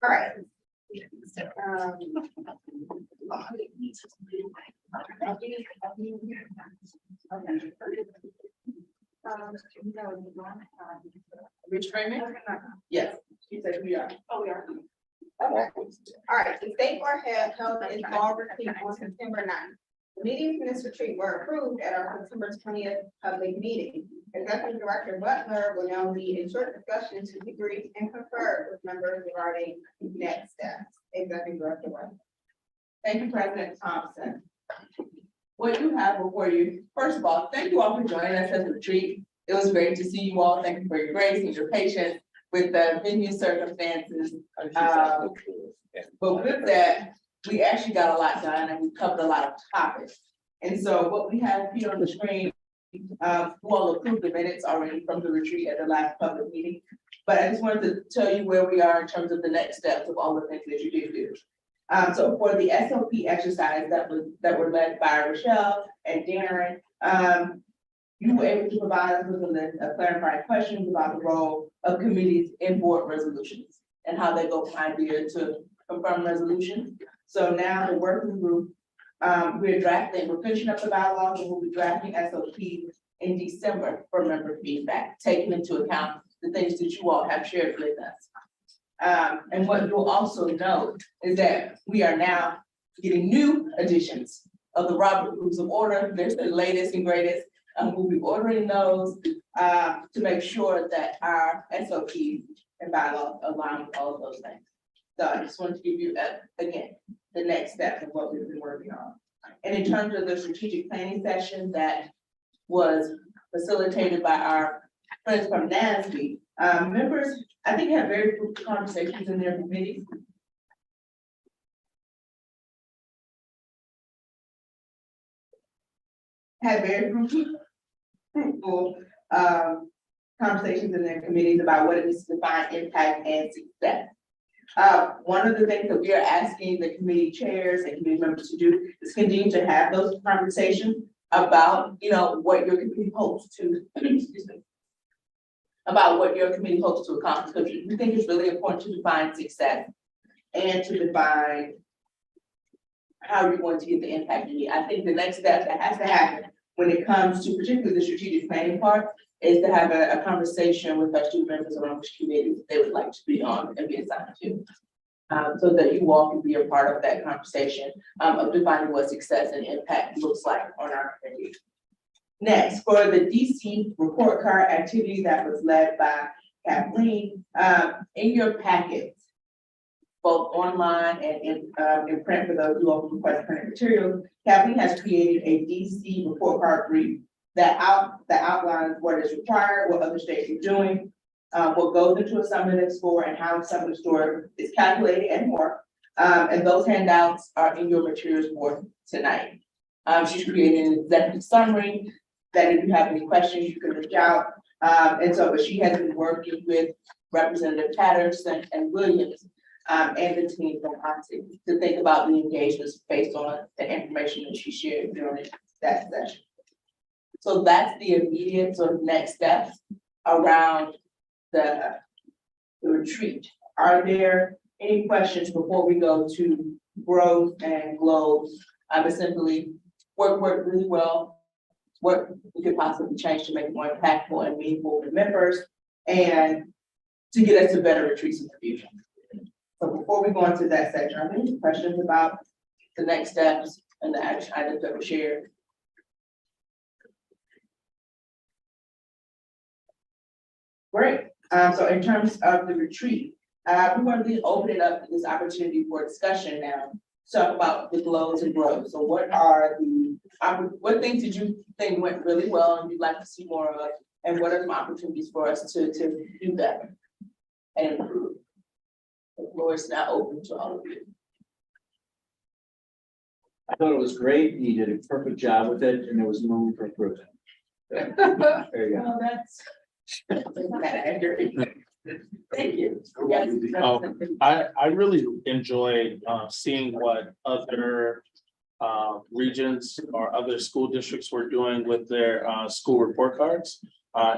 All right. Retraining? Yes, she said we are. Oh, we are. Okay, all right, the state board held its fall retreat on September 9th. The meetings in this retreat were approved at our September 20th public meeting. Executive Director Butler will now lead a short discussion to debrief and confer with members regarding next steps. Executive Director Butler. Thank you, President Thompson. What you have before you, first of all, thank you all for joining us at the retreat. It was great to see you all. Thank you for your grace and your patience with the venue circumstances. But with that, we actually got a lot done and we covered a lot of topics. And so what we have here on the screen, you all approved the minutes already from the retreat at the last public meeting. But I just wanted to tell you where we are in terms of the next steps of all the things that you did do. So for the SOP exercise that were led by Rochelle and Darren, you were able to provide us with a list of clarifying questions about the role of committees in board resolutions and how they go from idea to confirm resolution. So now the working group, we're finishing up the bylaws and we'll be drafting SOPs in December for member feedback, taking into account the things that you all have shared with us. And what you'll also know is that we are now getting new editions of the Robert Rules of Order. There's the latest and greatest. We'll be ordering those to make sure that our SOPs and bylaws align with all of those things. So I just wanted to give you, again, the next step of what we've been working on. And in terms of the strategic planning session that was facilitated by our friends from NASB, members, I think, had very fruitful conversations in their committees. Had very fruitful conversations in their committees about what it is to define impact and success. One of the things that we are asking the committee chairs and committee members to do is continue to have those conversations about, what your committee hopes to, excuse me, about what your committee hopes to accomplish. Because we think it's really important to define success and to define how you're going to get the impact you need. I think the next step that has to happen when it comes to particularly the strategic planning part is to have a conversation with our student members around which committees they would like to be on and be assigned to. So that you all can be a part of that conversation of defining what success and impact looks like on our committee. Next, for the DC report card activity that was led by Kathleen, in your packets, both online and in print for those who often request printed materials, Kathleen has created a DC report card brief that outlines what is required, what other states are doing, what goes into a summative score and how a summative score is calculated and more. And those handouts are in your materials for tonight. She's created an executive summary that if you have any questions, you can reach out. And so, but she has been working with Representative Patterson and Williams and the team from OXI to think about the engagements based on the information that she shared during that session. So that's the immediate sort of next steps around the retreat. Are there any questions before we go to growth and globes? Simply work really well, what we could possibly change to make it more impactful and meaningful for members and to get us to better retreats in the future. So before we go into that section, are there any questions about the next steps and the action items that were shared? Great. So in terms of the retreat, we're going to open it up to this opportunity for discussion now. Talk about the globes and growth. So what things did you think went really well and you'd like to see more of? And what are some opportunities for us to do better and improve? The floor is now open to all of you. I thought it was great. He did a perfect job with it and there was no room for improvement. There you go. Well, that's accurate. Thank you. Yes. I really enjoyed seeing what other regions or other school districts were doing with their school report cards.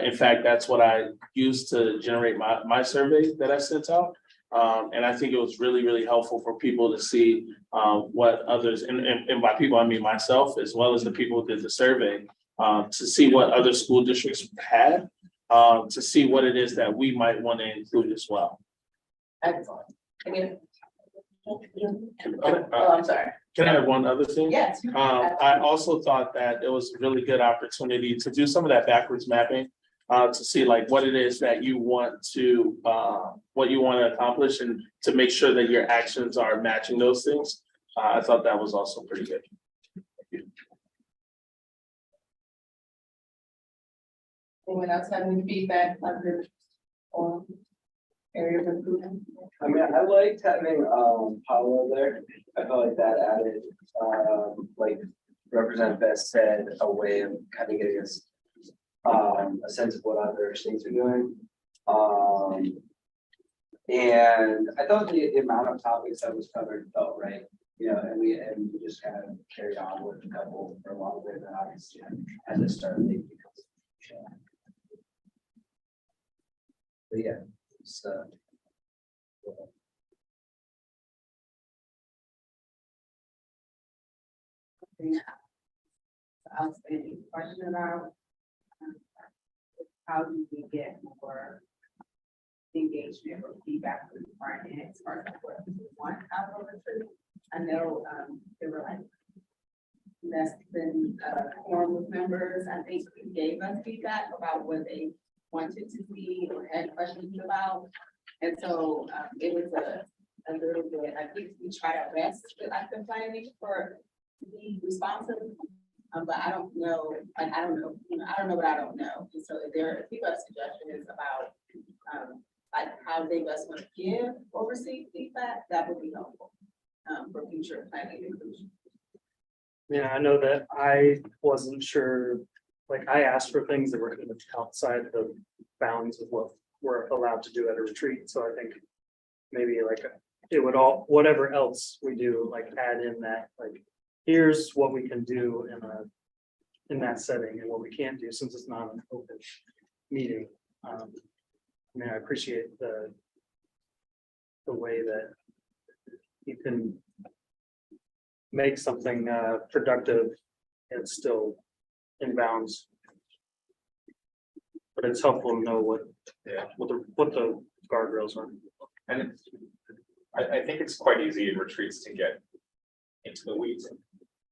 In fact, that's what I used to generate my survey that I sent out. And I think it was really, really helpful for people to see what others, and by people, I mean myself, as well as the people who did the survey, to see what other school districts had, to see what it is that we might want to include as well. Excellent. I mean. Can I'm sorry. I have one other thing? Yes. I also thought that it was a really good opportunity to do some of that backwards mapping. To see like what it is that you want to, what you want to accomplish and to make sure that your actions are matching those things. I thought that was also pretty good. Anyone else have any feedback on area of improvement? I mean, I liked having Paolo there. I felt like that added like Representative Best said, a way of kind of getting us a sense of what other states are doing. And I thought the amount of topics that was covered felt right. You know, and we just kind of carried on with a couple for a long bit, and obviously at the start they but yeah, so Outstanding question about how do we get more engagement or feedback from the front end as far as what we want out of the trip. I know there were like less than quorum of members. I think gave us feedback about what they wanted to see or had questions about. And so it was a little bit, I think we tried our best with active planning for to be responsive. But I don't know, like, I don't know, I don't know what I don't know. And so if people have suggestions about like how they best want to give or receive feedback, that would be helpful for future planning inclusion. Yeah, I know that I wasn't sure, like I asked for things that were kind of outside the bounds of what we're allowed to do at a retreat. So I think maybe like it would all, whatever else we do, like add in that, like, here's what we can do in that setting and what we can't do since it's not an open meeting. I mean, I appreciate the way that you can make something productive and still in bounds. But it's helpful to know what the guardrails are. And I think it's quite easy in retreats to get into the weeds and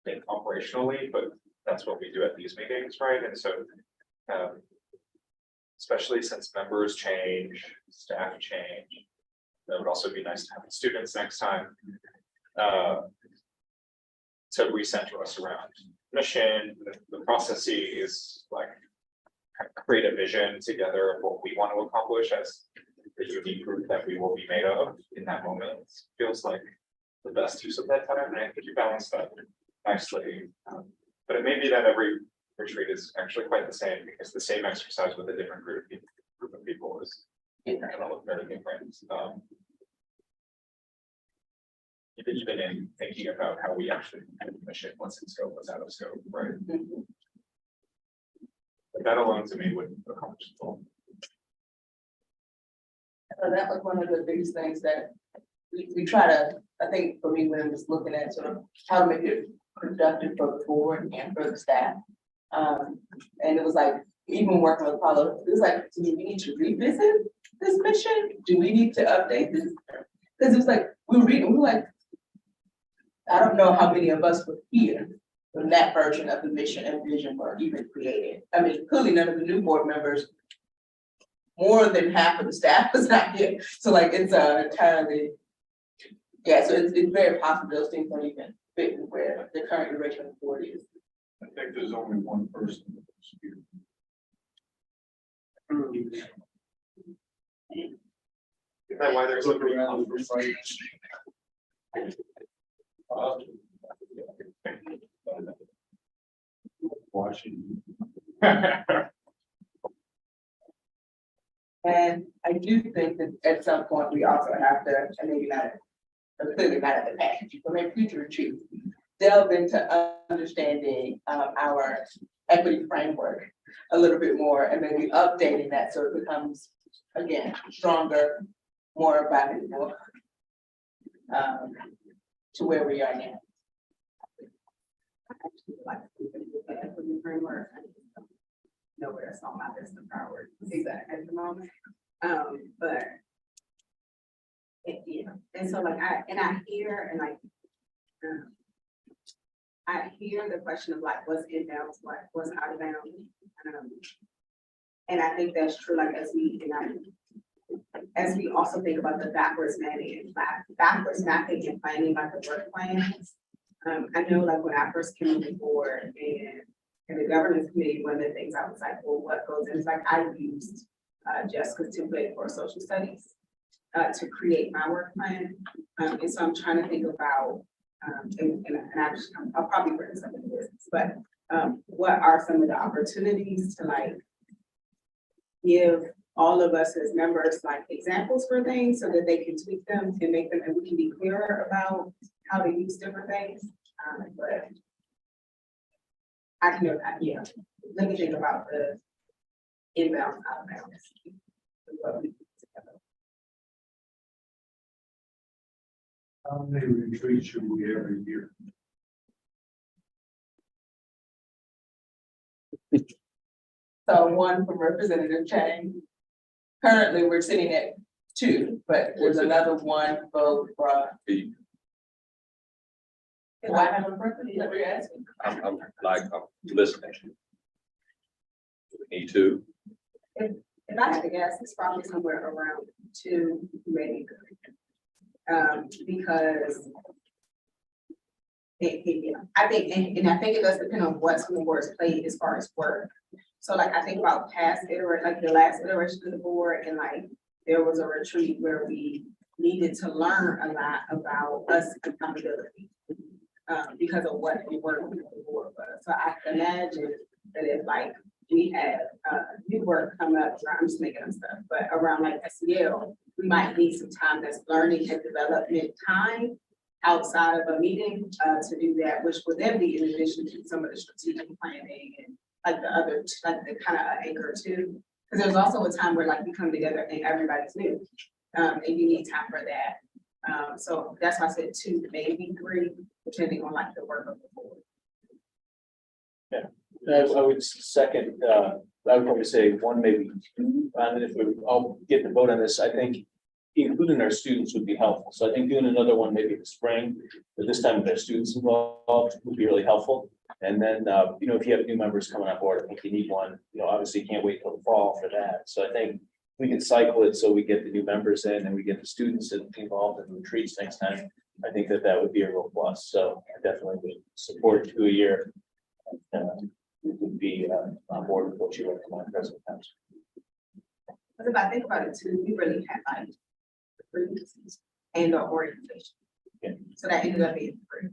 think operationally, but that's what we do at these meetings, right? And so especially since members change, staff change, that would also be nice to have students next time to recenter us around mission, the processes, like create a vision together of what we want to accomplish as the unique group that we will be made of in that moment. It feels like the best use of that time, and I think you balance that nicely. But it may be that every retreat is actually quite the same, because the same exercise with a different group of people is gonna look very different. Even in thinking about how we actually do the mission, what's in scope, what's out of scope, right? But that alone to me would accomplish the goal. So that was one of the biggest things that we try to, I think for me, when I was looking at sort of how to make it productive for the board and for the staff. And it was like, even working with Apollo, it was like, do we need to revisit this mission? Do we need to update this? Because it was like, we were reading, we were like, I don't know how many of us were here when that version of the mission and vision were even created. I mean, clearly none of the new board members, more than half of the staff was not here. So like, it's entirely, yeah, so it's very possible those things don't even fit where the current duration of the board is. I think there's only one person that's here. Is that why there's a Washington. And I do think that at some point we also have to, and maybe not, clearly not at the package, but maybe future retreats, delve into understanding our equity framework a little bit more and maybe updating that so it becomes, again, stronger, more valuable. To where we are now. Framework. Nowhere it's on my list of priorities exactly at the moment. But yeah, and so like I hear and like I hear the question of like what's in bounds, what's out of bounds. And I think that's true, like as we also think about the backwards mapping and planning like the work plans. I know like when I first came on the board and the governance committee, one of the things I was like, well, what goes in? It's like I used Jessica's template for social studies to create my work plan. And so I'm trying to think about, I'll probably bring some of this, but what are some of the opportunities to like give all of us as members like examples for things so that they can tweak them and make them, and we can be clearer about how to use different things. But I can, yeah, let me think about the inbound, outbound. How many retreats should we every year? So one from Representative Chang. Currently, we're sitting at 2, but there's another one vote from. Do I have a preference? Is that what you're asking? I'm listening. Me too. If I had to guess, it's probably somewhere around 2, maybe 3. Because I think, and I think it does depend on what school boards play as far as work. So like, I think about past iteration, like the last iteration of the board, and like, there was a retreat where we needed to learn a lot about us accountability. Because of what we work with the board was. So I can imagine that if like we had new work come up, I'm just making up stuff, but around like SEL, we might need some time that's learning and development time outside of a meeting to do that, which would then be in addition to some of the strategic planning and like the other, like the kind of anchor too. Because there's also a time where like we come together and everybody's new and you need time for that. So that's why I said 2, maybe 3, depending on like the work of the board. I would second, I would probably say 1, maybe 2, and if we all get to vote on this, I think including our students would be helpful. So I think doing another one maybe in the spring, but this time with our students involved would be really helpful. And then, you know, if you have new members coming on board, I think you need one, you know, obviously you can't wait till the fall for that. So I think we can cycle it so we get the new members in and we get the students involved in the retreats next time. I think that would be a real plus. So I definitely would support 2 a year. Would be on board with what you recommend, President Thompson. Because if I think about it too, we really had like freezes and or orientation. Yeah. So that ended up being 3.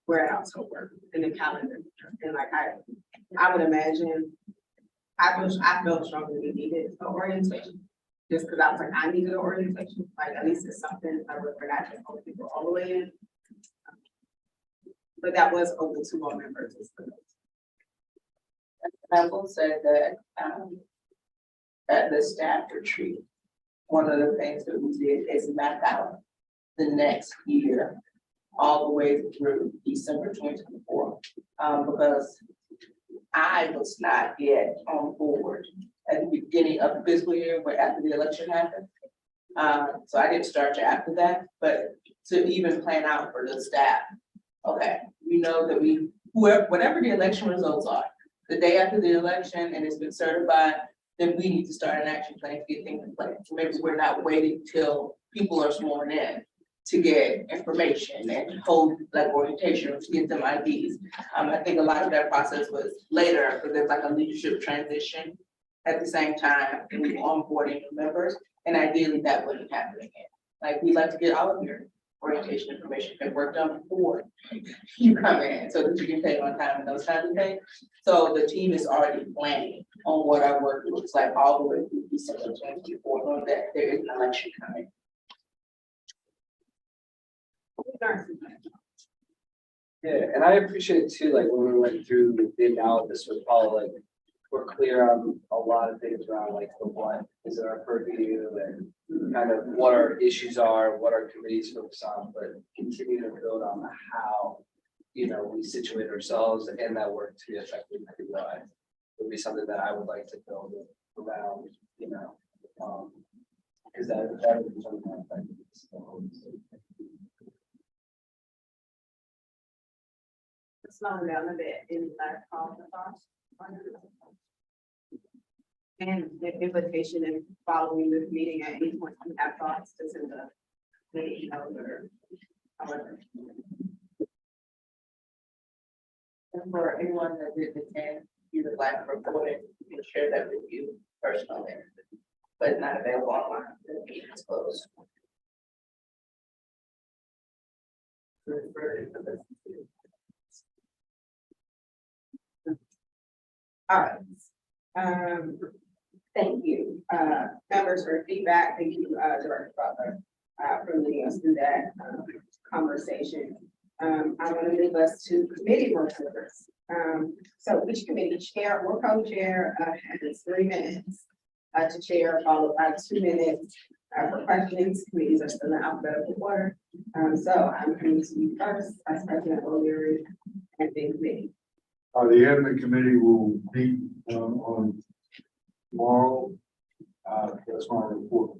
We're at October in the calendar. And like I would imagine, I felt strongly we needed an orientation. Just because I was like, I needed an orientation, like at least it's something that we're not just pulling people all the way in. But that was open to all members. I will say that at the staff retreat, one of the things that we did is map out the next year all the way through December 2024. Because I was not yet on board at the beginning of the fiscal year where after the election happened. So I didn't start till after that, but to even plan out for the staff. Okay, you know that whatever the election results are, the day after the election and it's been certified, then we need to start an action plan to get things in place. So maybe we're not waiting till people are sworn in to get information and hold like orientation or to get them IDs. I think a lot of that process was later, because there's like a leadership transition at the same time and we onboarding new members. And ideally that wouldn't happen again. Like we'd like to get all of your orientation information and work done before you come in so that you can pay on time and those kinds of things. So the team is already planning on what our work looks like all the way through December 2024, knowing that there is an election coming. Yeah, and I appreciate too, like when we went through the analysis with Paul, like we're clear on a lot of things around like the what is in our purview and kind of what our issues are, what our committees focus on, but continue to build on the how, you know, we situate ourselves and that work to be effective in the UI would be something that I would like to build around, you know, because that would be something that affects the whole. Slow down a bit in that call the thoughts. And the invitation and following this meeting at any point you have thoughts, just in the email or however. And for anyone that didn't attend, you would like to report it, we can share that with you personally, but not available online, the meeting is closed. All right. Thank you, members for feedback. Thank you, Director Butler, for leading us through that conversation. I'm going to move us to committee reports. So each committee chair or co-chair has 3 minutes to chair, followed by 2 minutes for questions. Committees are still in alphabetical order. So I'm going to you first, Vice President O'Leary, and then committee. The admin committee will meet on tomorrow. That's my report.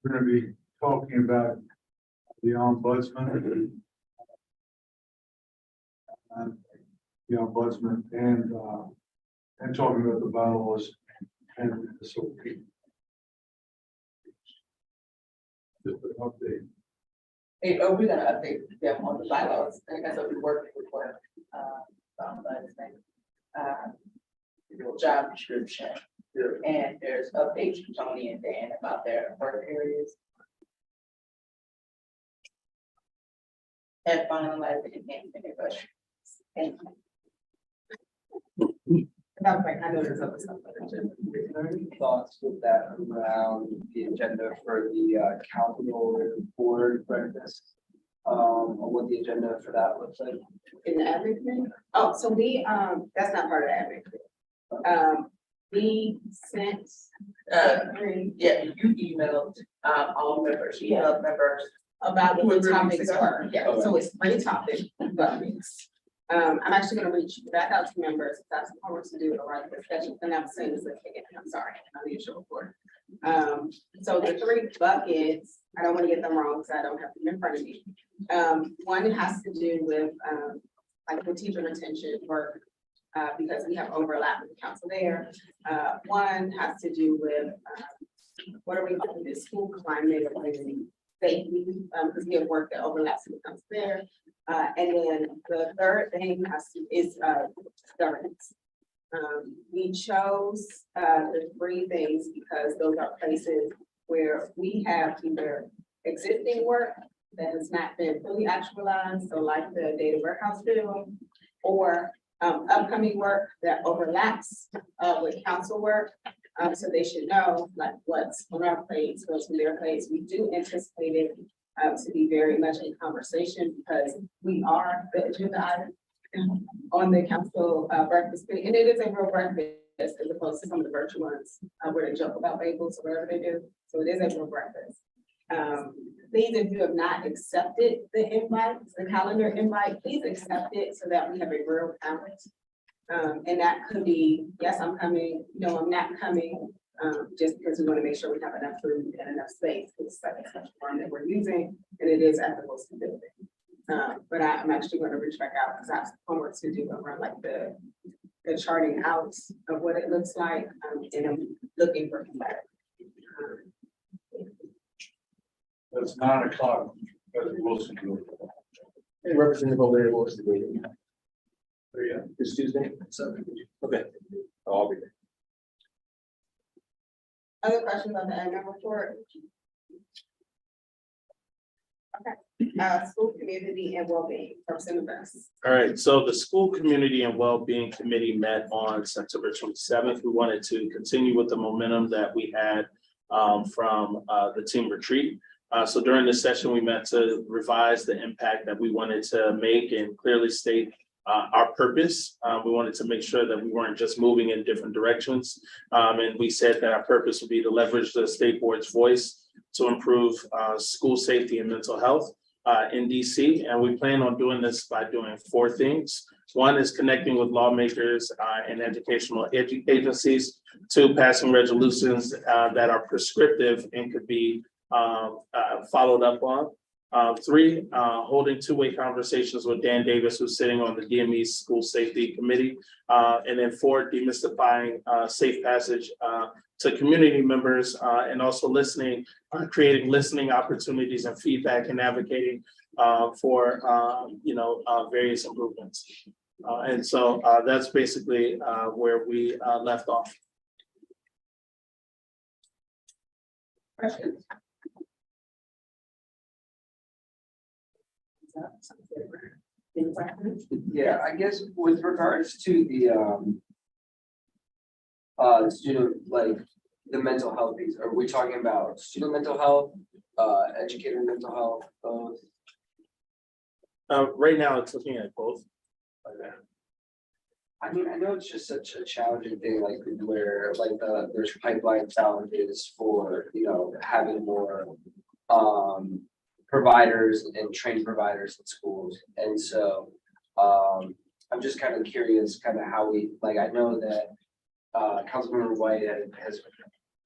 We're going to be talking about the ombudsman. The ombudsman and talking about the bylaws and the SOP. Just an update. Hey, we're gonna update them on the bylaws, and that's what we're working for, the job description. And there's updates from Tony and Dan about their work areas. And finalize the enhancement and budget. Thank you. I know there's other stuff. Thoughts with that around the agenda for the council board breakfast? Or what the agenda for that looks like? In the admin committee? Oh, so we, that's not part of the admin committee. We sent. Yeah, you emailed, all members, members. About what the topics ago. were, yeah, so it's 3 topics, I'm actually gonna reach back out to members, if that's what we're to do, all right, discussion, and I'm saying this again, I'm sorry, I'm the issue report. So the 3 buckets, I don't wanna get them wrong, because I don't have them in front of me. One has to do with, like the teacher retention work, because we have overlap with the council there. One has to do with, what are we calling this, school climate and safety, because we have work that overlaps with the council there. And then the third thing is governance. We chose the 3 things because those are places where we have either existing work that has not been fully actualized, so like the data warehouse bill, or upcoming work that overlaps with council work. So they should know like what's on our plates, what's on their plates. We do anticipate it to be very much a conversation because we are the agenda item on the council breakfast, and it is a real breakfast as opposed to some of the virtual ones where they joke about bagels or whatever they do. So it is a real breakfast. Please, if you have not accepted the invite, the calendar invite, please accept it so that we have a real count. And that could be, yes, I'm coming, no, I'm not coming, just because we want to make sure we have enough food and enough space. It's like a special form that we're using, and it is at the most building. But I'm actually going to reach back out because I have homework to do around like the charting out of what it looks like, and I'm looking for feedback. That's 9 o'clock. That's Wilson. Hey, Representative O'Leary, what was the date? Yeah. This Tuesday? Okay. I'll be there. Other questions on the admin report? Okay, school community and well-being, Representative Burns. All right, so the School Community and Wellbeing Committee met on September 27th. We wanted to continue with the momentum that we had from the team retreat. So during this session, we met to revise the impact that we wanted to make and clearly state our purpose. We wanted to make sure that we weren't just moving in different directions. And we said that our purpose would be to leverage the state board's voice to improve school safety and mental health in DC. And we plan on doing this by doing 4 things. One is connecting with lawmakers and educational agencies. 2, passing resolutions that are prescriptive and could be followed up on. 3, holding 2-way conversations with Dan Davis, who's sitting on the DME School Safety Committee. And then 4, demystifying safe passage to community members and also listening, creating listening opportunities and feedback and advocating for various improvements. And so that's basically where we left off. Questions? Any questions? Yeah, I guess with regards to the student, like the mental health piece, are we talking about student mental health, educator mental health, both? Right now, it's looking at both. I mean, I know it's just such a challenging thing, like where like there's pipeline challenges for, having more providers and trained providers in schools. And so I'm just kind of curious kind of how we, like, I know that Councilmember White has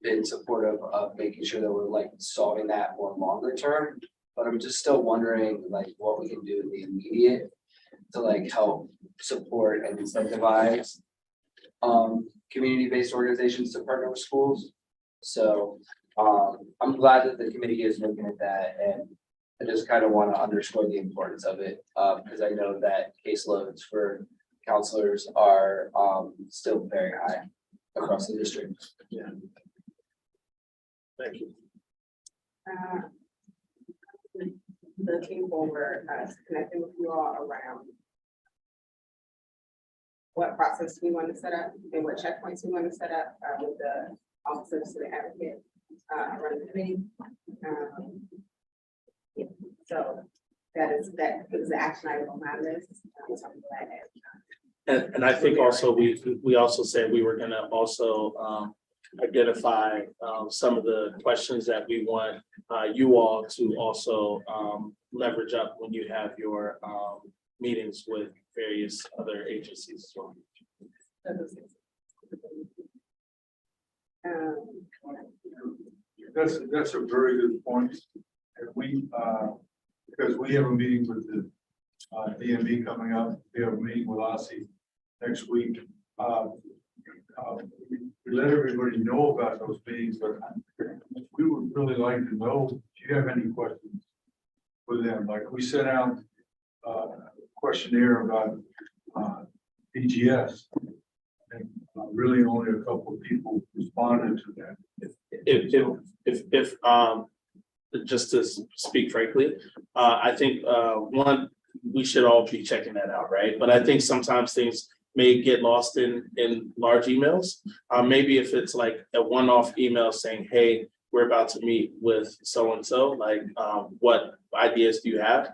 been supportive of making sure that we're like solving that more longer term, but I'm just still wondering like what we can do in the immediate to like help support and incentivize community-based organizations to partner with schools. So I'm glad that the committee is looking at that, and I just kind of want to underscore the importance of it because I know that caseloads for counselors are still very high across the district. Yeah. Thank you. Looking forward to connecting with you all around what process we want to set up and what checkpoints we want to set up with the Office of Student Advocate running the committee. Yeah, so that is the action item on my list. And I think also we also said we were gonna also identify some of the questions that we want you all to also leverage up when you have your meetings with various other agencies as well. That's a very good point. And we, because we have a meeting with the DMV coming up, we have a meeting with OSSI next week. We let everybody know about those meetings, but we would really like to know if you have any questions for them. Like we sent out a questionnaire about DGS. And really only a couple of people responded to that. If just to speak frankly, I think one, we should all be checking that out, right? But I think sometimes things may get lost in large emails. Maybe if it's like a one-off email saying, hey, we're about to meet with so-and-so, like what ideas do you have?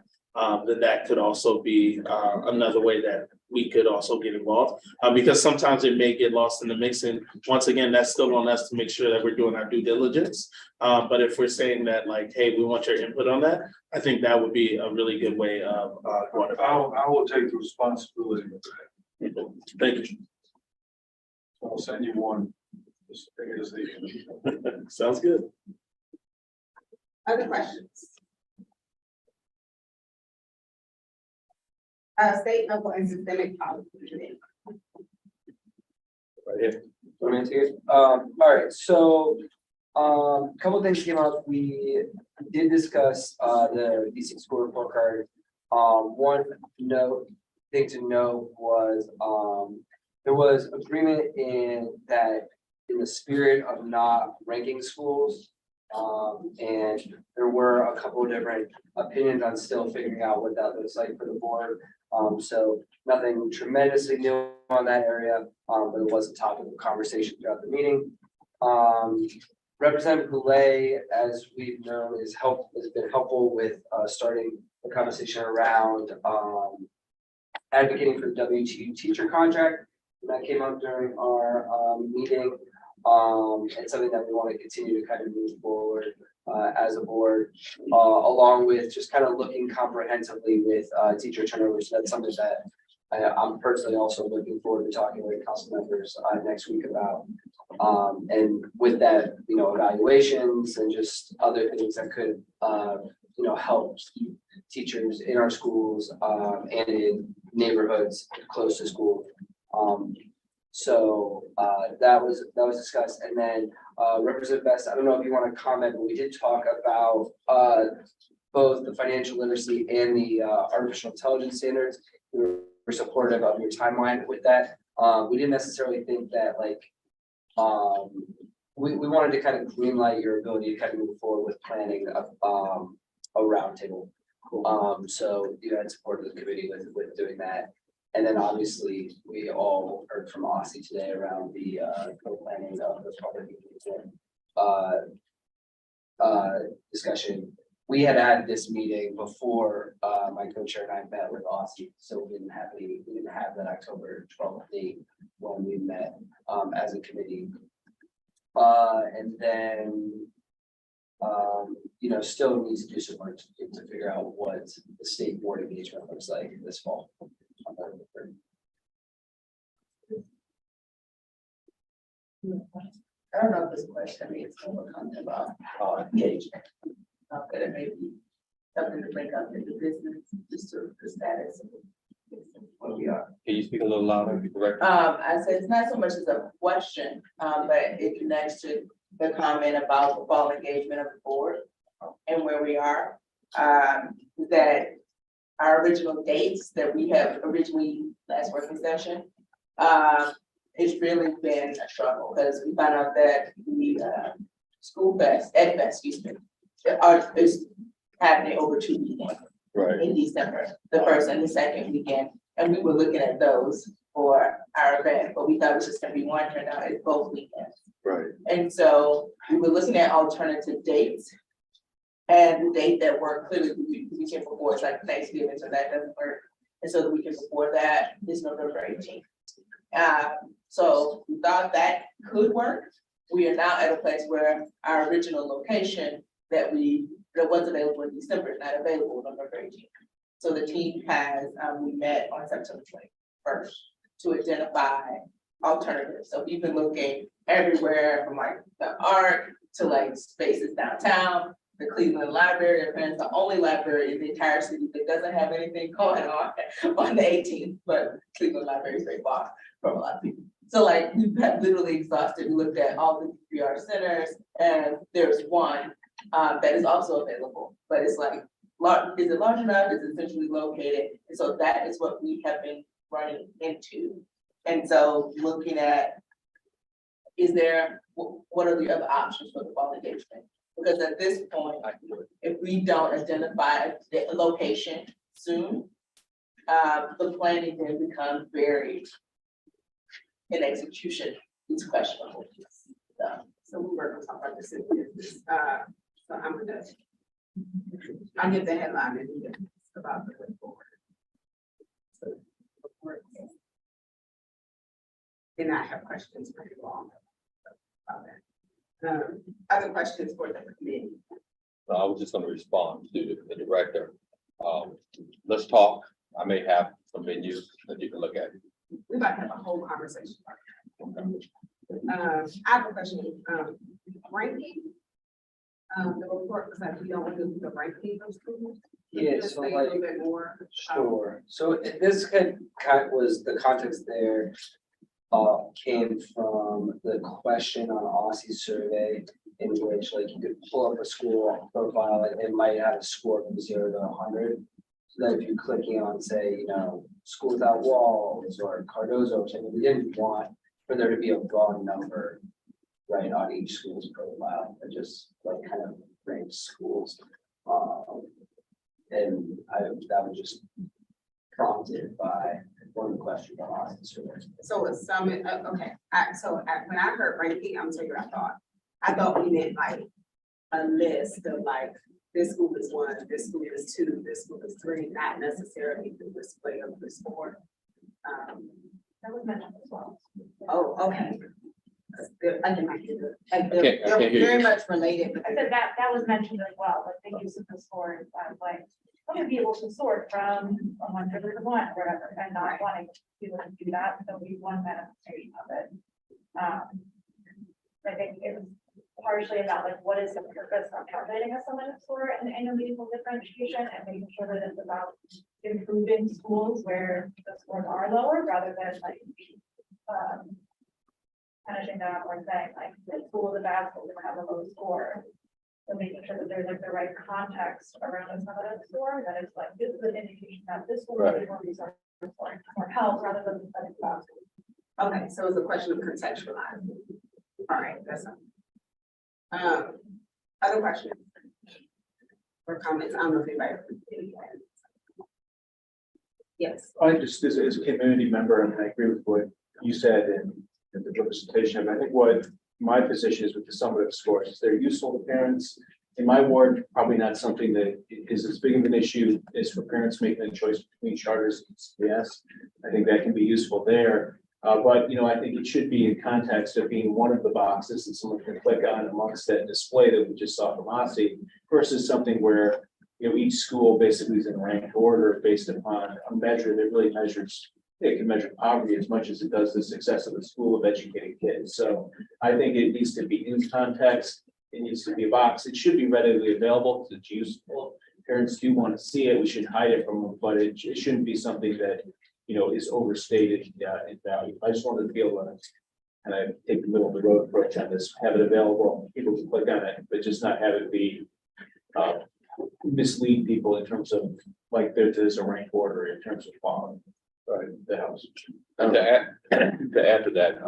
Then that could also be another way that we could also get involved, because sometimes it may get lost in the mix. And once again, that's still on us to make sure that we're doing our due diligence. But if we're saying that like, hey, we want your input on that, I think that would be a really good way of going about it. I will take the responsibility of that. Thank you. I'll send you one. Sounds good. Other questions? State, local, and systemic policy. Right here. Want me to take it? All right, so a couple of things came up. We did discuss the DC school report card. One thing to note was there was agreement in the spirit of not ranking schools. And there were a couple of different opinions on still figuring out what that looks like for the board. So nothing tremendously new on that area, but it was a topic of conversation throughout the meeting. Representative Goulet, as we've known, has been helpful with starting the conversation around advocating for the WTU teacher contract. That came up during our meeting. It's something that we want to continue to kind of move forward as a board, along with just kind of looking comprehensively with teacher turnover. So that's something that I'm personally also looking forward to talking with council members next week about. And with that, evaluations and just other things that could, help keep teachers in our schools and in neighborhoods close to school. So that was discussed. And then Representative Best, I don't know if you want to comment, but we did talk about both the financial literacy and the artificial intelligence standards. We were supportive of your timeline with that. We didn't necessarily think that we wanted to kind of greenlight your ability to kind of move forward with planning a roundtable. So you had support of the committee with doing that. And then obviously we all heard from Aussie today around the co-planning of the public discussion. We had this meeting before my co-chair and I met with Aussie, so we didn't have that October 12th date when we met as a committee. And then still needs to do some work to figure out what the state board engagement looks like this fall. I don't know if this question means something about engagement. But it may be something to bring up in the business, just sort of the status of where we are. Can you speak a little louder? I said it's not so much as a question, but it connects to the comment about the fall engagement of the board and where we are. That our original dates that we have originally last working session, it's really been a struggle because we found out that the school fest, ed fest, excuse me, is happening over 2 weekends. Right. In December, the first and the second weekend, and we were looking at those for our event, but we thought it was just gonna be one, turned out it's both weekends. Right. And so we were looking at alternative dates. And the date that worked clearly, the weekend before is like Thanksgiving, so that doesn't work. And so the weekend before that is November 18th. So we thought that could work. We are now at a place where our original location that was available in December is not available November 18th. So the team has, we met on September 21st to identify alternatives. So we've been looking everywhere from like the art to like spaces downtown, the Cleveland Library, apparently the only library in the entire city that doesn't have anything going on the 18th, but Cleveland Library is very far from a lot of people. So like we've literally exhausted, we looked at all the PR centers and there's one that is also available, but it's like, is it large enough? Is it centrally located? And so that is what we have been running into. And so looking at, what are the other options for the fall engagement? Because at this point, if we don't identify the location soon, the planning then becomes very, in execution, it's questionable. So we were gonna talk about this, so I'll get the headline and then about the way forward. So, and I have questions pretty long about that. Other questions for the committee? So I was just going to respond to the director. Let's talk. I may have some venues that you can look at. We're about to have a whole conversation. I have a question, ranking. The report was that we don't do the ranking of schools. Yeah, Just so say a like, little bit more. sure. So this was the context there. Came from the question on Aussie's survey, in which like you could pull up a school profile and it might have a score from 0 to 100. So that if you're clicking on, say, School Without Walls or Cardozo, or something, we didn't want for there to be a raw number right on each school's profile, but just like kind of rank schools. And that was just prompted by one of the questions on Aussie's survey. So it's some, okay, when I heard ranking, I'm gonna tell you what I thought. I thought we meant like a list of like, this school is 1, this school is 2, this school is 3, not necessarily the display of the score. That was mentioned as well. Oh, okay. That's good. I can make it. Like, I can't they're hear you. very much related. I said that was mentioned as well, like the use of the scores, like, I'm gonna be able to sort from 100 to 1, or whatever, and not wanting to be able to do that, so we one manifestation of it. I think it was partially about like, what is the purpose of calculating a summative score and annual meaningful differentiation, and making sure that it's about improving schools where the scores are lower, rather than like, punishing them or saying like, the school is a bad school, they have a low score. So making sure that there's like the right context around a summative score, that it's like, this is an indication that this will Right. be more resources or help, rather than setting about. Okay, so it's a question of contextualizing. All right, that's. Other questions? Or comments? I don't know if anybody. Yes. I just, as a community member, and I agree with what you said in the representation, I think what my position is with the summative scores is they're useful to parents. In my ward, probably not something that is as big of an issue as for parents making a choice between charters and CPS. I think that can be useful there. But, you know, I think it should be in context of being one of the boxes that someone can click on amongst that display that we just saw from OSSI versus something where, you know, each school basically is in ranked order based upon a measure that really measures, it can measure poverty as much as it does the success of the school of educating kids. So I think it needs to be in context. It needs to be a box. It should be readily available because it's useful. Parents do want to see it. We should hide it from them, but it shouldn't be something that, you know, is overstated in value. I just wanted to be able to kind of take the middle of the road approach on this, have it available, people can click on it, but just not have it be mislead people in terms of like there's a rank order in terms of quality. Right, the house. And to add to that,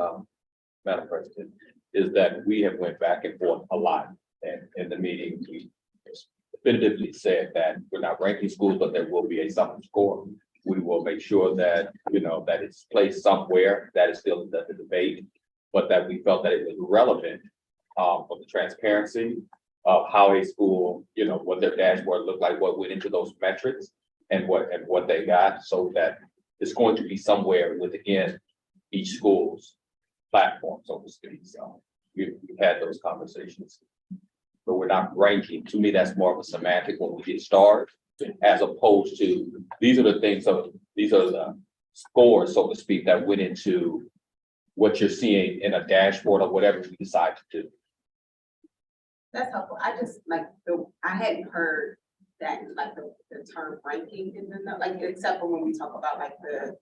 Madam President, is that we have went back and forth a lot. And in the meeting, we definitively said that we're not ranking schools, but there will be a summative score. We will make sure that, you know, that it's placed somewhere, that is still the debate, but that we felt that it was relevant for the transparency of how a school, you know, what their dashboard looked like, what went into those metrics and what they got, so that it's going to be somewhere within each school's platform, so to speak. So we've had those conversations, but we're not ranking. To me, that's more of a semantic when we get started, as opposed to these are the things. So these are the scores, so to speak, that went into what you're seeing in a dashboard or whatever we decide to do. That's helpful. I just like, I hadn't heard that, like the term ranking in the, like, except for when we talk about like the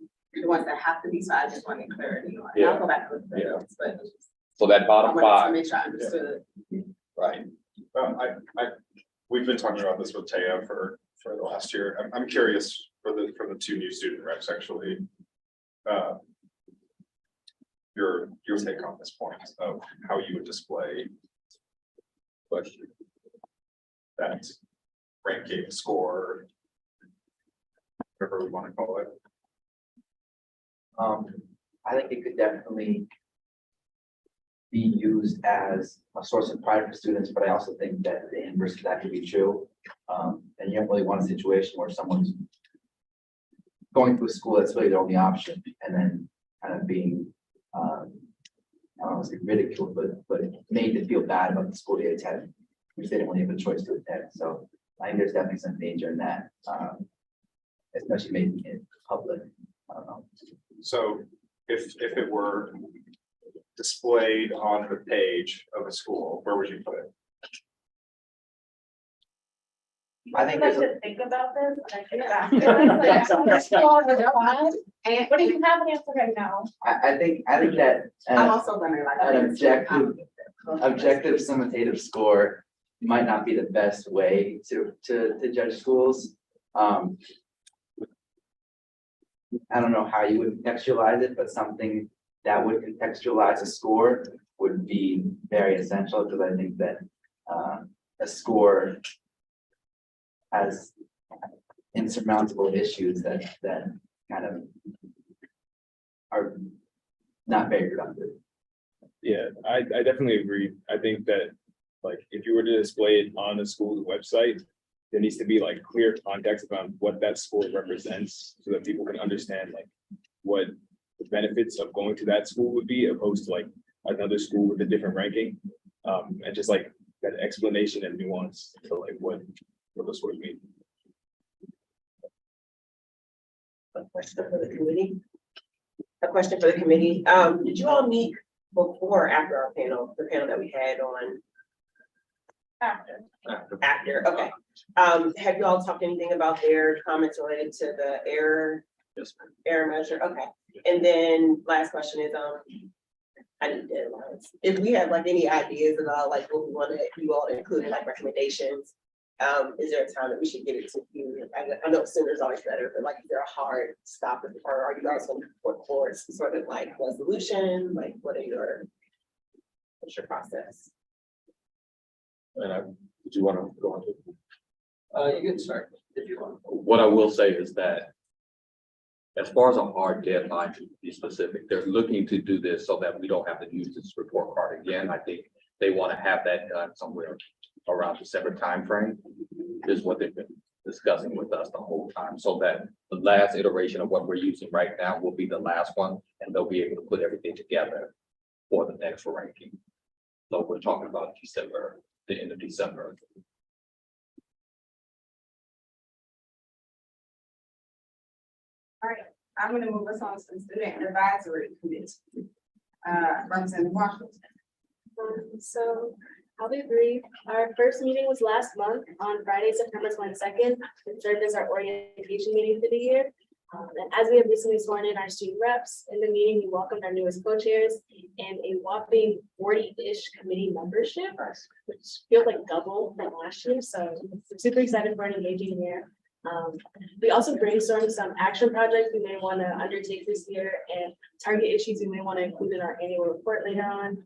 ones that have to be, so I just wanted clarity on it. I'll go back to the notes, but. So that I bottom wanted to five, make sure I understood. right? We've been talking about this with Taya for the last year. I'm curious for the 2 new student reps, actually. Your take on this point of how you would display Question. that ranking score, whatever we want to call it. I think it could definitely be used as a source of pride for students, but I also think that the inverse of that could be true. And you don't really want a situation where someone's going to a school that's really their only option and then kind of being, I don't want to say ridiculed, but made to feel bad about the school they attend, which they didn't really have a choice to attend. So I think there's definitely some danger in that, especially making it public. I don't know. So if it were displayed on the page of a school, where would you put it? I think I'd like there's to think about this, and I think and what do you have an answer right now? I think that I'm also wondering like. an objective summative score might not be the best way to judge schools. I don't know how you would contextualize it, but something that would contextualize a score would be very essential, because I think that a score has insurmountable issues that kind of are not very productive. Yeah, I definitely agree. I think that, like, if you were to display it on the school's website, there needs to be like clear context about what that school represents so that people can understand like what the benefits of going to that school would be opposed to like another school with a different ranking. And just like that explanation and nuance to like what the schools mean. A question for the committee. A question for the committee. Did you all meet before or after our panel, the panel that we had on? After, okay. Have you all talked anything about their comments related to the error? Yes. Error measure, okay. And then last question is, I need deadlines. If we have like any ideas about like what we want to, you all including like recommendations, is there a time that we should get it to you? I know sooner is always better, but like, is there a hard stop or are you guys going to put forward some sort of like resolution? Like, what's your process? And did you want to go on? You can start if you want. What I will say is that as far as a hard deadline to be specific, they're looking to do this so that we don't have to use this report card again. I think they want to have that done somewhere around December timeframe is what they've been discussing with us the whole time. So that the last iteration of what we're using right now will be the last one, and they'll be able to put everything together for the next ranking. So we're talking about December, the end of December. All right, I'm gonna move us on to the Student Advisory Committee. Representative Washington. So I'll be brief. Our first meeting was last month on Friday, September 22nd. It served as our orientation meeting for the year. And as we have recently sworn in our student reps, in the meeting, we welcomed our newest co-chairs and a whopping 40-ish committee membership, which feels like double from last year. So I'm super excited for an engaging year. We also brainstormed some action projects we may want to undertake this year and target issues we may want to include in our annual report later on.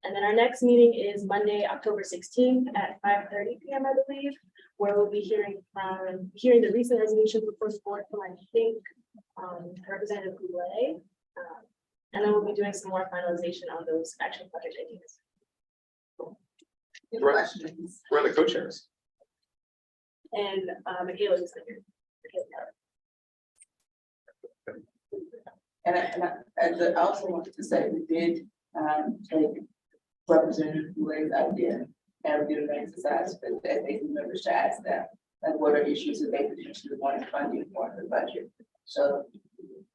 And then our next meeting is Monday, October 16th at 5:30 p.m. I believe, where we'll be hearing the recent resolution before the board from I think Representative Goulet. And then we'll be doing some more finalization on those action project ideas. We're the co-chairs. And Michaela is here. And I also wanted to say we did take Representative Goulet's idea and we did an exercise for the SAC members to ask them, like, what are issues that they potentially want funding for the budget. So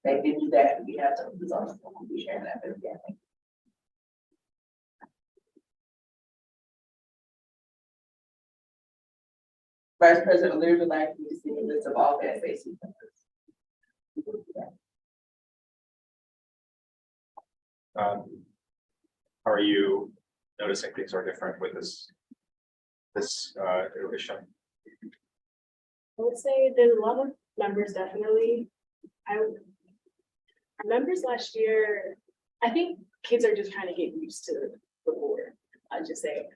they did do that. We have some results. We'll be sharing that with them. Vice President Leary would like me to see a list of all the SAC members. How are you noticing things are different with this iteration? I would say there's a lot of members definitely. Our members last year, I think kids are just trying to get used to the board. I'd just say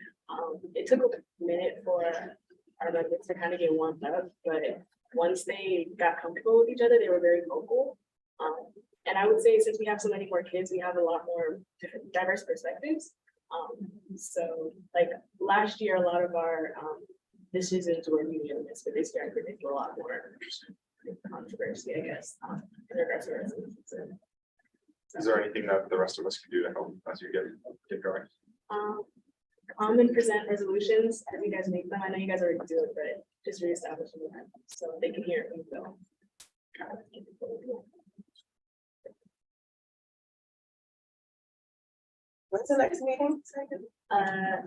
it took a minute for our members to kind of get warmed up, but once they got comfortable with each other, they were very vocal. And I would say since we have so many more kids, we have a lot more different diverse perspectives. So like last year, a lot of our decisions were unanimous, but this year I predict a lot more controversy, I guess, in regards to resolutions. Is there anything that the rest of us can do to help as you get going? Come and present resolutions as you guys make them. I know you guys already do it, but just reestablishing them so they can hear it from Bill. When's the next meeting?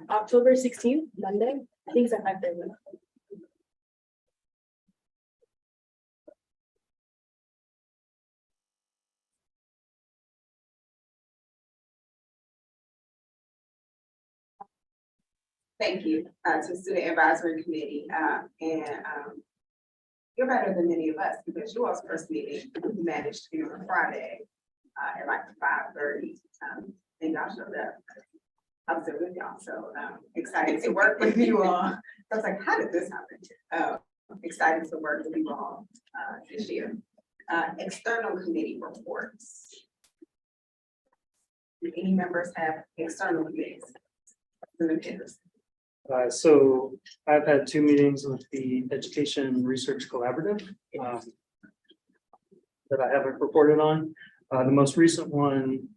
October 16th, Monday. I think it's at 5:30. Thank you to Student Advisory Committee. You're better than many of us because you all's first meeting you managed to be on a Friday at like 5:30. And y'all showed up. I was there with y'all, so excited to work with you all. I was like, how did this happen? Excited to work with you all this year. External committee reports. Do any members have external meetings? So I've had 2 meetings with the Education Research Collaborative that I haven't reported on. The most recent one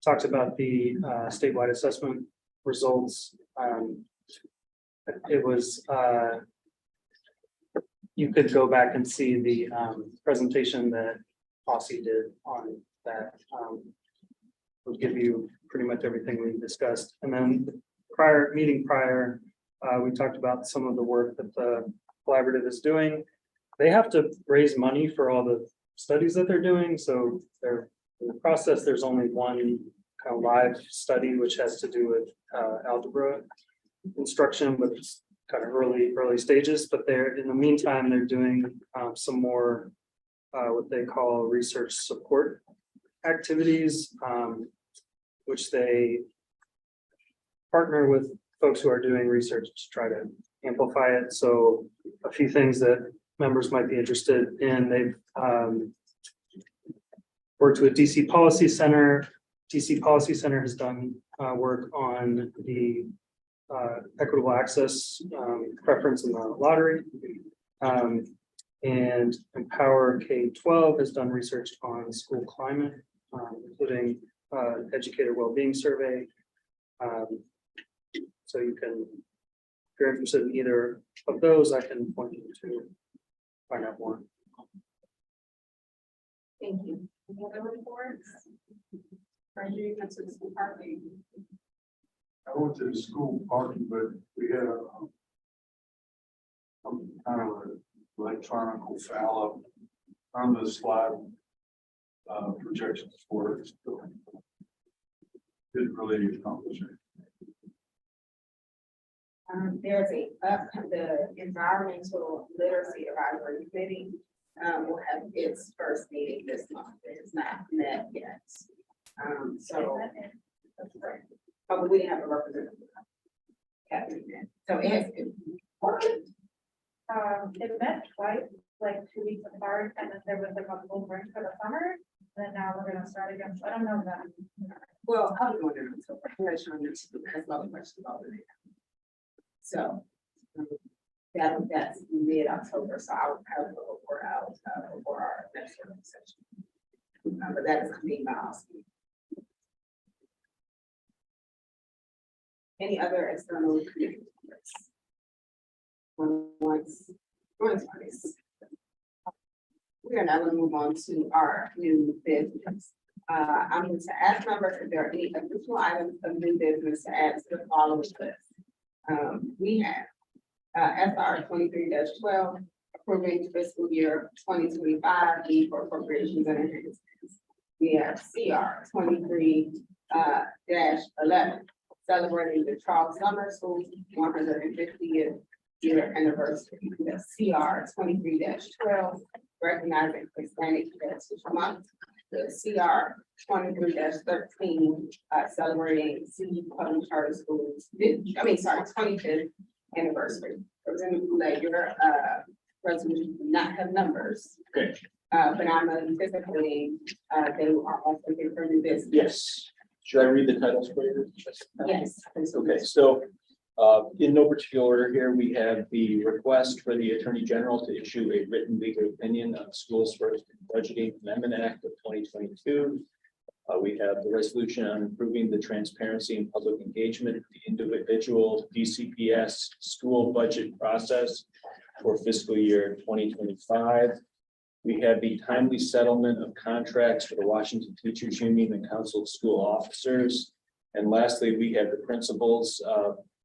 talks about the statewide assessment results. It was, you could go back and see the presentation that Aussie did on that. Would give you pretty much everything we discussed. And then prior, we talked about some of the work that the collaborative is doing. They have to raise money for all the studies that they're doing. So they're in the process, there's only one kind of live study, which has to do with algebra instruction, but it's kind of early stages. But they're, in the meantime, they're doing some more what they call research support activities, which they partner with folks who are doing research to try to amplify it. So a few things that members might be interested in, they've worked with DC Policy Center. DC Policy Center has done work on the equitable access preference in the lottery. And Empower K-12 has done research on school climate, including educator well-being survey. So you can, if you're interested in either of those, I can point you to find out more. Thank you. Any other reports? Are you going to the school parking? I went to the school parking, but we had a some kind of an electronic foul up on the slide projections for it. So didn't really accomplish it. There's the Environmental Literacy Advisory Committee will have its first meeting this month. It has not met yet. So that's right. But we didn't have a representative. So It met twice, like 2 weeks apart, and then there was like a full break for the summer. And then now we're gonna start again. So I don't know that. well, I was wondering, so that's another question about it. So that's mid-October, so I'll have a report out for our next work session. But that is coming out. Any other external committees? Once. We are now going to move on to our new business. I'm going to ask members if there are any additional items of new business to add to the following list. We have SR 23-12, approving fiscal year 2025 need for appropriations and enhancements. We have CR 23-11, celebrating the Charles Summer School's 150th year anniversary. We have CR 23-12, recognizing Hispanic Heritage Month. The CR 23-13, celebrating city public charter schools, 25th anniversary. Representative Boulay, your resolution do not have numbers. Okay. But I'm anticipating they are also here for new business. Yes. Should I read the titles for you? Yes. Okay, so in no particular order here, we have the request for the Attorney General to issue a written legal opinion on the Schools First Budgeting Amendment Act of 2022. We have the resolution on improving the transparency and public engagement of the individual DCPS school budget process for fiscal year 2025. We have the timely settlement of contracts for the Washington Teachers Union and Council of School Officers. And lastly, we have the principals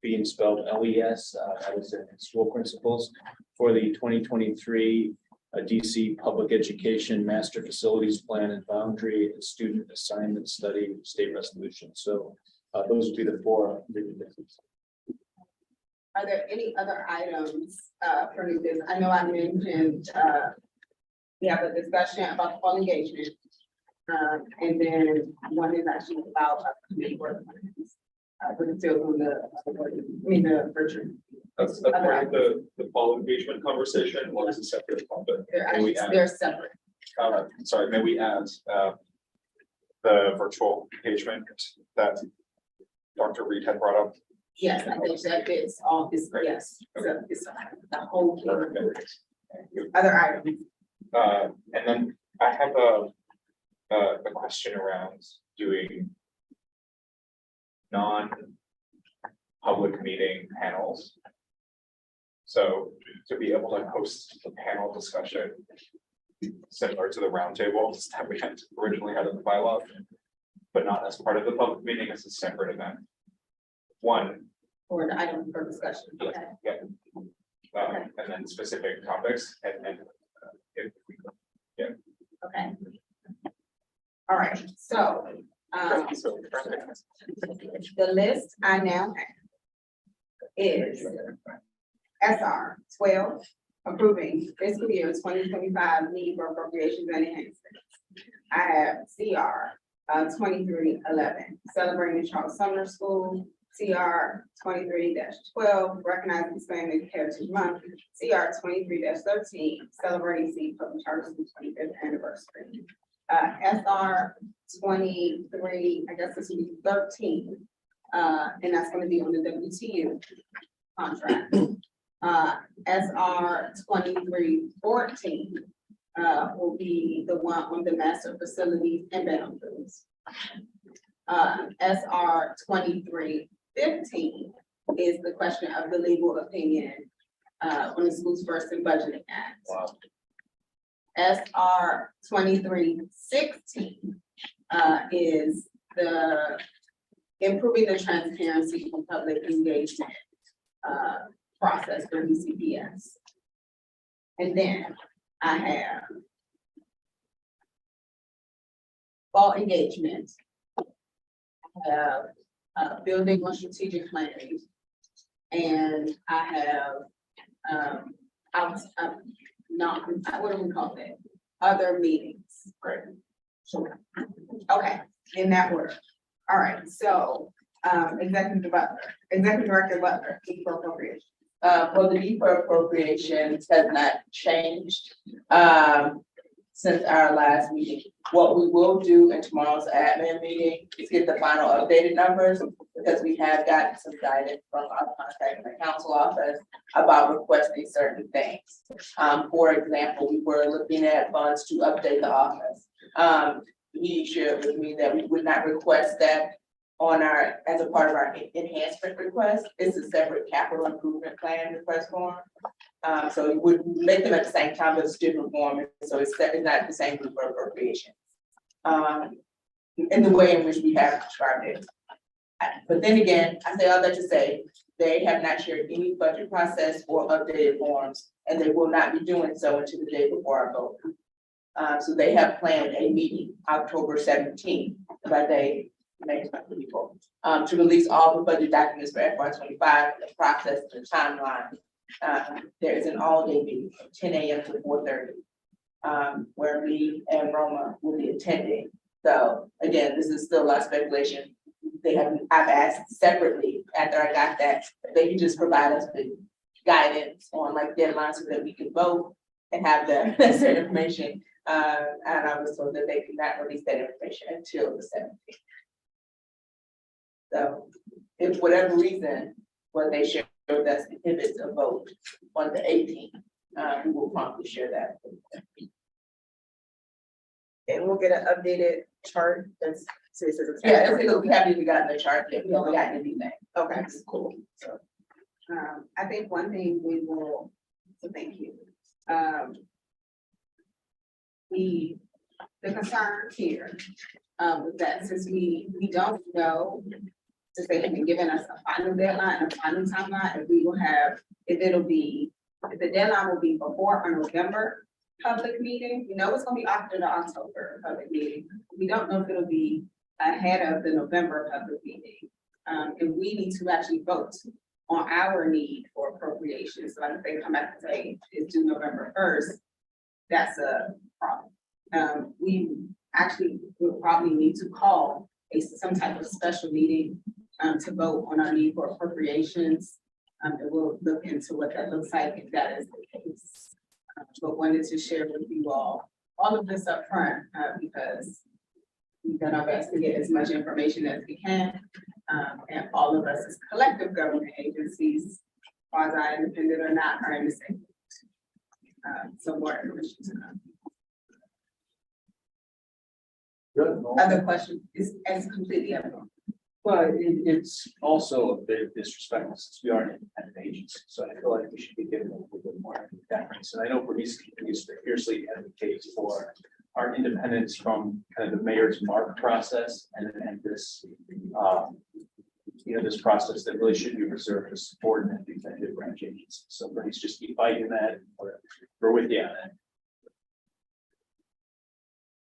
being spelled LES, that is school principals, for the 2023 DC Public Education Master Facilities Plan and Boundary and Student Assignment Study State Resolution. So those would be the 4 new business. Are there any other items for new business? I know I mentioned we have a discussion about fall engagement. And then one is actually about committee work. But it's still on the virtual. That's part of the fall engagement conversation, or is it separate topic? They're separate. Sorry, may we add, the virtual engagement that Dr. Reed had brought up. Yes, I think that fits all this, yes, so it's the whole. Other items. And then I have a question around doing non-public meeting panels. So to be able to host a panel discussion similar to the roundtables that we had originally had in the bylaw, but not as part of the public meeting, as a separate event. One, Or the item for discussion, okay. yeah. And then specific topics and if we could, yeah. Okay. All right, so, So, the list I now have is SR 12, approving fiscal year 2025 need for appropriations and enhancements. I have CR 2311, celebrating Charles Sumner School, CR 23-12, recognizing Hispanic Heritage Month, CR 23-13, celebrating Seed Public Charter School's 25th anniversary. SR 23, I guess this will be 13, and that's going to be on the WTU contract. SR 2314 will be the one on the master facilities and benefits. SR 2315 is the question of the legal opinion on the school's first and budgeting act. wow. SR 2316 is the improving the transparency and public engagement process for BCPS. And then I have fall engagement. I have building on strategic planning. And I have not, what do we call it? Other meetings. Great. Okay, in that order. All right, so Executive Director Butler, need for appropriation. For the need for appropriations has not changed, since our last meeting. What we will do in tomorrow's admin meeting is get the final updated numbers, because we have gotten some guidance from our contact in the council office about requesting certain things. For example, we were looking at funds to update the office. He shared with me that we would not request that on our, as a part of our enhancement request. It's a separate capital improvement plan request form. So we would make them at the same time, but it's different form, so it's not the same group for appropriation. In the way in which we have described it. But then again, I say all that to say, they have not shared any budget process or updated forms, and they will not be doing so until the day before our vote. So they have planned a meeting October 17th, by day, next people, to release all the budget documents for FY25, the process, the timeline. There is an all-day meeting from 10 a.m. to 4:30, where me and Roma will be attending. So again, this is still a lot of speculation. I've asked separately after I got that, if they can just provide us with guidance on like deadlines so that we can vote and have the necessary information. And I was told that they could not release that information until the 17th. So if for whatever reason, what they share with us inhibits a vote on the 18th, we will promptly share that. And we'll get an updated chart that's. Yeah, we haven't even gotten the chart yet. We haven't gotten anything. Okay, Cool. So I think one thing we will, so thank you. The concern here, was that since we don't know, since they haven't given us a final deadline, a final timeline, if we will have, if the deadline will be before our November public meeting. We know it's gonna be after the October public meeting. We don't know if it'll be ahead of the November public meeting. And we need to actually vote on our need for appropriations. So if they come back and say it's due November 1st, that's a problem. We actually will probably need to call some type of special meeting to vote on our need for appropriations. And we'll look into what that looks like if that is the case. But wanted to share with you all of this up front because we've done our best to get as much information as we can. And all of us as collective government agencies, quasi-independent or not, are in the same. So more information to come. Other questions is completely up. But it's also a bit of disrespectful since we are an independent agency, so I feel like we should be given a little bit more deference. And I know Bernice continues to fiercely advocate for our independence from kind of the mayor's mark process and this, this process that really should be reserved for subordinate executive branch agencies. So Bernice, just keep fighting that, or we're with you on that.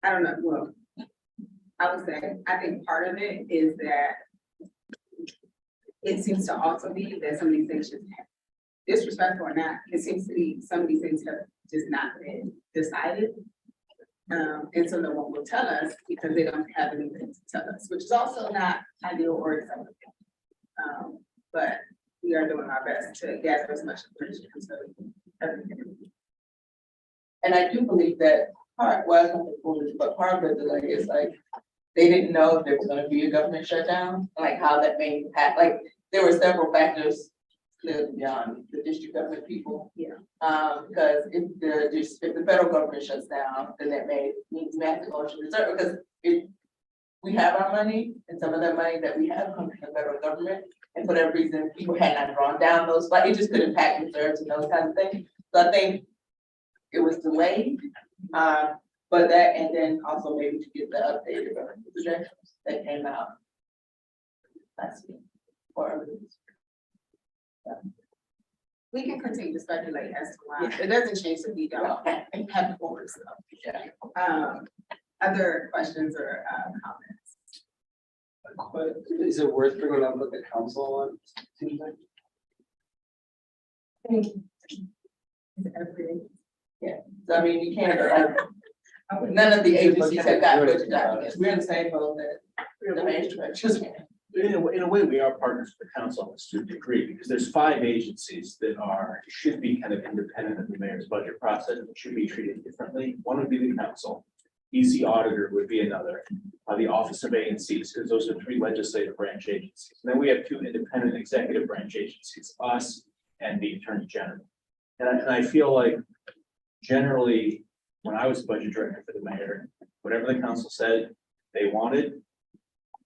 I don't know, well, I would say, I think part of it is that it seems to also be that some of these things just have, disrespectful or not, it seems to be some of these things have just not been decided. And so no one will tell us because they don't have anything to tell us, which is also not ideal or acceptable. But we are doing our best to gather as much information as everything. And I do believe that part, well, it's not the full, but part of the delay is like, they didn't know if there was gonna be a government shutdown, like how that may impact, like, there were several factors clearly beyond the district government people. Yeah. Because if the federal government shuts down, then that may means massive ocean reserve, because we have our money, and some of that money that we have comes from the federal government, and for that reason, people had not drawn down those, but it just could impact reserves and those kinds of things. So I think it was delayed, but that, and then also maybe to get the updated projections that came out last week or We can continue to speculate as to why. It doesn't change that we don't have forward stuff. Yeah. Other questions or comments? Is it worth bringing up with the council on Tuesday? Yeah, so I mean, you can't, none of the agencies have got budget documents. We're in the same boat that the main directors. In a way, we are partners with the council on this to a degree, because there's 5 agencies that should be kind of independent of the mayor's budget process, and should be treated differently. One would be the council, EC auditor would be another, the Office of A&Cs, because those are 3 legislative branch agencies. And then we have 2 independent executive branch agencies, us and the Attorney General. And I feel like generally, when I was budget director for the mayor, whatever the council said they wanted,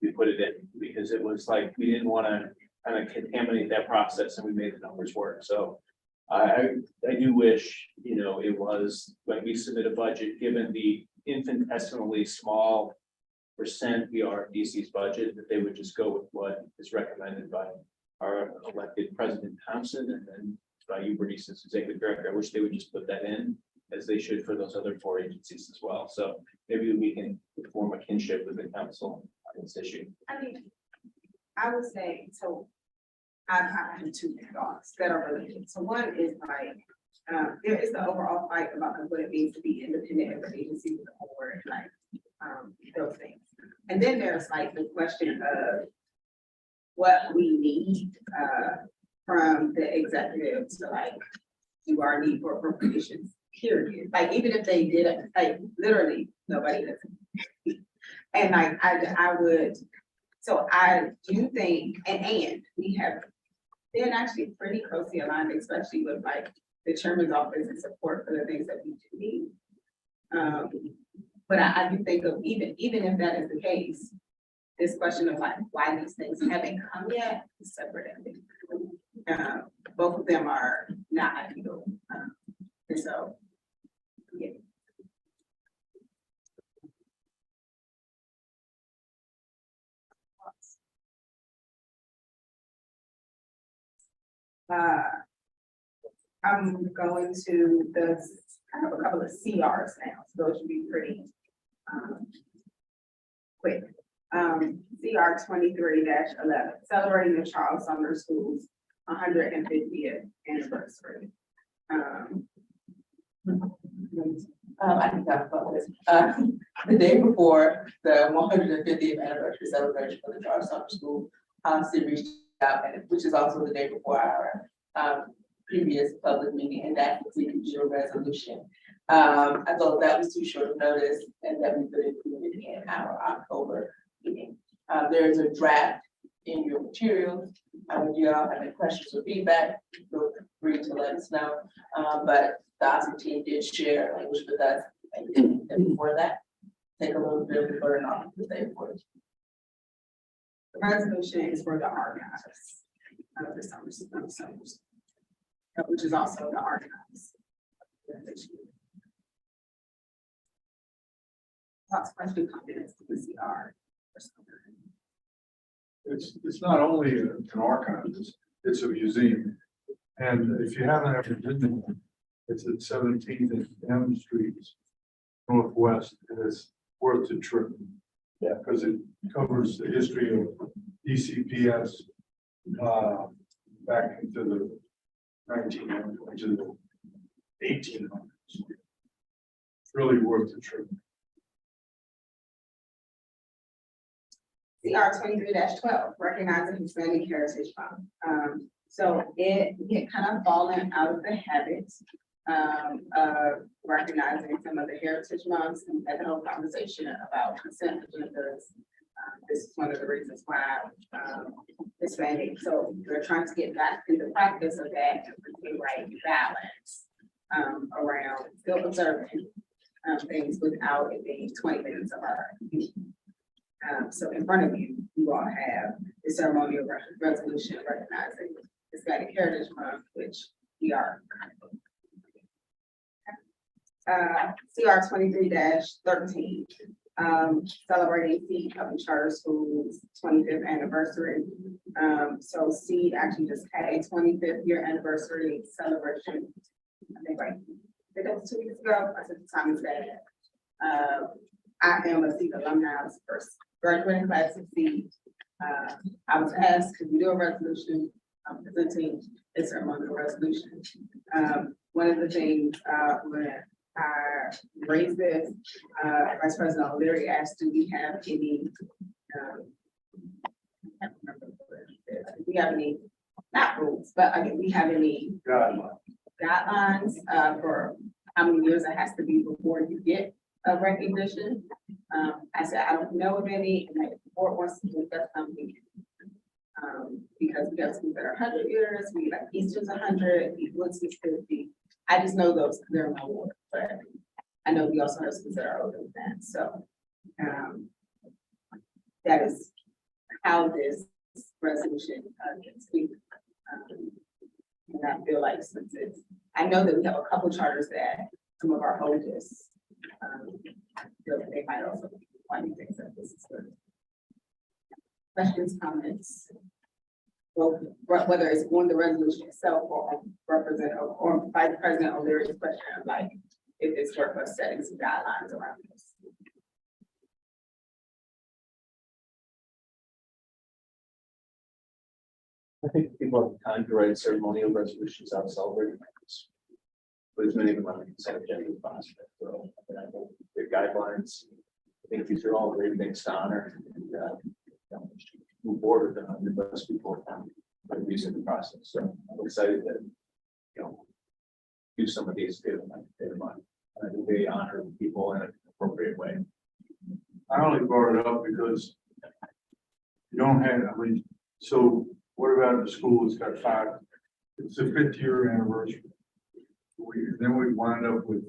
we put it in, because it was like, we didn't want to kind of contaminate that process, and we made the numbers work. So I do wish, it was when we submit a budget, given the infinitesimally small percent we are DC's budget, that they would just go with what is recommended by our elected President Thompson and then by you, Bernice, as executive director. I wish they would just put that in, as they should for those other 4 agencies as well. So maybe we can form a kinship with the council on this issue. I mean, I would say, so I have 2 thoughts that are related. So one is like, there is the overall fight about what it means to be independent as an agency with the board, like, those things. And then there's like the question of what we need, from the executive to like, do our need for appropriations, period. Like, even if they did it, like, literally, nobody does. And like, I would, so I do think, and we have been actually pretty closely aligned, especially with like the chairman's office and support for the things that we do need. But I do think of even if that is the case, this question of like why these things haven't come yet is separate. Both of them are not ideal. And so, yeah. I'm going to I have a couple of CRs now, so those should be pretty quick. CR 23-11, celebrating the Charles Sumner School's 150th anniversary. I can talk about this. The day before the 150th anniversary celebration for the Charles Sumner School, city reached out, and which is also the day before our previous public meeting, and that was a resolution I thought that was too short of notice and that we could include it in our October meeting. There's a draft in your materials. If you all have any questions or feedback, feel free to let us know. But the OSCE team did share language with us. And before that, take a little bit of the burden off the state for it. The resolution is for the archives. The summers, which is also the archives. Lots of questions, comments to the CR. It's not only an archive, it's a museum. And if you haven't ever been there, it's at 17th and M Street Northwest, and it's worth the trip. Yeah, because it covers the history of DCPS back into the 1900s, into the 1800s. It's really worth the trip. CR 23-12, recognizing Hispanic Heritage Month. So it kind of fallen out of the habit of recognizing some of the heritage months and had the whole conversation about consent agendas. This is one of the reasons why Hispanic. So we're trying to get back to the practice of that and bring right balance around still observing things without it being 20 minutes of our meeting. So in front of you, you all have the ceremonial resolution recognizing Hispanic Heritage Month, which we are. CR 23-13, celebrating Seed Company Charter School's 25th anniversary. So Seed actually just had a 25th year anniversary celebration. I think right, I think that was 2 weeks ago. I took the time to say I am a Seed alumni. I was the first graduating class of Seed. I was asked, could we do a resolution presenting a ceremonial resolution? One of the things when I raised this, Vice President O'Leary asked, do we have any, I can't remember what he said. Do we have any, not rules, but I mean, we have any guidelines for how many years it has to be before you get a recognition? I said, I don't know of any, and the board wants to do that something. Because we have schools that are 100 years, we like Eastern's 100, Woods is 50. I just know those, they're my ward, but I know we also have schools that are older than that. So that is how this resolution gets tweaked. And I feel like since it's, I know that we have a couple charters that some of our oldest, feel that they might also be finding things that this is good. Questions, comments? Well, whether it's on the resolution itself or or Vice President O'Leary's question of like, if it's worth us setting some guidelines around this. I think people have time to write ceremonial resolutions out celebrating. But as many of them on the consent agenda as possible. So I think the guidelines, I think these are all great things to honor and move forward with them and the best people by using the process. So I'm excited that, do some of these good money. I think they honor people in an appropriate way. I only brought it up because you don't have, I mean, so what about the school that's got 5, it's the 5th year anniversary. Then we wind up with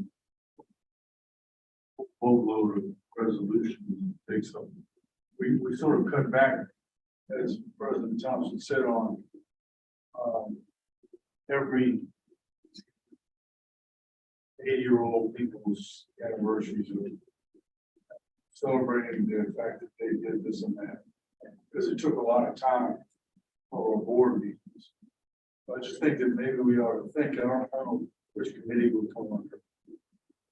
a boatload of resolutions and things. So we sort of cut back, as President Thompson said, on every 80-year-old people's anniversaries of celebrating the fact that they did this and that, because it took a lot of time for our board meetings. So I just think that maybe we ought to think, I don't know which committee will come under,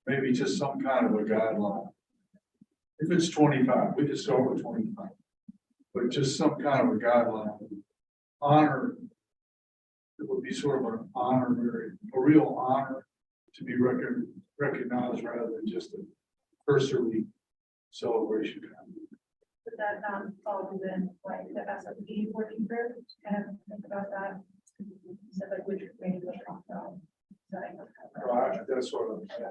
maybe just some kind of a guideline. If it's 25, we just start with 25, but just some kind of a guideline. Honor, it would be sort of an honorary, a real honor to be recognized rather than just a cursory celebration. But that fall within like the SBOE working group, kind of think about that. So like which maybe we'll talk about. That's what I'm saying.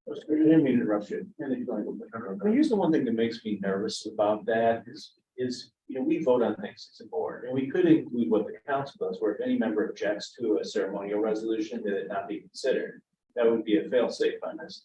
I didn't mean to interrupt you. But here's the one thing that makes me nervous about that is, you know, we vote on things as a board, and we could include what the council does, where if any member objects to a ceremonial resolution, that it not be considered. That would be a fail-safe on this.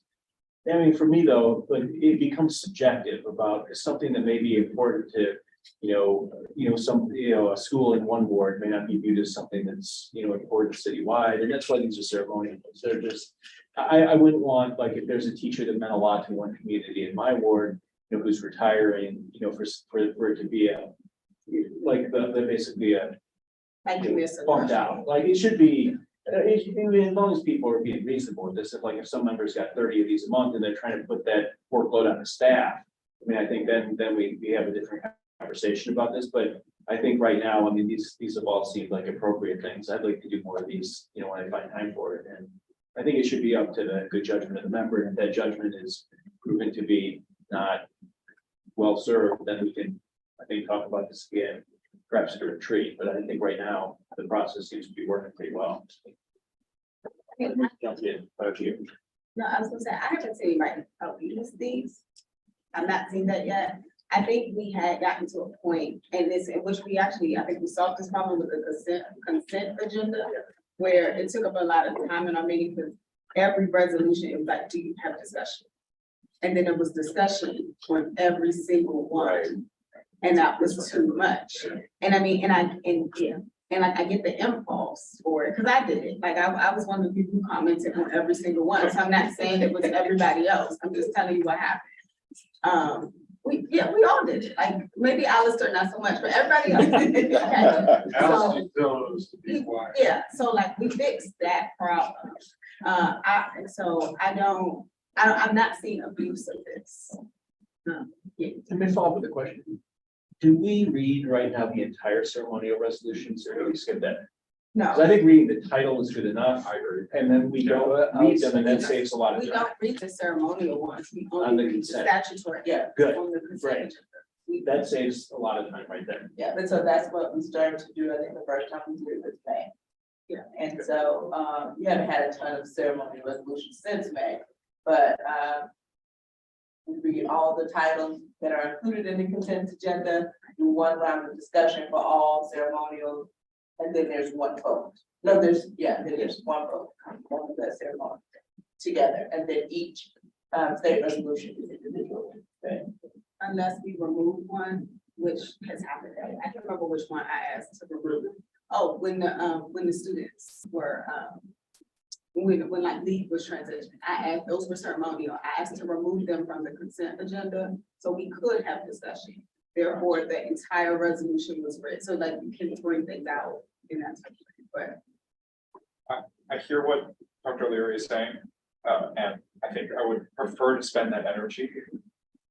I mean, for me though, but it becomes subjective about something that may be important to, a school in one ward may not be viewed as something that's, important citywide, and that's why these are ceremonial. They're just, I wouldn't want, like, if there's a teacher that meant a lot to one community in my ward, who's retiring, for it to be basically a bumped out, like it should be. As long as people are being reasonable with this, if some members got 30 of these a month and they're trying to put that workload on the staff, I mean, I think then we have a different conversation about this, but I think right now, I mean, these have all seemed like appropriate things. I'd like to do more of these, when I find time for it, and I think it should be up to the good judgment of the member, and if that judgment is proven to be not well served, then we can, I think, talk about this again, perhaps at a retreat, but I think right now, the process seems to be working pretty well. Jump in, back to you. No, I was gonna say, I haven't seen anybody use these. I've not seen that yet. I think we had gotten to a point in which we actually, I think we solved this problem with the consent agenda, where it took up a lot of time in our meeting, because every resolution, it was like, do you have discussion? And then it was discussion on every single one. And that was too much. And I mean, I get the impulse for it, because I did it. Like, I was one of the people who commented on every single one. So I'm not saying it was everybody else. I'm just telling you what happened. We all did it. Like, maybe Alistair not so much, but everybody else did it. Okay. So, so like we fixed that problem. I'm not seeing abuse of this. Let me follow up with the question. Do we read right now the entire ceremonial resolutions, or do we skip that? No. Because I think reading the title is good enough. I agree. And then we don't read them, and that saves a lot of We time. don't read the ceremonial ones. We On only the read the consent. statutory. Yeah. Good. On the consent Right. agenda. That saves a lot of time right there. Yeah, but so that's what we started to do, I think, the first time we did it with May. Yeah. And so, you haven't had a ton of ceremonial resolutions since May, but, we read all the titles that are included in the consent agenda, do one round of discussion for all ceremonial, and then there's one vote. No, then there's one vote on the ceremony together, and then each, state resolution is individual. Unless we remove one, which has happened. I can't remember which one I asked to remove. Oh, when the students were, when like leave was transitioned, I asked, those were ceremonial. I asked to remove them from the consent agenda, so we could have discussion. Therefore, the entire resolution was read, so like you can bring things out in that type of way, but. I hear what Dr. Leary is saying, and I think I would prefer to spend that energy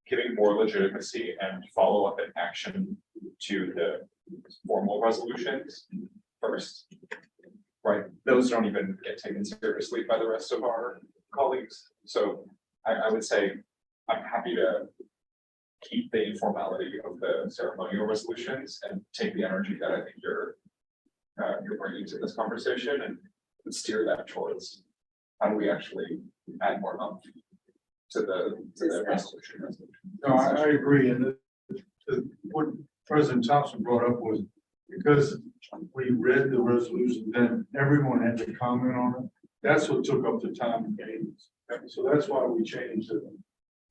giving more legitimacy and follow-up and action to the formal resolutions first. Right, those don't even get taken seriously by the rest of our colleagues. So I would say I'm happy to keep the informality of the ceremonial resolutions and take the energy that I think you're bringing to this conversation and steer that towards how do we actually add more umph to the resolution. No, I agree, and what President Thompson brought up was, because we read the resolution, then everyone had to comment on it. That's what took up the time and games. So that's why we changed it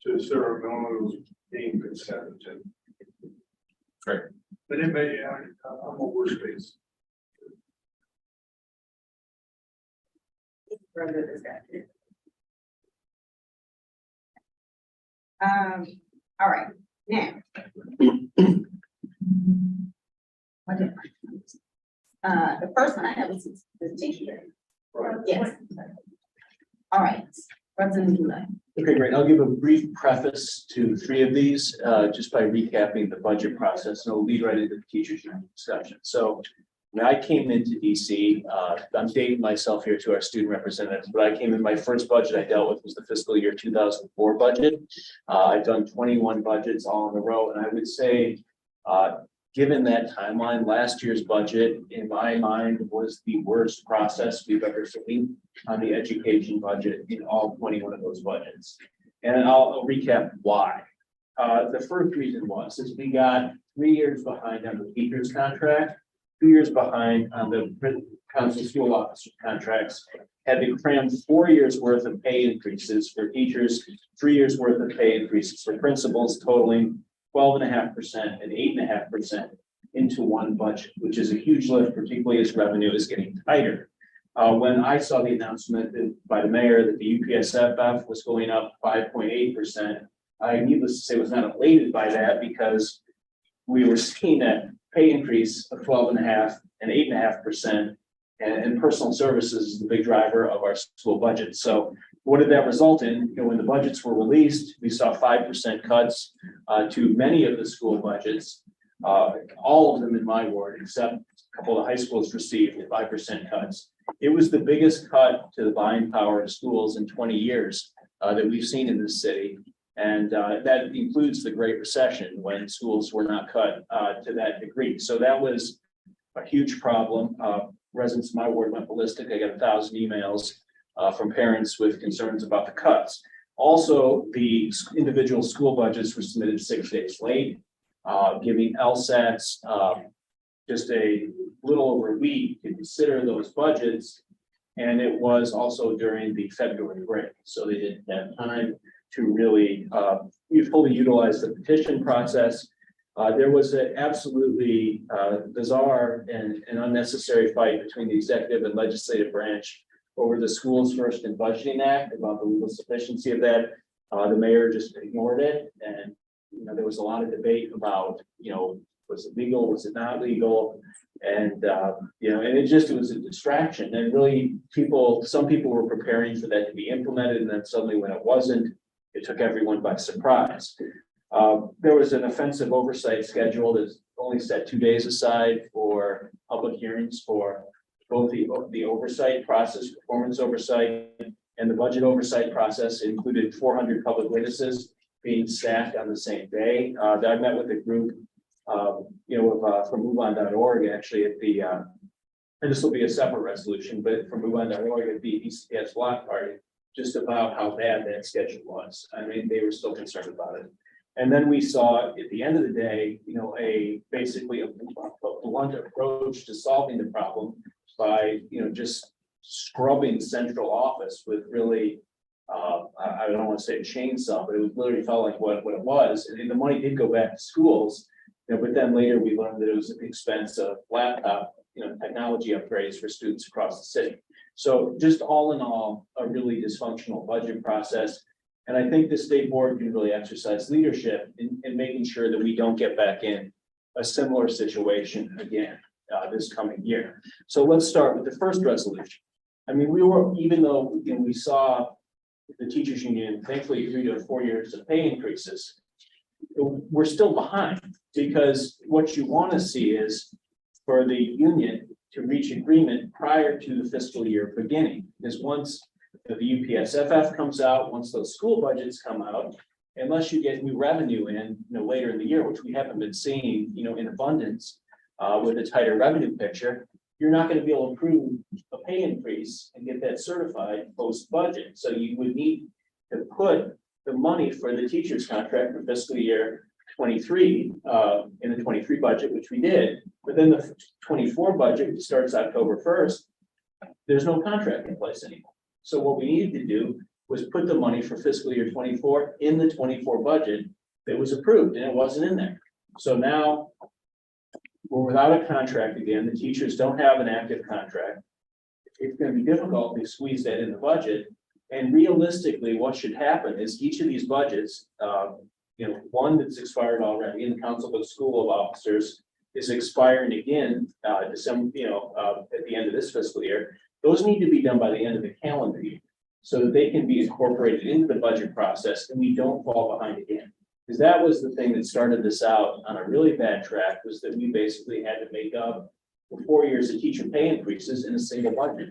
to ceremonials being consent agenda. Great. But it may, I'm a worst case. Further discussion. All right, now. The first one I have is the teacher. Yes. All right, President Goulet. Okay, great. I'll give a brief preface to 3 of these, just by recapping the budget process, and we'll lead right into the teachers' union discussion. So when I came into DC, I'm dating myself here to our student representatives, but I came in, my first budget I dealt with was the fiscal year 2004 budget. I've done 21 budgets all in a row, and I would say given that timeline, last year's budget, in my mind, was the worst process we've ever seen on the education budget in all 21 of those budgets. And I'll recap why. The first reason was, is we got 3 years behind on the teachers' contract, 2 years behind on the council school officer contracts, had to cram 4 years worth of pay increases for teachers, 3 years worth of pay increases for principals, totaling 12.5% and 8.5% into one budget, which is a huge lift, particularly as revenue is getting tighter. When I saw the announcement by the mayor that the UPSFF was going up 5.8%, I needless to say was not elated by that, because we were seeing that pay increase of 12.5% and 8.5%, and personal services is the big driver of our school budget. So what did that result in? You know, when the budgets were released, we saw 5% cuts to many of the school budgets. All of them in my ward, except a couple of high schools, received 5% cuts. It was the biggest cut to the buying power of schools in 20 years that we've seen in this city. And that includes the Great Recession, when schools were not cut to that degree. So that was a huge problem. Residents in my ward went ballistic. I got 1,000 emails from parents with concerns about the cuts. Also, the individual school budgets were submitted 6 days late, giving LSATs just a little over a week to consider those budgets. And it was also during the February break, so they didn't have time to really fully utilize the petition process. There was an absolutely bizarre and unnecessary fight between the executive and legislative branch over the Schools First and Budgeting Act, about the legal sufficiency of that. The mayor just ignored it, and there was a lot of debate about, was it legal, was it not legal, and and it was a distraction. And really, some people were preparing for that to be implemented, and then suddenly, when it wasn't, it took everyone by surprise. There was an offensive oversight schedule that's only set 2 days aside for public hearings for both the oversight process, performance oversight, and the budget oversight process. It included 400 public witnesses being staffed on the same day. I met with a group, from MoveOn.org, actually, at the, and this will be a separate resolution, but from MoveOn.org at the ECS block party, just about how bad that schedule was. I mean, they were still concerned about it. And then we saw at the end of the day, basically a blunt approach to solving the problem by, just scrubbing central office with really, I don't want to say a chainsaw, but it literally felt like what it was. And the money did go back to schools, but then later we learned that it was at the expense of laptop, technology upgrades for students across the city. So just all in all, a really dysfunctional budget process. And I think the state board can really exercise leadership in making sure that we don't get back in a similar situation again this coming year. So let's start with the first resolution. I mean, even though we saw the teachers union thankfully agree to 4 years of pay increases, we're still behind, because what you want to see is for the union to reach agreement prior to the fiscal year beginning. Because once the UPSFF comes out, once those school budgets come out, unless you get new revenue in later in the year, which we haven't been seeing in abundance with a tighter revenue picture, you're not going to be able to approve a pay increase and get that certified post budget. So you would need to put the money for the teacher's contract for fiscal year 23 in the 23 budget, which we did. But then the 24 budget, which starts October 1st, there's no contract in place anymore. So what we needed to do was put the money for fiscal year 24 in the 24 budget that was approved, and it wasn't in there. So now we're without a contract again. The teachers don't have an active contract. It's going to be difficult to squeeze that in the budget. And realistically, what should happen is each of these budgets, one that's expired already in the Council of School of Officers is expiring again December, at the end of this fiscal year. Those need to be done by the end of the calendar year so that they can be incorporated into the budget process and we don't fall behind again. Because that was the thing that started this out on a really bad track, was that we basically had to make up for 4 years of teacher pay increases in a single budget.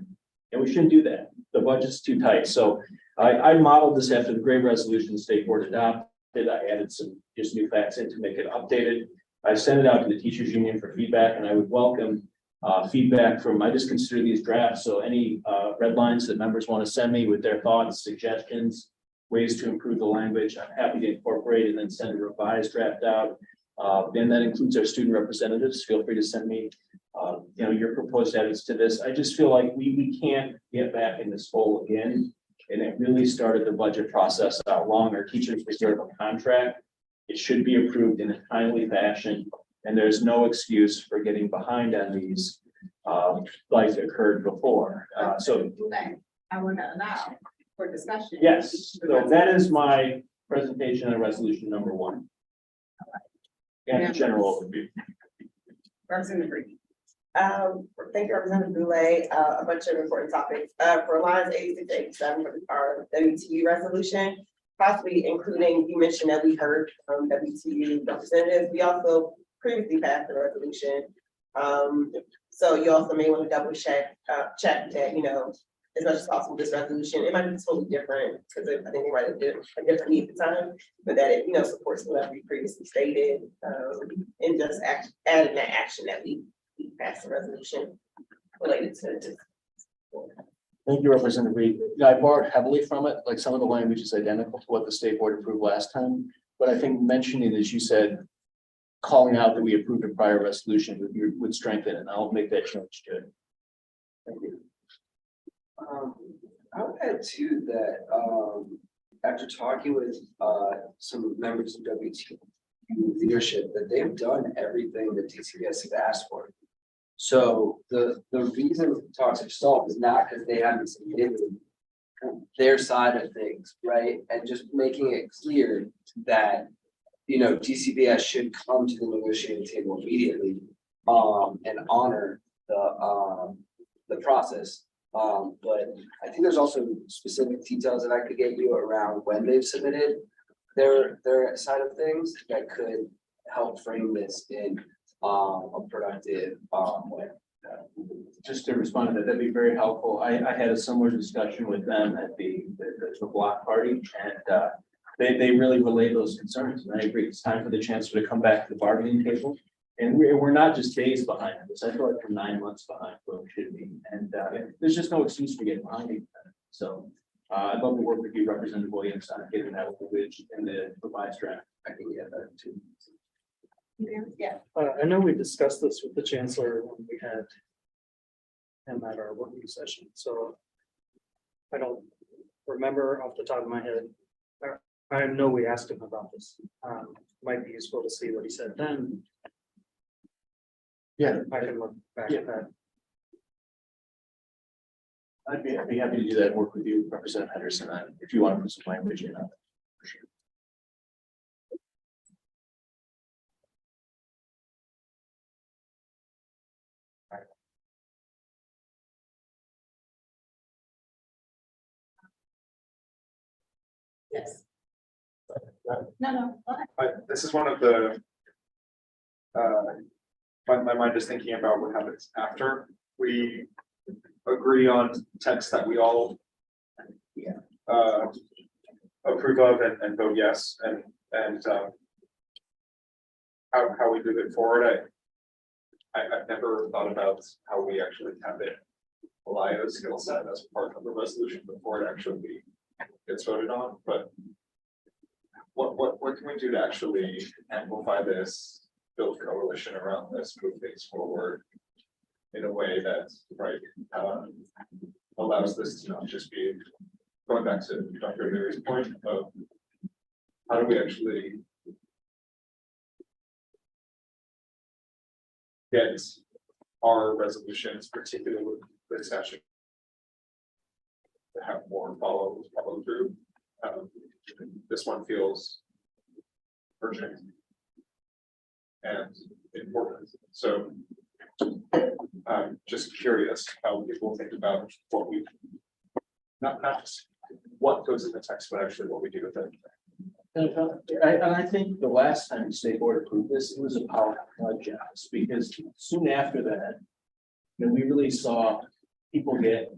And we shouldn't do that. The budget's too tight. So I modeled this after the great resolution the state board adopted. I added some just new facts in to make it updated. I sent it out to the teachers union for feedback, and I would welcome feedback from, I just consider these drafts, so any red lines that members want to send me with their thoughts, suggestions, ways to improve the language, I'm happy to incorporate and then send a revised draft out. And that includes our student representatives. Feel free to send me, your proposed edits to this. I just feel like we can't get back in this hole again. And it really started the budget process out wrong. Our teachers deserve a contract. It should be approved in a timely fashion. And there's no excuse for getting behind on these, like occurred before. So I want to allow for discussion. yes, so that is my presentation on resolution number 1. And general overview. Representative Green. Thank you, Representative Boulay, a bunch of important topics, for lines 86 to 87, our WTU resolution, possibly including, you mentioned that we heard from WTU representatives, we also previously passed the resolution. So you also may want to double check that, as much as possible, this resolution, it might be totally different, because I think they might have did a different need at the time, but that it, supports whatever we previously stated, and just adding that action that we passed the resolution related to this. Thank you, Representative Reed. I borrowed heavily from it, like some of the language is identical to what the state board approved last time. But I think mentioning, as you said, calling out that we approved a prior resolution would strengthen it, and I'll make that change to it. Thank you. I would add too that after talking with some members of WTU leadership, that they've done everything that DCBS have asked for. So the reason toxic salt is not because they haven't submitted their side of things, right? And just making it clear that DCBS should come to the negotiating table immediately and honor the process. But I think there's also specific details that I could get you around when they've submitted their side of things that could help frame this in a productive way. Just to respond to that, that'd be very helpful. I had a similar discussion with them at the block party, and they really relayed those concerns. And I agree, it's time for the chancellor to come back to the bargaining table. And we're not just days behind this. I feel like we're 9 months behind where we should be. And there's just no excuse for getting behind it. So I'd love to work with you, Representative Williams, on getting that language in the revised draft. I can get that too. Yeah. I know we discussed this with the chancellor when we had him at our working session, so I don't remember off the top of my head. I know we asked him about this. Might be useful to see what he said then. Yeah, I can look back at that. I'd be happy to do that, work with you, Representative Henderson, if you want to put some language in. For sure. Yes. No. This is one of the. My mind is thinking about what happens after we agree on text that we all. Approve of and vote yes, and how we move it forward. I've never thought about how we actually have it. Rely skill set as part of the resolution before it actually gets voted on, but. What can we do to actually amplify this, build coalition around this, move things forward in a way that, right, allows this to not just be, going back to Dr. Leary's point of how do we actually get our resolutions, particularly with the statute, to have more follow through. This one feels urgent and important. So I'm just curious how people think about what we, not just what goes in the text, but actually what we do with it. I think the last time the state board approved this, it was a power job, because soon after that, we really saw people get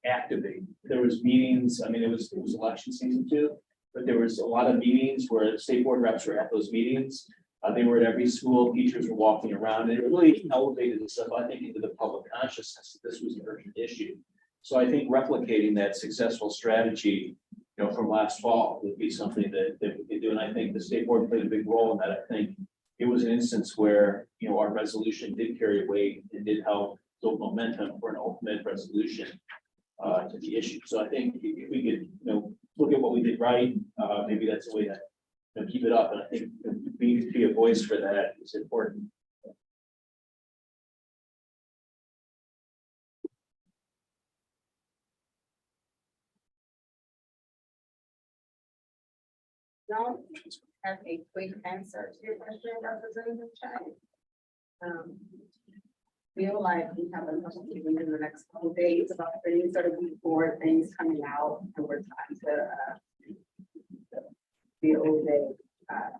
activated. There was meetings, I mean, it was election season too, but there was a lot of meetings where the state board reps were at those meetings. They were at every school, teachers were walking around, and it really elevated this stuff, I think, into the public consciousness that this was an urgent issue. So I think replicating that successful strategy, from last fall would be something that we could do. And I think the state board played a big role in that. I think it was an instance where, our resolution did carry weight and did help build momentum for an ultimate resolution to the issue. So I think if we could, look at what we did right, maybe that's a way to keep it up. And I think being to be a voice for that is important. Don't have a quick answer to your question, Representative Chang. Feel like we have a couple of meetings in the next couple of days about things that are before things coming out, and we're trying to feel that I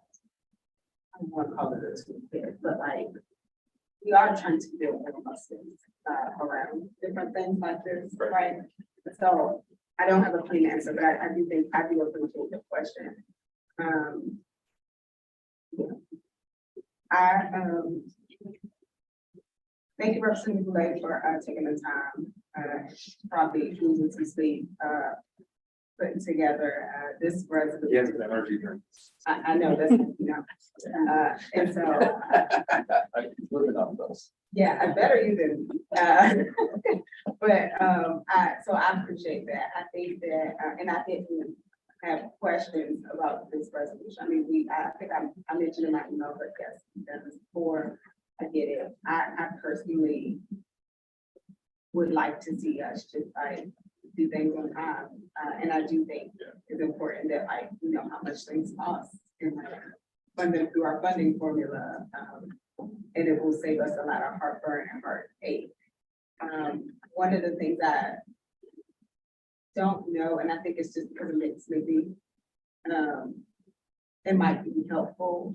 don't want to call it a toolkit, but like we are trying to build robustness around different things like this, right? So I don't have a clean answer, but I do think I do appreciate the question. Thank you, Representative Blake, for taking the time, probably losing some sleep, putting together this resolution. Yes, an energy drink. I know that's, and so. I'm living off those. Yeah, I better even, but, so I appreciate that. I think that, and I didn't have questions about this resolution. I mean, I think I mentioned in my email, but yes, that was before I get it. I personally would like to see us just like do things on time. And I do think it's important that we know how much things cost and fund them through our funding formula. And it will save us a lot of heartburn and heartache. One of the things I don't know, and I think it's just because it's maybe it might be helpful.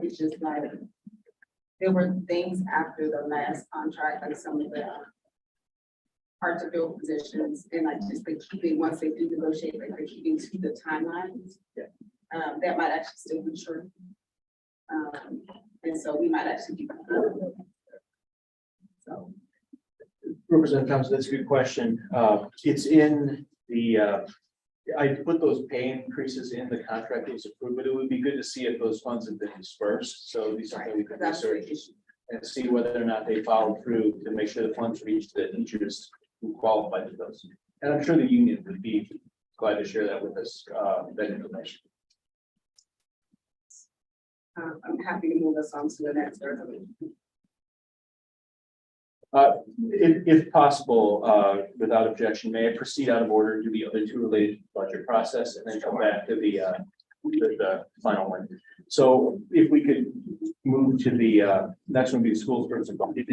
It's just like there were things after the last contract, like some of the hard to fill positions, and like just the keeping once they do negotiate, like they're keeping to the timelines. That might actually still be true. And so we might actually be. So. Representative Thompson, that's a good question. It's in the, I put those pay increases in the contract that was approved, but it would be good to see if those funds have been dispersed. So these are we could research and see whether or not they followed through to make sure the funds reach the teachers who qualify for those. And I'm sure the union would be glad to share that with us, that information. I'm happy to move us on to the next resolution. If possible, without objection, may I proceed out of order and do the other two related to the budget process and then come back to the final one. So if we could move to the next one, be the schools versus budget.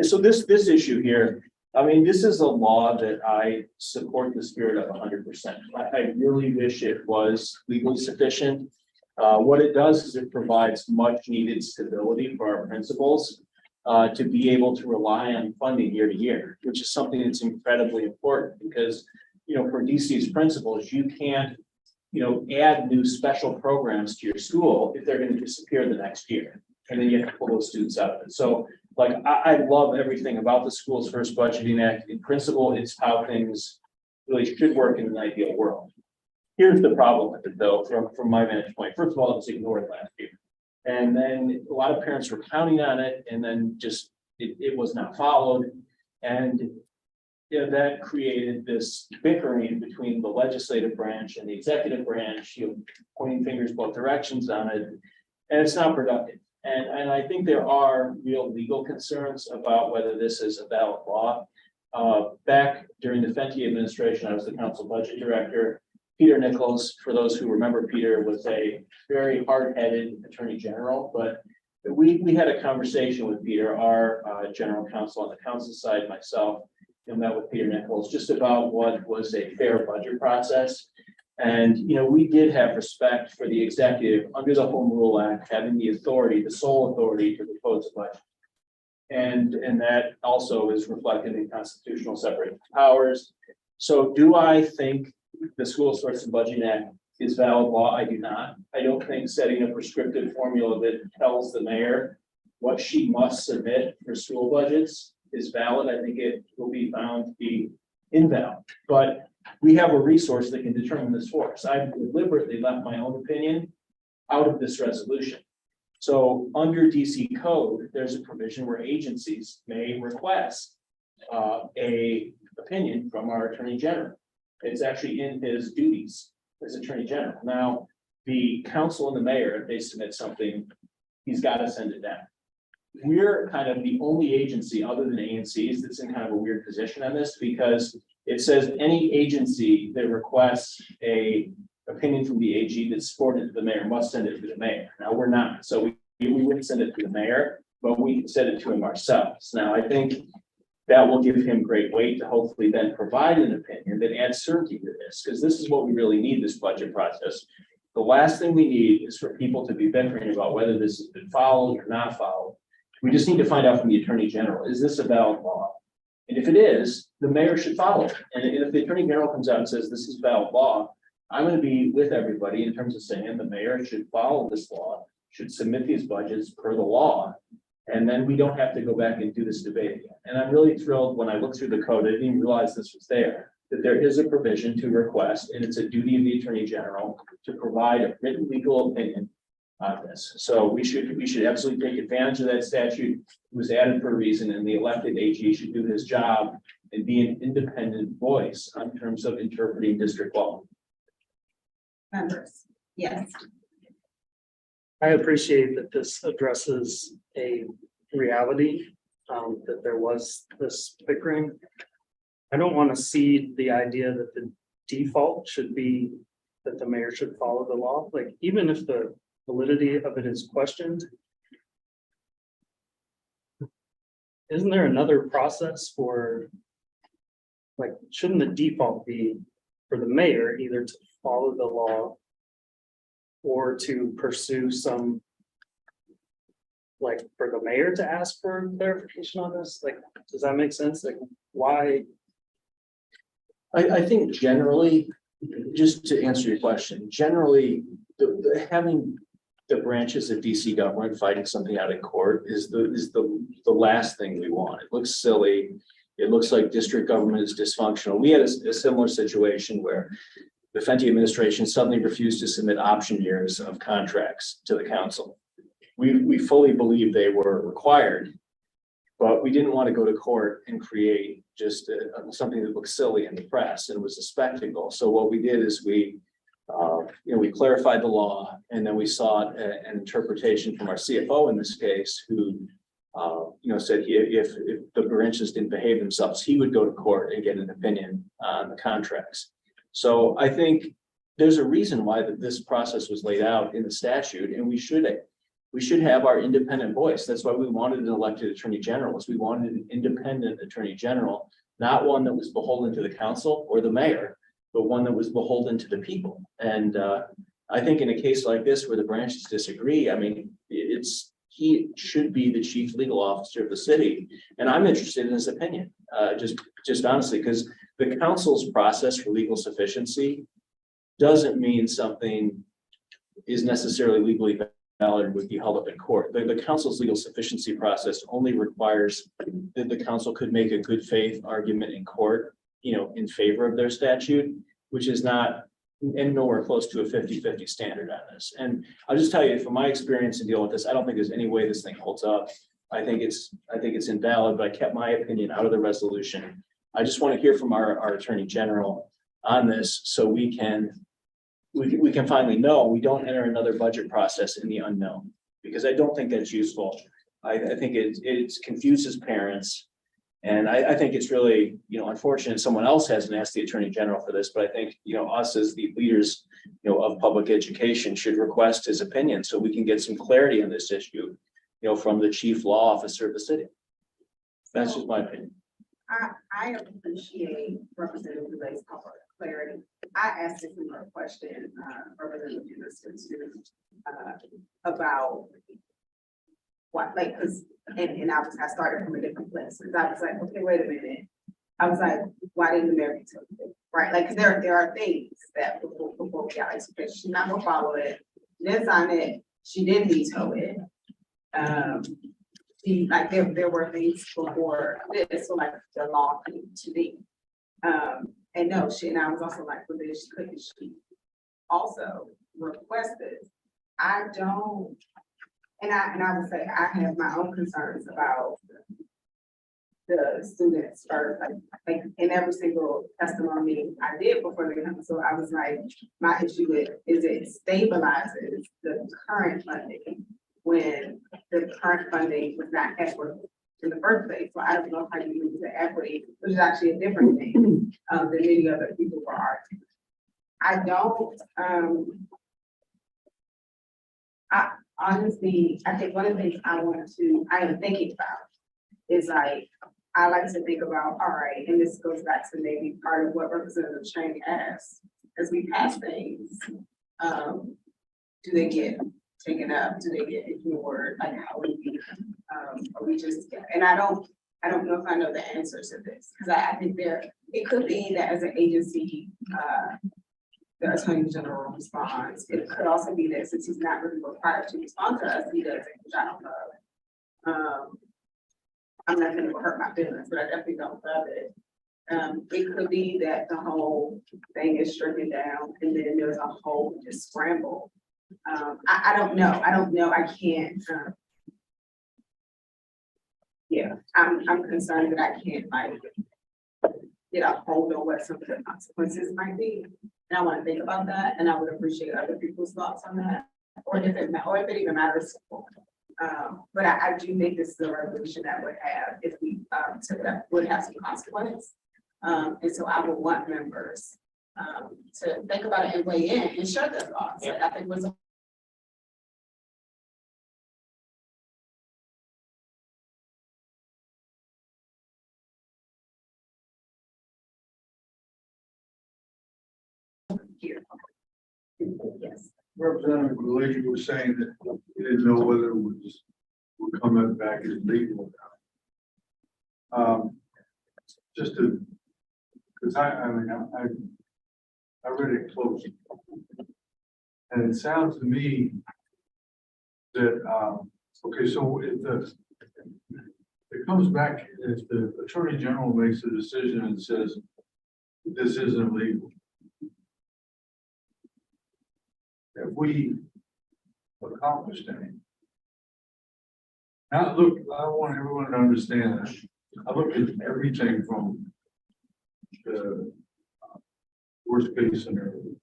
So this issue here, I mean, this is a law that I support the spirit of 100%. I really wish it was legally sufficient. What it does is it provides much needed stability for our principals to be able to rely on funding year to year, which is something that's incredibly important because, for DC's principals, you can't, add new special programs to your school if they're going to disappear the next year. And then you have to pull those students out of it. So like, I love everything about the Schools First Budgeting Act. In principle, it's how things really should work in an ideal world. Here's the problem with it though, from my vantage point. First of all, it was ignored last year. And then a lot of parents were counting on it and then just, it was not followed. And that created this bickering between the legislative branch and the executive branch, pointing fingers both directions on it. And it's not productive. And I think there are real legal concerns about whether this is a valid law. Back during the Fenty administration, I was the council budget director. Peter Nichols, for those who remember Peter, was a very hard-headed attorney general, but we had a conversation with Peter, our general counsel on the council side, myself, and met with Peter Nichols just about what was a fair budget process. And, we did have respect for the executive under the Home Rule Act, having the authority, the sole authority to propose a budget. And that also is reflected in constitutional separation of powers. So do I think the Schools First and Budgeting Act is valid law. I do not. I don't think setting a prescriptive formula that tells the mayor what she must submit for school budgets is valid. I think it will be found to be invalid. But we have a resource that can determine this for us. I deliberately left my own opinion out of this resolution. So under DC code, there's a provision where agencies may request a opinion from our attorney general. It's actually in his duties as attorney general. Now, the council and the mayor, if they submit something, he's got to send it down. We're kind of the only agency other than ANCs that's in kind of a weird position on this, because it says any agency that requests a opinion from the AG that's supported to the mayor must send it to the mayor. Now, we're not, so we wouldn't send it to the mayor, but we can send it to him ourselves. Now, I think that will give him great weight to hopefully then provide an opinion that adds certainty to this, because this is what we really need, this budget process. The last thing we need is for people to be bickering about whether this has been followed or not followed. We just need to find out from the attorney general, is this a valid law? And if it is, the mayor should follow it. And if the attorney general comes out and says this is valid law, I'm going to be with everybody in terms of saying the mayor should follow this law, should submit these budgets per the law. And then we don't have to go back and do this debate again. And I'm really thrilled when I looked through the code, I didn't even realize this was there, that there is a provision to request, and it's a duty of the attorney general to provide a written legal opinion on this. So we should absolutely take advantage of that statute. It was added for a reason, and the elected AG should do his job and be an independent voice in terms of interpreting district law. Members, yes. I appreciate that this addresses a reality, that there was this bickering. I don't want to see the idea that the default should be that the mayor should follow the law. Like, even if the validity of it is questioned, isn't there another process for, like, shouldn't the default be for the mayor either to follow the law or to pursue some, like, for the mayor to ask for clarification on this? Like, does that make sense? Like, why? I think generally, just to answer your question, generally, having the branches of DC government fighting something out in court is the last thing we want. It looks silly. It looks like district government is dysfunctional. We had a similar situation where the Fenty administration suddenly refused to submit option years of contracts to the council. We fully believe they were required, but we didn't want to go to court and create just something that looked silly in the press, and it was a spectacle. So what we did is we clarified the law, and then we sought an interpretation from our CFO in this case, who said if the branches didn't behave themselves, he would go to court and get an opinion on the contracts. So I think there's a reason why this process was laid out in the statute, and we should have our independent voice. That's why we wanted an elected attorney general. We wanted an independent attorney general, not one that was beholden to the council or the mayor, but one that was beholden to the people. And I think in a case like this where the branches disagree, I mean, he should be the chief legal officer of the city. And I'm interested in his opinion, just honestly, because the council's process for legal sufficiency doesn't mean something is necessarily legally valid and would be held up in court. The council's legal sufficiency process only requires that the council could make a good faith argument in court, in favor of their statute, which is not and nowhere close to a 50-50 standard on this. And I'll just tell you, from my experience in dealing with this, I don't think there's any way this thing holds up. I think it's invalid, but I kept my opinion out of the resolution. I just want to hear from our attorney general on this, so we can finally know we don't enter another budget process in the unknown, because I don't think that's useful. I think it confuses parents. And I think it's really, unfortunate someone else hasn't asked the attorney general for this, but I think, us as the leaders, of public education should request his opinion so we can get some clarity on this issue, from the chief law officer of the city. That's just my opinion. I appreciate Representative Dulay's clarity. I asked a similar question, Representative Duday, about what, like, because, and I started from a different place, because I was like, okay, wait a minute. I was like, why didn't the mayor veto it? Right, like, 'cause there are things that before we got executed, she's not gonna follow it, she didn't sign it, she didn't veto it. She, like, there were things before this, so like the law came to be. And no, and I was also like, well, then couldn't she also request this? I don't, and I would say I have my own concerns about the students first, like in every single testimony I did before they come. So I was like, my issue with is it stabilizes the current funding when the current funding was not equitable in the first place. So I don't know how you use the equity, which is actually a different thing than many other people were arguing. I don't, I honestly, I think one of the things I am thinking about is like, I like to think about, all right, and this goes back to maybe part of what Representative Chang asked, as we pass things, do they get taken up? Do they get ignored? Like, how do we, are we just, and I don't know if I know the answers to this, because I think it could be that as an agency, the Attorney General responds. It could also be that since he's not really required to respond to us, he does it, which I don't know. I'm not gonna hurt my feelings, but I definitely don't love it. It could be that the whole thing is stricken down and then there's a whole just scramble. I don't know. I can't. Yeah, I'm concerned that I can't like get a hold of what some of the consequences might be. And I want to think about that, and I would appreciate other people's thoughts on that, or if it even matters. But I do think this is a resolution that would have, if we took it up, would have some consequence. And so I would want members to think about it and weigh in and share their thoughts. I think was here. Yes. Representative Gallegos was saying that he didn't know whether it would come up back as legal. Just to, because I read it closely, and it sounds to me that okay, so if it comes back, if the Attorney General makes a decision and says this isn't legal, if we accomplished anything. Now, look, I want everyone to understand that. I look at everything from the worst case scenario.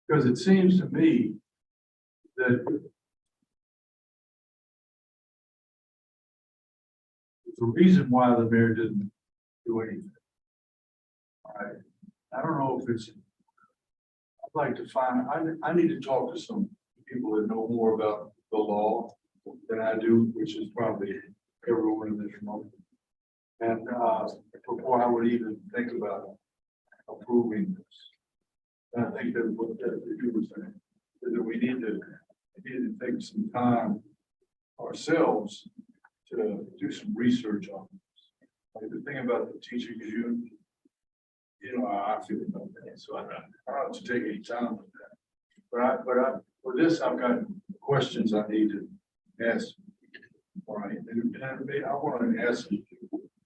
Because it seems to me that the reason why the mayor didn't do anything. I don't know if it's, I'd like to find, I need to talk to some people that know more about the law than I do, which is probably everyone in this room. And before I would even think about approving this. And I think that what you were saying, is that we need to take some time ourselves to do some research on this. Like the thing about the teachers union, you know how I feel about that, so I don't have to take any time with that. But for this, I've got questions I need to ask. All right, and I want to ask you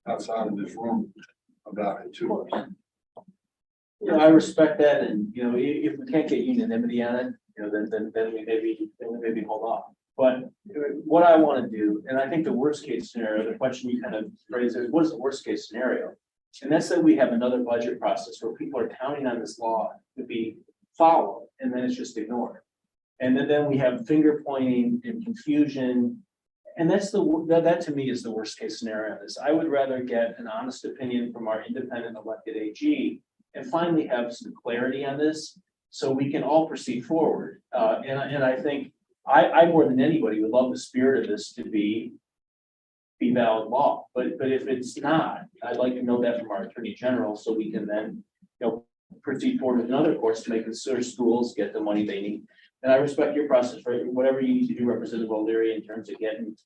outside of this room about it too. You know, I respect that, and you know, if we can't get unanimity on it, you know, then we maybe hold off. But what I want to do, and I think the worst case scenario, the question you kind of phrased is, what is the worst case scenario? And that's that we have another budget process where people are counting on this law to be followed, and then it's just ignored. And then we have finger pointing and confusion. And that's that to me is the worst case scenario of this. I would rather get an honest opinion from our independent elected AG and finally have some clarity on this so we can all proceed forward. And I think I more than anybody would love the spirit of this to be valid law, but if it's not, I'd like to know that from our Attorney General so we can then, you know, proceed forward with another course to make the schools get the money they need. And I respect your process for whatever you need to do, Representative O'Leary, in terms of getting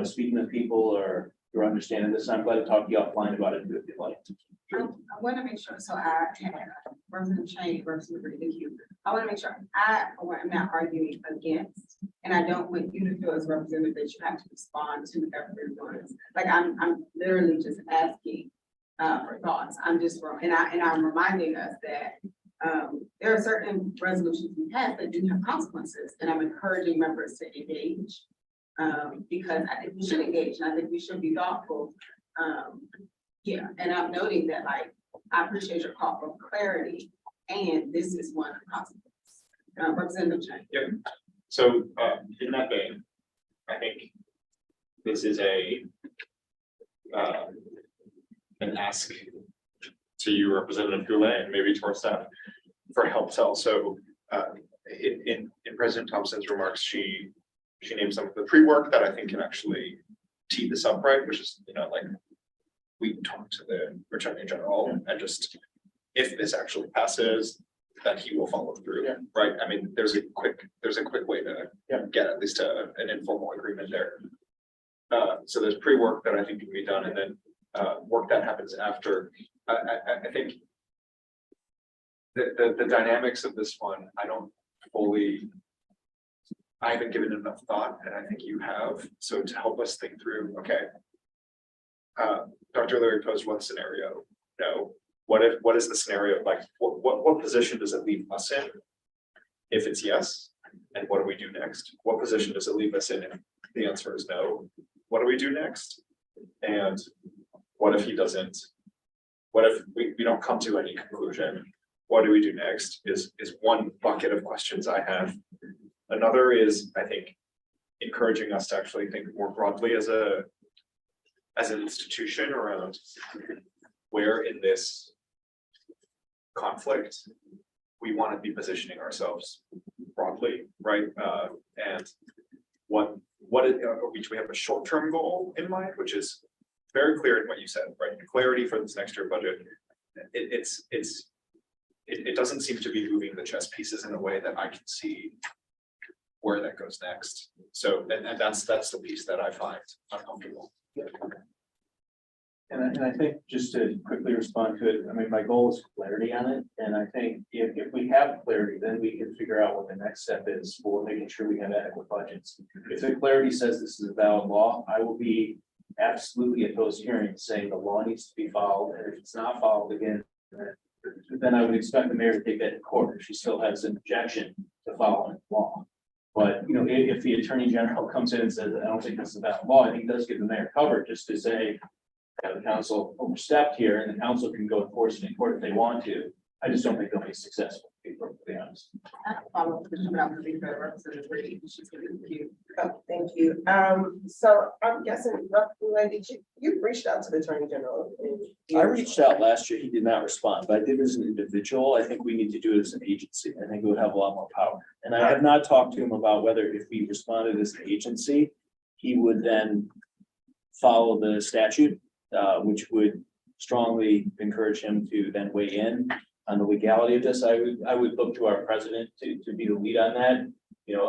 speaking to people or your understanding this. I'm glad to talk to you offline about it if you'd like. I want to make sure, so I have Representative Chang, Representative Q. I want to make sure I'm not arguing against, and I don't want you to feel as representative that you have to respond to everyone's. Like I'm literally just asking for thoughts. I'm reminding us that there are certain resolutions we have that do have consequences, and I'm encouraging members to engage. Because I think we should engage, and I think we should be thoughtful. Yeah, and I'm noting that, like, I appreciate your call for clarity, and this is one of the consequences. Representative Chang. Yep. So, in that vein, I think this is an ask to you, Representative Goulet, and maybe to our staff for help to also, in President Thompson's remarks, she named some of the pre-work that I think can actually tee this up right, which is, like, we talked to the Attorney General and just, if this actually passes, then he will follow through, right? I mean, there's a quick way to get at least an informal agreement there. So there's pre-work that I think can be done, and then work that happens after. I think the dynamics of this one, I haven't given enough thought, and I think you have. So to help us think through, okay. Dr. Leary posed one scenario. No, what is the scenario like? What position does it leave us in? If it's yes, and what do we do next? What position does it leave us in if the answer is no? What do we do next? And what if he doesn't? What if we don't come to any conclusion? What do we do next? Is one bucket of questions I have. Another is, I think, encouraging us to actually think more broadly as an institution around where in this conflict we want to be positioning ourselves broadly, right? And we have a short-term goal in mind, which is very clear in what you said, right? Clarity for this next year budget. It doesn't seem to be moving the chess pieces in a way that I can see where that goes next. So, and that's the piece that I find uncomfortable. And I think just to quickly respond to it, I mean, my goal is clarity on it. And I think if we have clarity, then we can figure out what the next step is for making sure we have adequate budgets. If the clarity says this is a valid law, I will be absolutely opposed to hearing saying the law needs to be followed. And if it's not followed again, then I would expect the mayor to take that to court if she still has an objection to following the law. But, if the attorney general comes in and says, I don't think this is a valid law, I think it does give the mayor cover just to say, the council overstepped here, and the council can go enforce it in court if they want to. I just don't think they'll be successful, to be perfectly honest. Oh, thank you. So I'm guessing, you reached out to the Attorney General. I reached out last year. He did not respond, but I did as an individual. I think we need to do it as an agency. I think it would have a lot more power. And I have not talked to him about whether if we responded as an agency, he would then follow the statute. Which would strongly encourage him to then weigh in on the legality of this. I would look to our president to be the lead on that.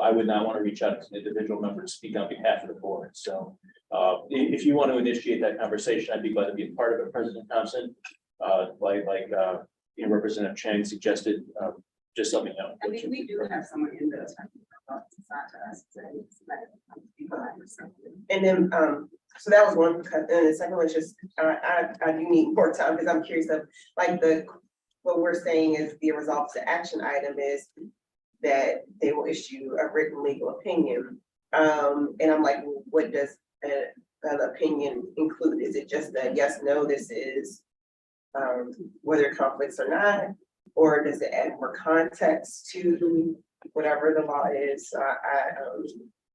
I would not want to reach out to an individual member to speak on behalf of the board. So if you want to initiate that conversation, I'd be glad to be a part of it, President Thompson. Representative Chang suggested, just let me know. I mean, we do have someone in the. And then, so that was one cut, and the second one is just, I do need more time, because I'm curious of, like, what we're saying is the resolve to action item is that they will issue a written legal opinion. And I'm like, well, what does an opinion include? Is it just a yes, no, this is whether conflicts or not, or does it add more context to whatever the law is?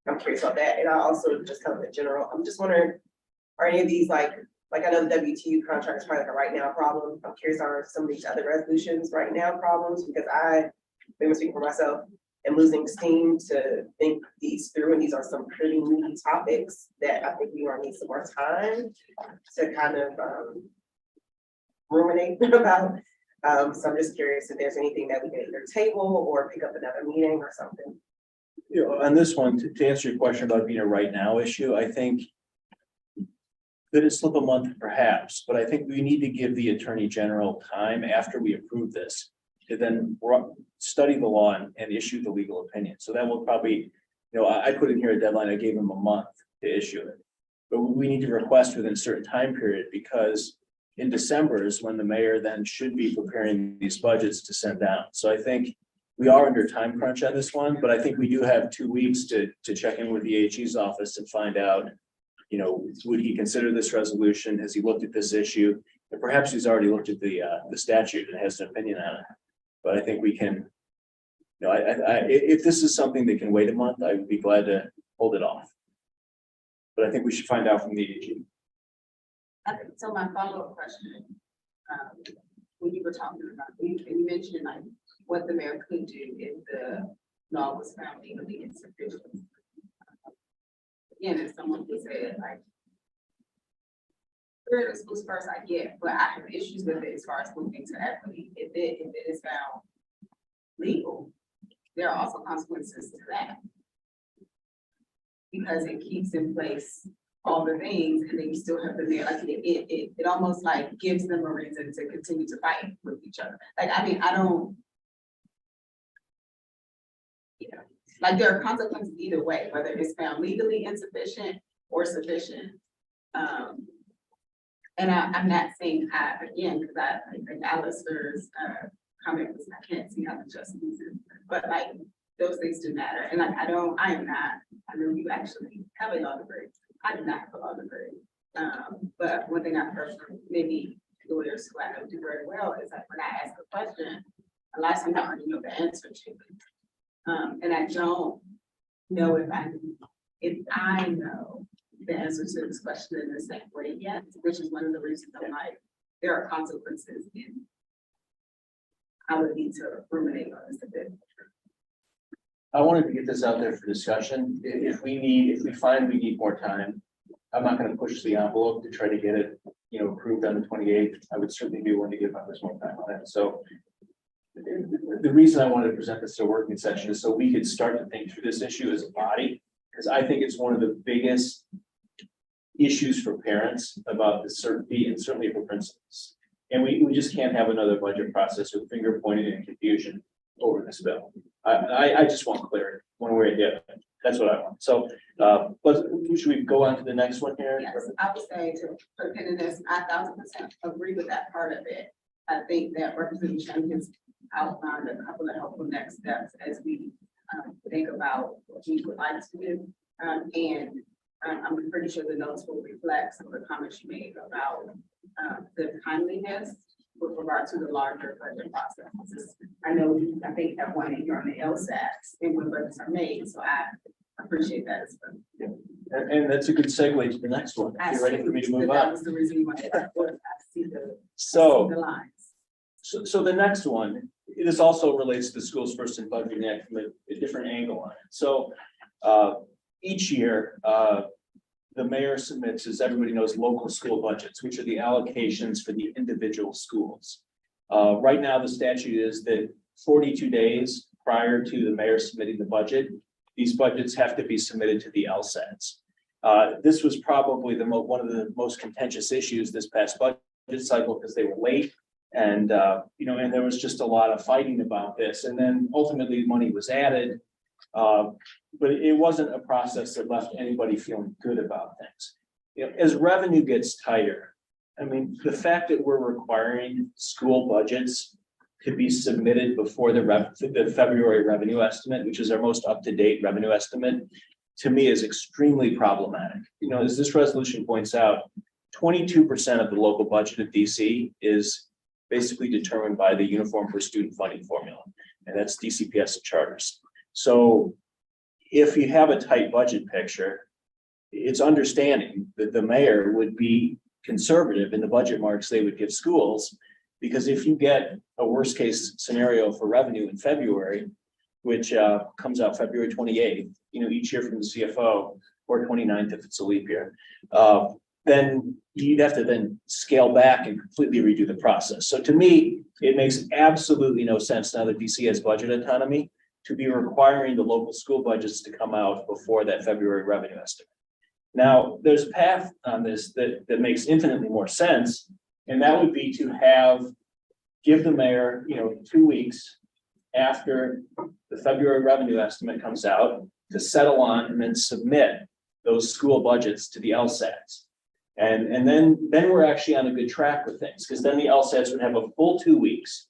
I'm curious about that. And I also just kind of in general, I'm just wondering, are any of these like I know the WTU contract is probably like a right now problem. I'm curious, are some of these other resolutions right now problems? Because I, maybe speaking for myself, am losing steam to think these through, and these are some pretty meaty topics that I think we are need some more time to kind of ruminate about. So I'm just curious if there's anything that we can either table or pick up another meeting or something. On this one, to answer your question about being a right now issue, I think could it slip a month perhaps, but I think we need to give the Attorney General time after we approve this to then study the law and issue the legal opinion. So that will probably, I put in here a deadline. I gave him a month to issue it. But we need to request within a certain time period because in December is when the mayor then should be preparing these budgets to send down. So I think we are under time crunch on this one, but I think we do have 2 weeks to check in with the AG's office and find out, would he consider this resolution? Has he looked at this issue? And perhaps he's already looked at the statute and has an opinion on it. But I think we can, if this is something that can wait a month, I would be glad to hold it off. But I think we should find out from the AG. So my follow-up question, when you were talking about, you mentioned like what the mayor could do if the law was found legally insufficient. Again, as someone who said, like, where the schools first I get, but I have issues with it as far as moving to equity. If it is found legal, there are also consequences to that. Because it keeps in place all the things, and then you still have the mayor, like it almost like gives them a reason to continue to fight with each other. Like, I mean, I don't. Like there are consequences either way, whether it's found legally insufficient or sufficient. And I'm not saying again, because I think Alistair's comment was, I can't see how the justice is, but like those things do matter. And like I am not, I know you actually have a law degree. I do not have a law degree. But one thing I've heard from maybe lawyers who I know do very well is that when I ask a question, a lot of times I already know the answer to it. And I don't know if I know the answer to this question in the same way yet, which is one of the reasons I'm like, there are consequences and I would need to ruminate on this a bit. I wanted to get this out there for discussion. If we find we need more time, I'm not going to push the envelope to try to get it, approved on the 28th. I would certainly be willing to give others more time on it. So the reason I wanted to present this to a working session is so we could start to think through this issue as a body, because I think it's one of the biggest issues for parents about the certainty and certainly for principals. And we just can't have another budget process with finger pointing and confusion over this bill. I just want clarity one way or the other. That's what I want. So should we go on to the next one here? Yes, I would say to put a pin in this, I 1000% agree with that part of it. I think that Representative has outlined a couple of helpful next steps as we think about what we would like to do. And I'm pretty sure the notes will reflect some of the comments you made about the timeliness with regard to the larger budget processes. I know I think at one end you're on the LSATs and when budgets are made, so I appreciate that as well. And that's a good segue to the next one. You're ready for me to move on? That was the reason you wanted that. I see the lines. So the next one, this also relates to the Schools First and Budgeting Act from a different angle on it. So each year, the mayor submits, as everybody knows, local school budgets, which are the allocations for the individual schools. Right now, the statute is that 42 days prior to the mayor submitting the budget, these budgets have to be submitted to the LSATs. This was probably one of the most contentious issues this past budget cycle because they were late. And, and there was just a lot of fighting about this. And then ultimately money was added. But it wasn't a process that left anybody feeling good about things. As revenue gets tighter, I mean, the fact that we're requiring school budgets to be submitted before the February revenue estimate, which is our most up-to-date revenue estimate, to me is extremely problematic. As this resolution points out, 22% of the local budget of DC is basically determined by the Uniform for Student Funding formula, and that's DCPS and charters. So if you have a tight budget picture, it's understanding that the mayor would be conservative in the budget marks they would give schools, because if you get a worst case scenario for revenue in February, which comes out February 28th, each year from the CFO, or 29th if it's a leap year, then you'd have to then scale back and completely redo the process. So to me, it makes absolutely no sense now that DC has budget autonomy to be requiring the local school budgets to come out before that February revenue estimate. Now, there's a path on this that makes infinitely more sense, and that would be to give the mayor, 2 weeks after the February revenue estimate comes out to settle on and then submit those school budgets to the LSATs. And then we're actually on a good track with things, because then the LSATs would have a full 2 weeks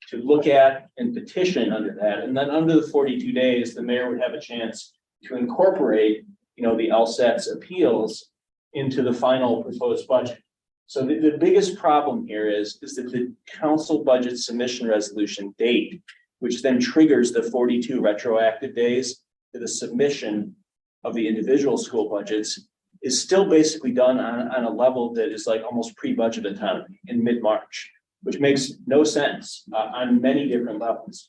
to look at and petition under that. And then under the 42 days, the mayor would have a chance to incorporate, the LSATs appeals into the final proposed budget. So the biggest problem here is that the council budget submission resolution date, which then triggers the 42 retroactive days to the submission of the individual school budgets, is still basically done on a level that is like almost pre-budget autonomy in mid-March, which makes no sense on many different levels.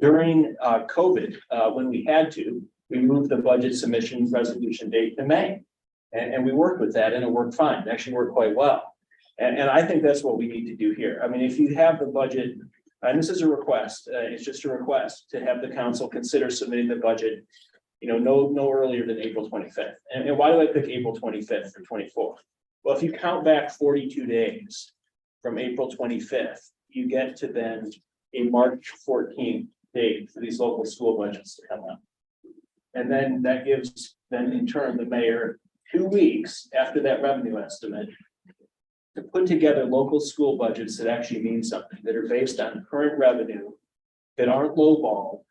During COVID, when we had to, we moved the budget submission resolution date to May. And we worked with that and it worked fine. It actually worked quite well. And I think that's what we need to do here. I mean, if you have the budget, and this is a request, it's just a request to have the council consider submitting the budget, no earlier than April 25th. And why do I pick April 25th or 24th? Well, if you count back 42 days from April 25th, you get to then a March 14th date for these local school budgets to come out. And then that gives then in turn the mayor 2 weeks after that revenue estimate to put together local school budgets that actually mean something, that are based on current revenue, that aren't lowball,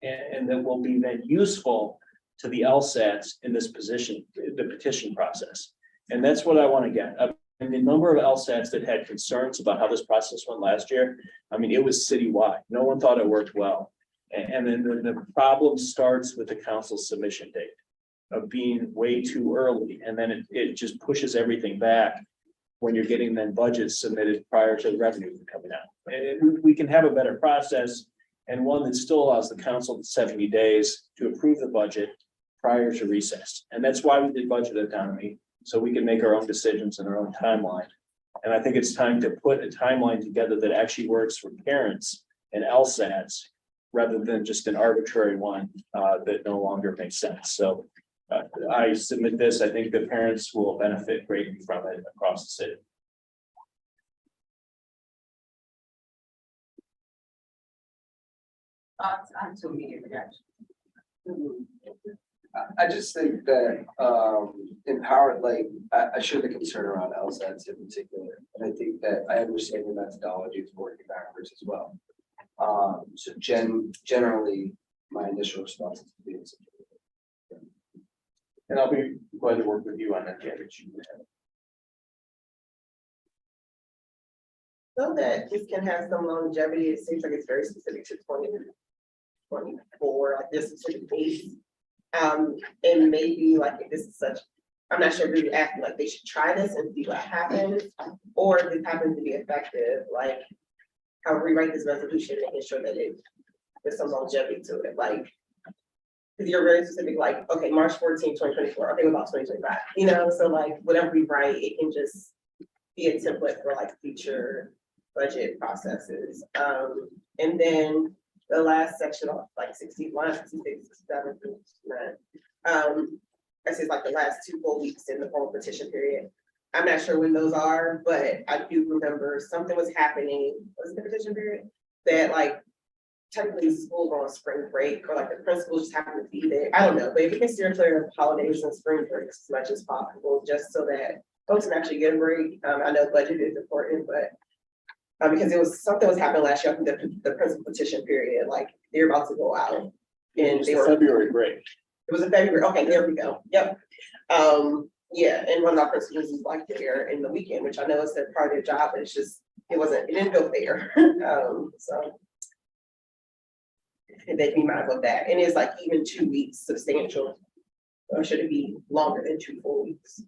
and that will be then useful to the LSATs in this position, the petition process. And that's what I want to get. And the number of LSATs that had concerns about how this process went last year, I mean, it was citywide. No one thought it worked well. And then the problem starts with the council submission date of being way too early. And then it just pushes everything back when you're getting then budgets submitted prior to the revenue coming out. And we can have a better process and one that still allows the council 70 days to approve the budget prior to recess. And that's why we did budget autonomy, so we can make our own decisions in our own timeline. And I think it's time to put a timeline together that actually works for parents and LSATs rather than just an arbitrary one that no longer makes sense. So I submit this. I think the parents will benefit greatly from it across the city. I just think that empowered, I share the concern around LSATs in particular, and I think that I understand the methodology is working backwards as well. So generally, my initial response is to be in support. And I'll be glad to work with you on that, Jen. So that this can have some longevity, it seems like it's very specific to 2024, like this specific case. And maybe like if this is such, I'm not sure if you're acting like they should try this and see what happens, or if this happens to be effective, like how rewrite this resolution and ensure that there's some longevity to it, like. Because you're very specific, like, okay, March 14, 2024, okay, about 2025, so like whatever we write, it can just be a template for like future budget processes. And then the last section of like 61, 66, 67, 69, I say it's like the last 2 full weeks in the formal petition period. I'm not sure when those are, but I do remember something was happening, was it the petition period? That like technically the schools were on spring break, or like the principals just happened to be there. I don't know, but if we can steer clear of holidays and spring breaks as much as possible, just so that folks can actually get a break. I know budget is important, but because it was something was happening last year, I think the principal petition period, like they're about to go out. And they were February break. It was in February. Okay, there we go. Yep. Yeah, and one of our principals was like there in the weekend, which I know is their part of their job, but it's just it didn't feel fair. So and they can be mindful of that. And it's like even 2 weeks substantial, or should it be longer than 2 full weeks?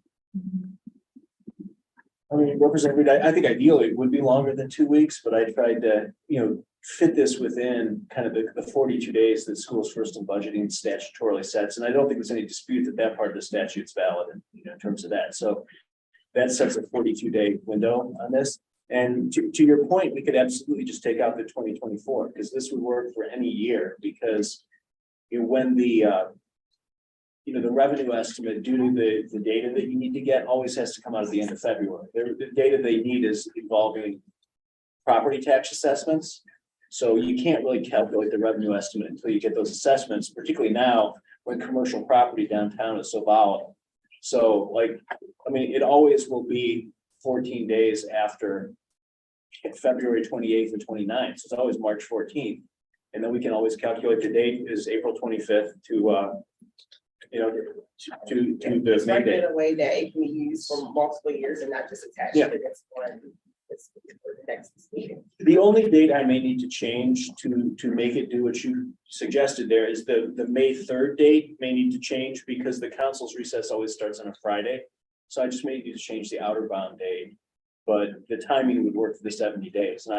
I mean, Representative, I think ideally it would be longer than 2 weeks, but I tried to, fit this within kind of the 42 days that schools first in budgeting statutorily sets. And I don't think there's any dispute that part of the statute's valid in terms of that. So that sets a 42-day window on this. And to your point, we could absolutely just take out the 2024, because this would work for any year, because when the the revenue estimate due to the data that you need to get always has to come out at the end of February. The data they need is involving property tax assessments. So you can't really calculate the revenue estimate until you get those assessments, particularly now when commercial property downtown is so volatile. So it always will be 14 days after February 28th and 29th. So it's always March 14th. And then we can always calculate the date is April 25th to the May date. In a way that it can be used for multiple years and not just attached Yeah. to this one. It's for the next meeting. The only date I may need to change to make it do what you suggested there is the May 3rd date may need to change because the council's recess always starts on a Friday. So I just may need to change the outer bound date, but the timing would work for the 70 days. And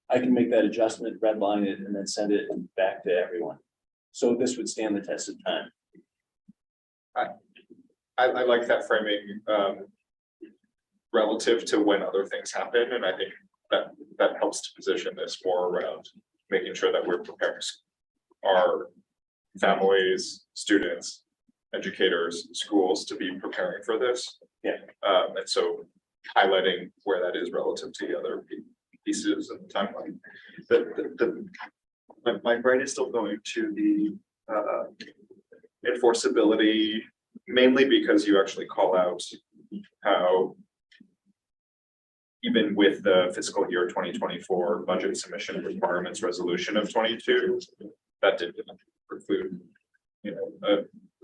I can make that adjustment, redline it, and then send it back to everyone. So this would stand the test of time. I like that framing, relative to when other things happen, and I think that helps to position this more around making sure that we're preparing our families, students, educators, schools to be preparing for this. Yeah. And so highlighting where that is relative to the other pieces of the timeline. My brain is still going to the enforceability, mainly because you actually call out how even with the fiscal year 2024 budget submission requirements resolution of 22, that didn't preclude,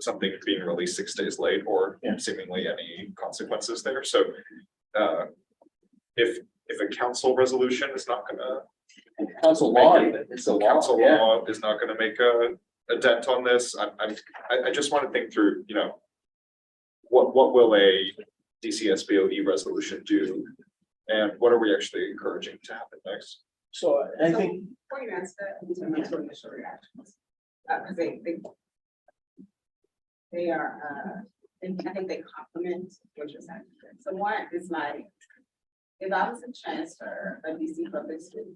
something being released 6 days late or seemingly any consequences there. So if a council resolution is not gonna Council law, it's a law. council law is not gonna make a dent on this, I just want to think through, what will a DCSBOE resolution do? And what are we actually encouraging to happen next? So I think. Before you answer that, I need to make sure initial reactions. Because they are, I think they complement what you're saying. So one is like, if I was to transfer a DC public school,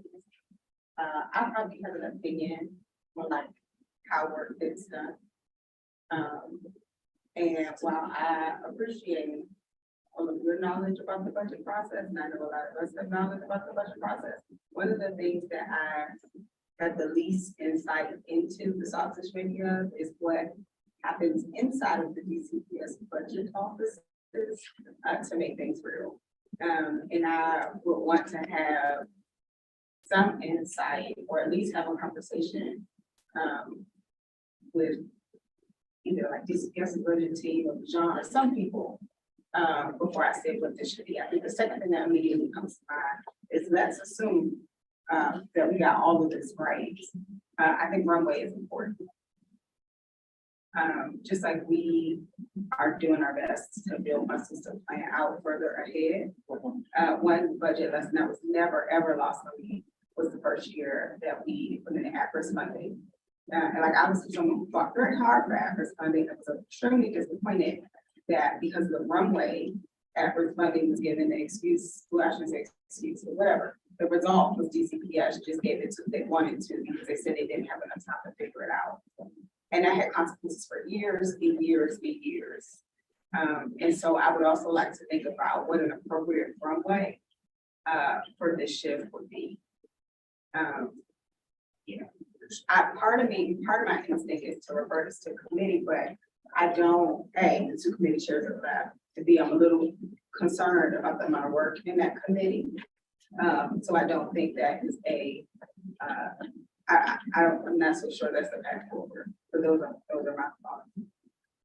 I probably have an opinion on like how work gets done. And while I appreciate all of your knowledge about the budget process, and I know a lot of us have knowledge about the budget process, one of the things that I have the least insight into the sausage making of is what happens inside of the DCPS budget offices to make things real. And I would want to have some insight, or at least have a conversation with either like DCPS budget team or John or some people before I say what this should be. I think the second thing that immediately comes to mind is let's assume that we got all of this right. I think runway is important. Just like we are doing our best to build a system plan out further ahead. One budget lesson that was never ever lost on me was the first year that we put in at-risk funding. And like I was someone who fought very hard for at-risk funding. I was extremely disappointed that because of the runway, at-risk funding was given the excuse, well, I shouldn't say excuse, or whatever. The result was DCPS just gave it to who they wanted to because they said they didn't have enough time to figure it out. And that had consequences for years and years and years. And so I would also like to think about what an appropriate runway for this shift would be. Part of my instinct is to refer this to committee, but I don't, the two committee chairs are left to be, I'm a little concerned about the amount of work in that committee. So I don't think that is I'm not so sure that's the path forward. So those are my thoughts.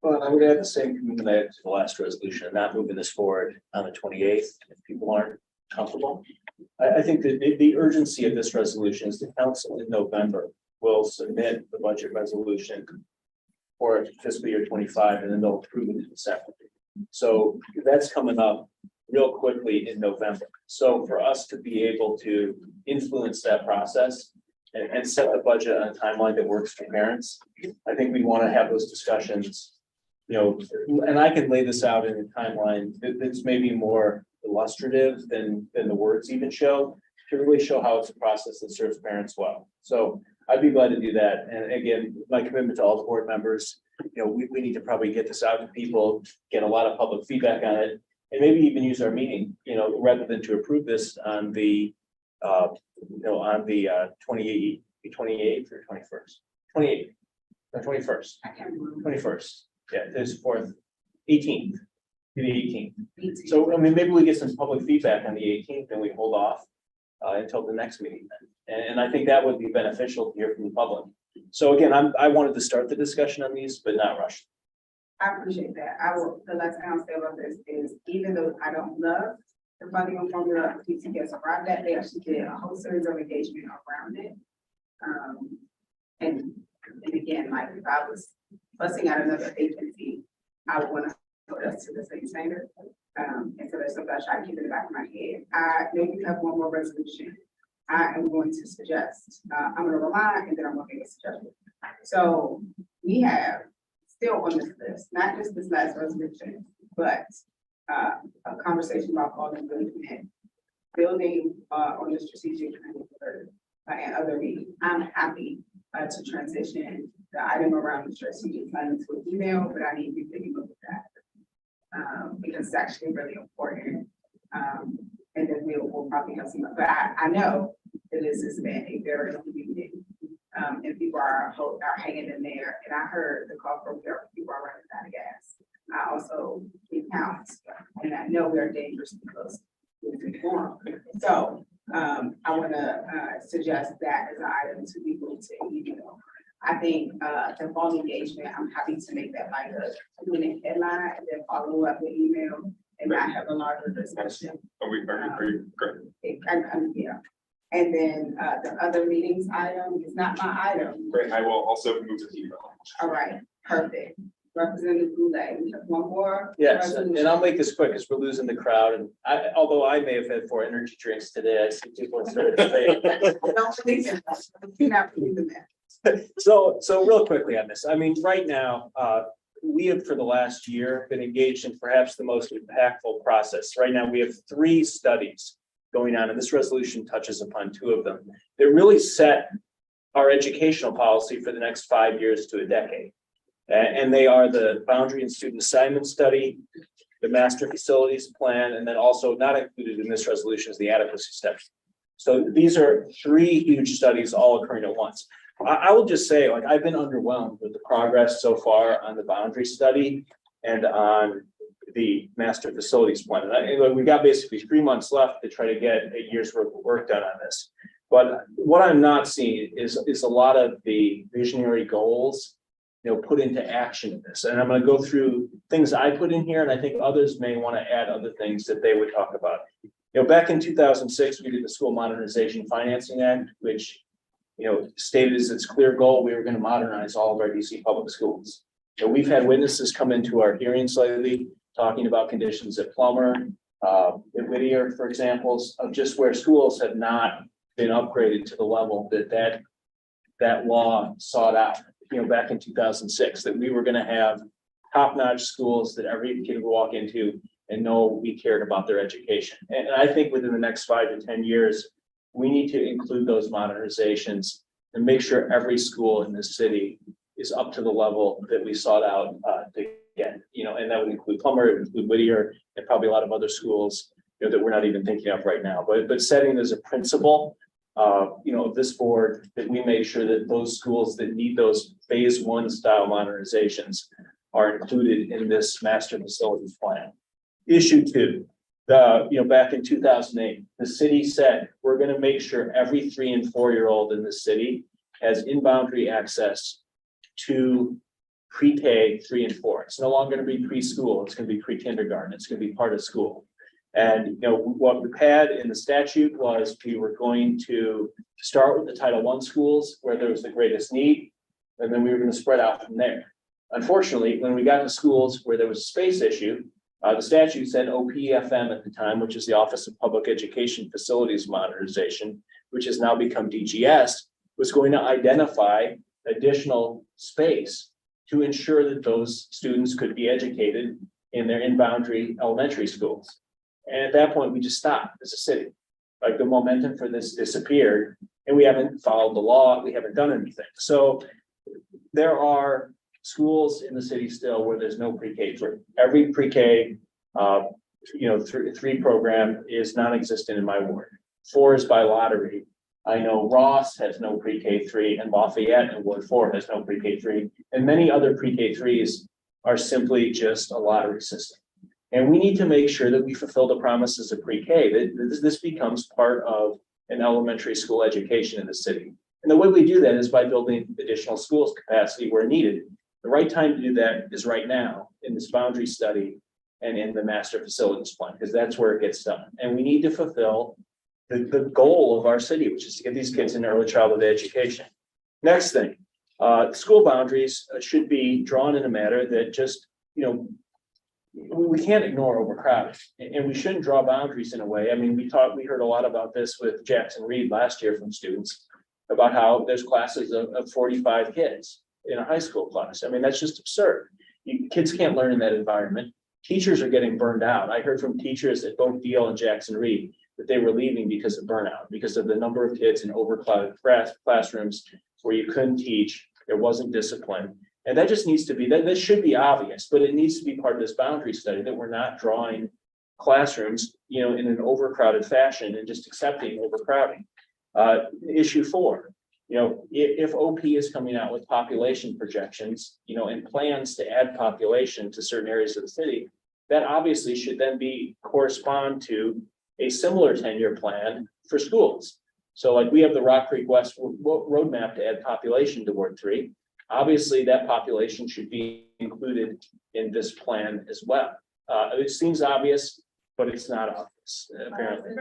Well, I would add the same commitment I had to the last resolution, not moving this forward on the 28th if people aren't comfortable. I think that the urgency of this resolution is the council in November will submit the budget resolution for fiscal year 25, and then they'll approve it in December. So that's coming up real quickly in November. So for us to be able to influence that process and set the budget on a timeline that works for parents, I think we want to have those discussions, and I can lay this out in a timeline that's maybe more illustrative than the words even show, to really show how it's a process that serves parents well. So I'd be glad to do that. And again, my commitment to all the board members, we need to probably get this out to people, get a lot of public feedback on it, and maybe even use our meeting, rather than to approve this on the, on the 28th or 21st, 28th, the 21st, 21st. Yeah, this 4th, 18th, the 18th. So, I mean, maybe we get some public feedback on the 18th and we hold off until the next meeting then. And I think that would be beneficial to hear from the public. So again, I wanted to start the discussion on these, but not rush. I appreciate that. The last thing I'll say about this is, even though I don't love the funding formula PTS arrived at, they actually did a whole series of engagement around it. And again, like if I was busing out another agency, I would want to hold us to the same standard. And so there's something I try to keep in the back of my head. I know you have one more resolution. I am going to suggest, I'm going to rely and then I'm going to make a suggestion. So we have still on this list, not just this last resolution, but a conversation about calling building on the strategic plan and other meetings. I'm happy to transition the item around the strategic plan to an email, but I need you to take a look at that because it's actually really important. And then we'll probably have some, but I know that this has been a very long meeting. And people are hanging in there. And I heard the call for people are running out of gas. I also count, and I know we are dangerously close to the forum. So I want to suggest that as an item to people to email. I think the phone engagement, I'm happy to make that like a 2-minute headline and then follow up with email and not have a larger discussion. Are you great? Yeah. And then the other meetings item is not my item. Great, I will also move to email. All right, perfect. Representative Goulet, we have one more. Yes, and I'll make this quick because we're losing the crowd. And although I may have had 4 energy drinks today, I see people started to say. Don't believe in that. You're not believing that. So real quickly on this, I mean, right now, we have for the last year been engaged in perhaps the most impactful process. Right now, we have 3 studies going on, and this resolution touches upon 2 of them. They really set our educational policy for the next 5 years to a decade. And they are the boundary and student assignment study, the master facilities plan, and then also not included in this resolution is the adequacy study. So these are 3 huge studies all occurring at once. I will just say, like, I've been underwhelmed with the progress so far on the boundary study and on the master facilities plan. And we got basically 3 months left to try to get a year's worth of work done on this. But what I'm not seeing is a lot of the visionary goals, put into action in this. And I'm going to go through things I put in here, and I think others may want to add other things that they would talk about. Back in 2006, we did the School Modernization Financing Act, which stated as its clear goal, we were going to modernize all of our DC public schools. We've had witnesses come into our hearings lately talking about conditions at Plummer, at Whittier, for example, of just where schools have not been upgraded to the level that law sought out, back in 2006, that we were going to have top-notch schools that every kid would walk into and know we cared about their education. And I think within the next 5 to 10 years, we need to include those modernizations and make sure every school in this city is up to the level that we sought out to get, and that would include Plummer, it would include Whittier, and probably a lot of other schools, that we're not even thinking of right now. But setting as a principle, of this board, that we make sure that those schools that need those phase 1 style modernizations are included in this master facilities plan. Issue 2. Back in 2008, the city said, we're going to make sure every 3 and 4-year-old in the city has in-boundary access to pre-K 3 and 4. It's no longer going to be preschool. It's going to be pre-kindergarten. It's going to be part of school. And, what we had in the statute was we were going to start with the Title I schools where there was the greatest need, and then we were going to spread out from there. Unfortunately, when we got to schools where there was a space issue, the statute said OPFM at the time, which is the Office of Public Education Facilities Modernization, which has now become DGS, was going to identify additional space to ensure that those students could be educated in their in-boundary elementary schools. And at that point, we just stopped as a city. Like the momentum for this disappeared and we haven't followed the law. We haven't done anything. So there are schools in the city still where there's no pre-K three. Every pre-K, three program is non-existent in my ward. 4 is by lottery. I know Ross has no pre-K three and Lafayette and Ward 4 has no pre-K three. And many other pre-K threes are simply just a lottery system. And we need to make sure that we fulfill the promises of pre-K, that this becomes part of an elementary school education in the city. And the way we do that is by building additional schools capacity where needed. The right time to do that is right now in this boundary study and in the master facilities plan, because that's where it gets done. And we need to fulfill the goal of our city, which is to get these kids in early childhood education. Next thing, school boundaries should be drawn in a manner that just, we can't ignore overcrowding, and we shouldn't draw boundaries in a way. I mean, we heard a lot about this with Jackson Reed last year from students about how there's classes of 45 kids in a high school class. I mean, that's just absurd. Kids can't learn in that environment. Teachers are getting burned out. I heard from teachers at both Deal and Jackson Reed that they were leaving because of burnout, because of the number of kids in overcrowded classrooms where you couldn't teach, there wasn't discipline. And that just needs to be, that should be obvious, but it needs to be part of this boundary study that we're not drawing classrooms, in an overcrowded fashion and just accepting overcrowding. Issue 4, if OP is coming out with population projections, and plans to add population to certain areas of the city, that obviously should then correspond to a similar 10-year plan for schools. So like we have the Rock Creek West roadmap to add population to Ward 3. Obviously, that population should be included in this plan as well. It seems obvious, but it's not obvious, apparently.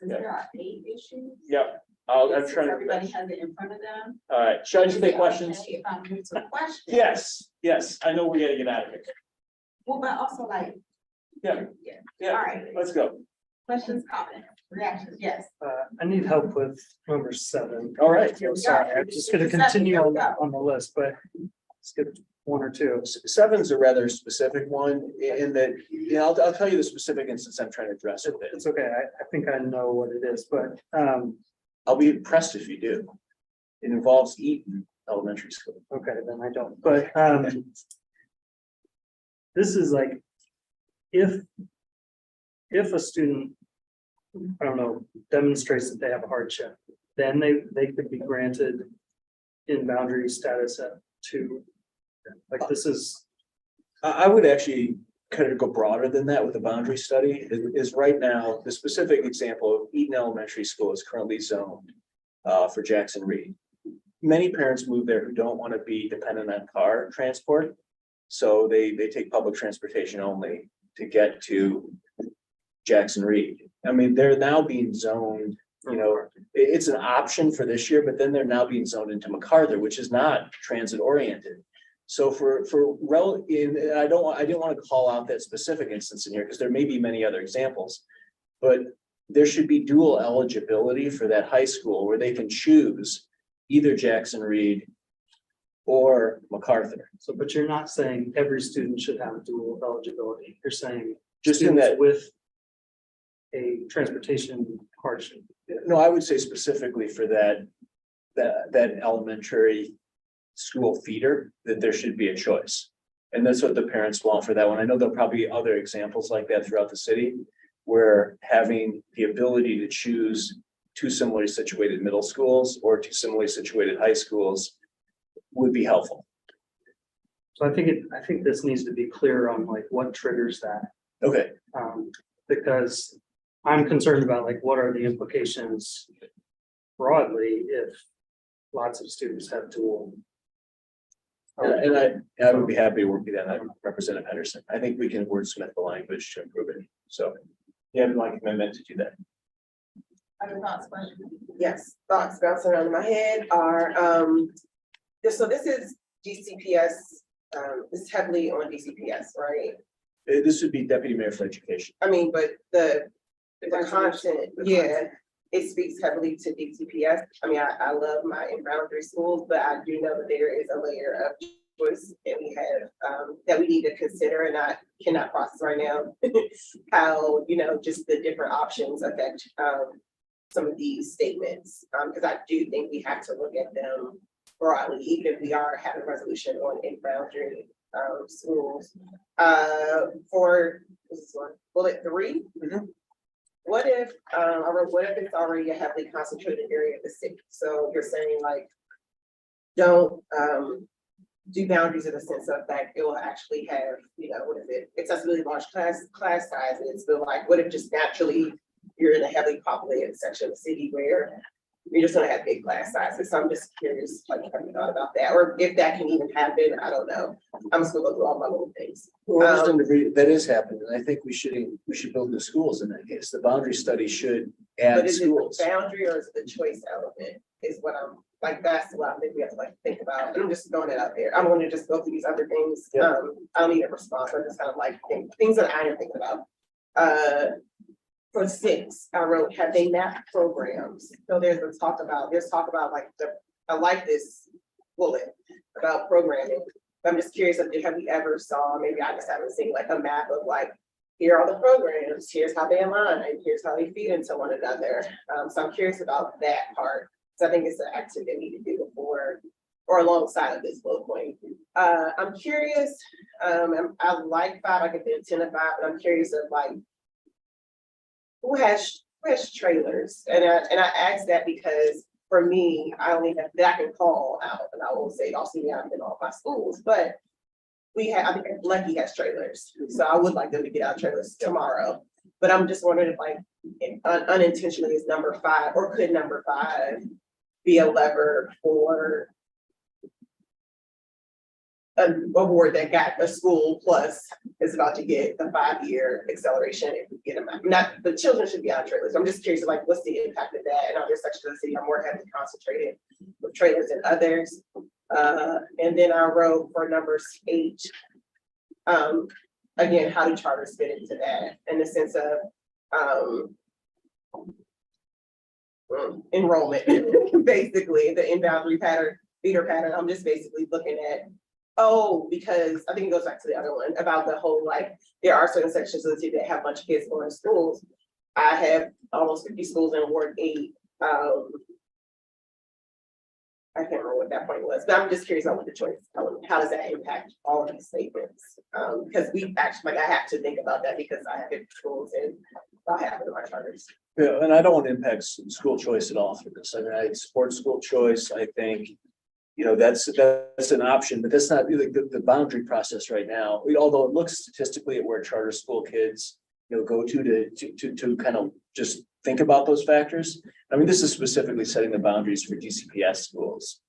There are 8 issues. Yep. I'm trying to. Everybody has it in front of them. All right, should I just take questions? Okay, if I'm moving to questions. Yes, I know we gotta get out of here. Well, but also like. Yeah. All right, Let's go. questions, comments, reactions, yes. I need help with number 7. All right. So sorry, I'm just gonna continue on the list, but let's get 1 or 2. 7's a rather specific one in that, I'll tell you the specific instance I'm trying to address with it. It's okay, I think I know what it is, but I'll be impressed if you do. It involves Eaton Elementary School. okay, then I don't, but this is like, if a student, I don't know, demonstrates that they have a hardship, then they could be granted in boundary status at 2. Like this is. I would actually kind of go broader than that with a boundary study is right now, the specific example of Eaton Elementary School is currently zoned for Jackson Reed. Many parents move there who don't want to be dependent on car transport. So they take public transportation only to get to Jackson Reed. I mean, they're now being zoned, it's an option for this year, but then they're now being zoned into MacArthur, which is not transit oriented. So I didn't want to call out that specific instance in here because there may be many other examples, but there should be dual eligibility for that high school where they can choose either Jackson Reed or MacArthur. So, but you're not saying every student should have dual eligibility. You're saying Just in students that- with a transportation hardship. No, I would say specifically for that elementary school feeder, that there should be a choice. And that's what the parents want for that one. I know there'll probably be other examples like that throughout the city, where having the ability to choose 2 similarly situated middle schools or 2 similarly situated high schools would be helpful. So I think this needs to be clear on like what triggers that. Okay. Because I'm concerned about like, what are the implications broadly if lots of students have dual. And I would be happy to work with that. I'm Representative Henderson. I think we can wordsmith the language to improve it. So you have my commitment to do that. Other thoughts, questions? Yes, thoughts bouncing around in my head are, so this is DCPS, this is heavily on DCPS, right? This would be Deputy Mayor for Education. I mean, but the content, yeah, it speaks heavily to DCPS. I mean, I love my in-boundary schools, but I do know that there is a layer of was, and we have, that we need to consider, and I cannot process right now. How, you know, just the different options affect, some of these statements, because I do think we have to look at them broadly, even if we are having a resolution on in-boundary, schools. For, this is one, bullet 3. What if, I wrote, what if it's already a heavily concentrated area of the city? So you're saying like, don't, do boundaries in the sense of that it will actually have, you know, what is it, accessibility large class sizes, but like, what if just naturally you're in a heavily populated section of the city where you're just gonna have big class sizes? So I'm just curious, like, have you thought about that? Or if that can even happen, I don't know. I'm just gonna go through all my little things. Well, just to agree, that is happening, and I think we should build new schools in that case. The boundary study should But add is it schools. the boundary or is it the choice element is what I'm, like, that's what I think we have to like think about. And I'm just throwing it out there. I'm gonna just go through these other things. Yeah. I don't need a response. I just kind of like things that I am thinking about. For 6, I wrote, have they mapped programs? So there's talk about like I like this bullet about programming. But I'm just curious, have we ever saw, maybe I just haven't seen like a map of like, here are the programs, here's how they align, here's how they feed into one another. So I'm curious about that part. So I think it's an activity we need to do before or alongside of this bullet point. I'm curious, I like 5, I could do 10 of 5, but I'm curious of like, who has trailers? And I ask that because for me, I only have that I can call out, and I will say also I'm in all my schools, but I think Lucky has trailers, so I would like them to get out trailers tomorrow. But I'm just wondering if like unintentionally is number 5, or could number 5 be a lever for a board that got a school plus is about to get a 5-year acceleration if we get them out. Not, the children should be on trailers. I'm just curious, like, what's the impact of that? And other sections of the city are more heavily concentrated with trailers than others. And then I wrote for numbers 8, again, how do charters fit into that in the sense of enrollment, basically the in-boundary pattern, feeder pattern. I'm just basically looking at, because I think it goes back to the other one about the whole, like, there are certain sections of the city that have a bunch of kids going to schools. I have almost 50 schools in Ward 8. I can't remember what that point was, but I'm just curious about what the choice, how does that impact all of these statements? Because we actually, like, I have to think about that because I have 50 schools and I have it in my charters. Yeah, and I don't want to impact school choice at all for this. I mean, I support school choice. I think, you know, that's an option, but that's not really the boundary process right now. Although it looks statistically at where charter school kids, you know, go to kind of just think about those factors. I mean, this is specifically setting the boundaries for DCPS schools.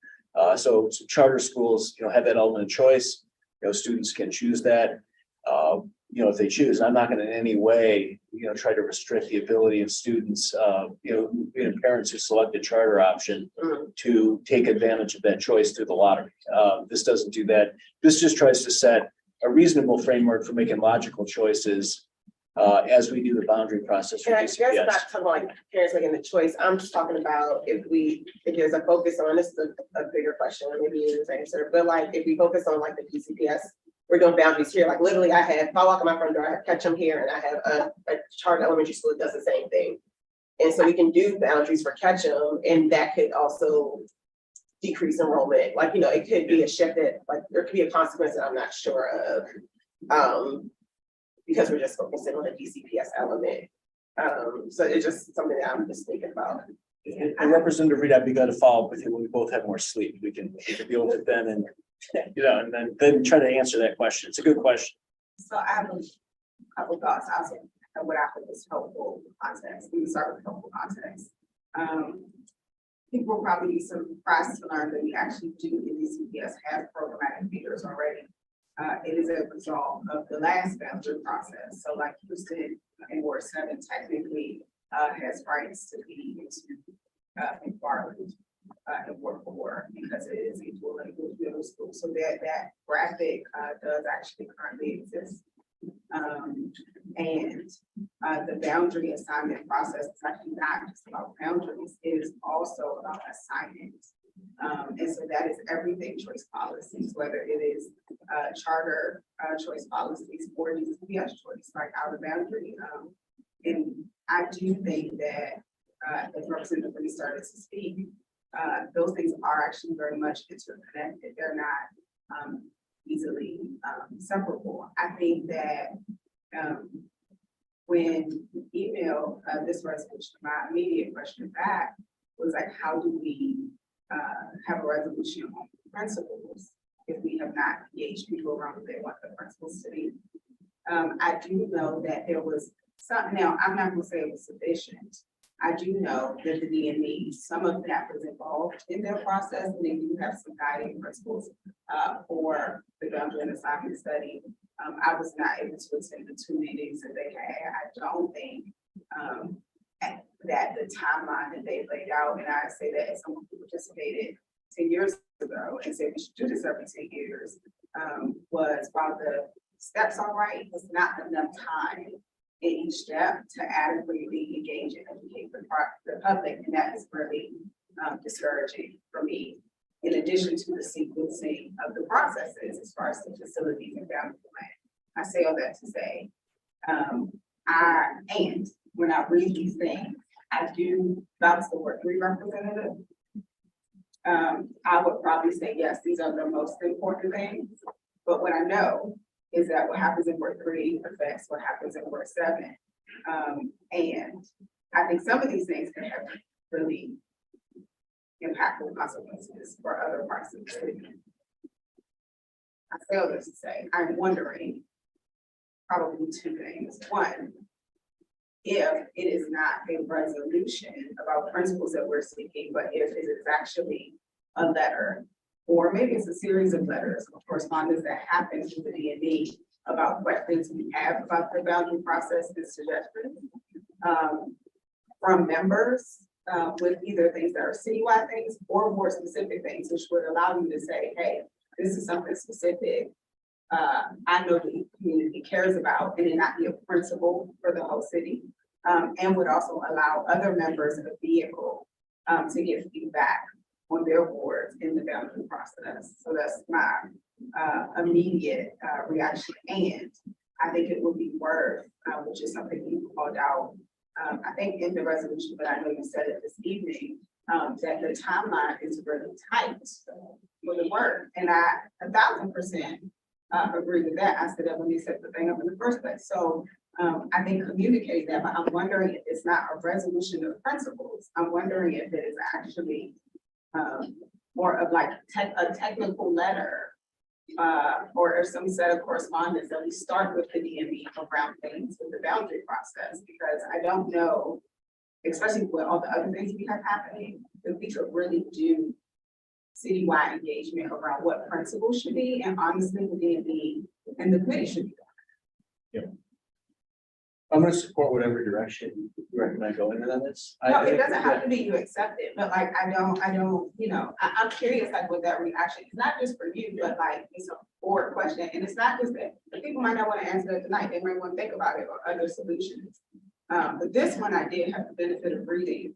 So charter schools, you know, have that element of choice. You know, students can choose that, you know, if they choose. I'm not going to in any way, you know, try to restrict the ability of students, you know, parents who select a charter option to take advantage of that choice through the lottery. This doesn't do that. This just tries to set a reasonable framework for making logical choices as we do the boundary process. For And I guess I'm not talking about like parents making the choice. I'm just talking about if there's a focus on, this is a bigger question, or maybe it is answer, but like if we focus on like the DCPS, we're doing boundaries here. Like literally if I walk in my front door, I have Ketchum here and I have a charter elementary school that does the same thing. And so we can do boundaries for Ketchum, and that could also decrease enrollment. Like, you know, it could be a shift that, like, there could be a consequence that I'm not sure of. Because we're just focusing on the DCPS element. So it's just something that I'm just thinking about. And Representative Reed, I'd be glad to follow up with you when we both have more sleep. We can deal with it then, and you know, and then try to answer that question. It's a good question. So I have a couple thoughts. I'll say what I think is helpful context. We start with helpful context. People will probably be surprised to learn that we actually do in DCPS have programmatic feeders already. It is a result of the last boundary process. So like Houston in Ward 7 technically has rights to be in Barland in Ward 4 because it is a dual language middle school. So that graphic does actually currently exist. And the boundary assignment process is actually not just about boundaries, it is also about assignments. And so that is everything choice policies, whether it is charter choice policies or DCPS choice, like our boundary. And I do think that as Representative Lee started to speak, those things are actually very much interconnected. They're not easily separable. I think that when you email this resolution, my immediate question back was like, how do we have a resolution on principles if we have not engaged people around what they want the principles to be? I do know that there was some, now I'm not gonna say it was sufficient. I do know that the DME, some of that was involved in their process, and they do have some guiding principles for the boundary and assignment study. I was not able to attend the 2 meetings that they had. I don't think that the timeline that they laid out, and I say that as someone who participated 10 years ago and said we should do this every 10 years, was while the steps are right, it's not enough time in each step to adequately engage and educate the public, and that is really discouraging for me. In addition to the sequencing of the processes as far as the facilities and boundary plan. I say all that to say, and when I read these things, I do bounce the word 3 representative. I would probably say, yes, these are the most important things, but what I know is that what happens in word 3 affects what happens in word 7. And I think some of these things can have really impactful consequences for other parts of the city. I fail this to say, I'm wondering probably 2 things. One, if it is not a resolution about principles that we're seeking, but if it is actually a letter, or maybe it's a series of letters of correspondence that happens to the DMV about questions we have about the boundary process and suggestions from members with either things that are citywide things or more specific things, which would allow you to say, hey, this is something specific I know the community cares about, and it not be a principle for the whole city. And would also allow other members of the vehicle to get feedback on their wards in the boundary process. So that's my immediate reaction. And I think it would be worth, which is something you called out, I think in the resolution, but I know you said it this evening, that the timeline is really tight for the work. And I 1000% agree with that. I said that when they set the thing up in the first place. So I think communicating that, but I'm wondering if it's not a resolution of principles. I'm wondering if it is actually more of like a technical letter or some set of correspondence that we start with the DMV around things with the boundary process, because I don't know, especially with all the other things we have happening, that we could really do citywide engagement around what principles should be, and honestly, the DMV and the committee should be. I'm gonna support whatever direction you recommend going in on this. No, it doesn't have to be you accept it, but like, I don't, you know, I'm curious, like, with that reaction, it's not just for you, but like, it's a board question, and it's not just that, the people might not want to answer it tonight, they might want to think about it or other solutions. But this one I did have the benefit of reading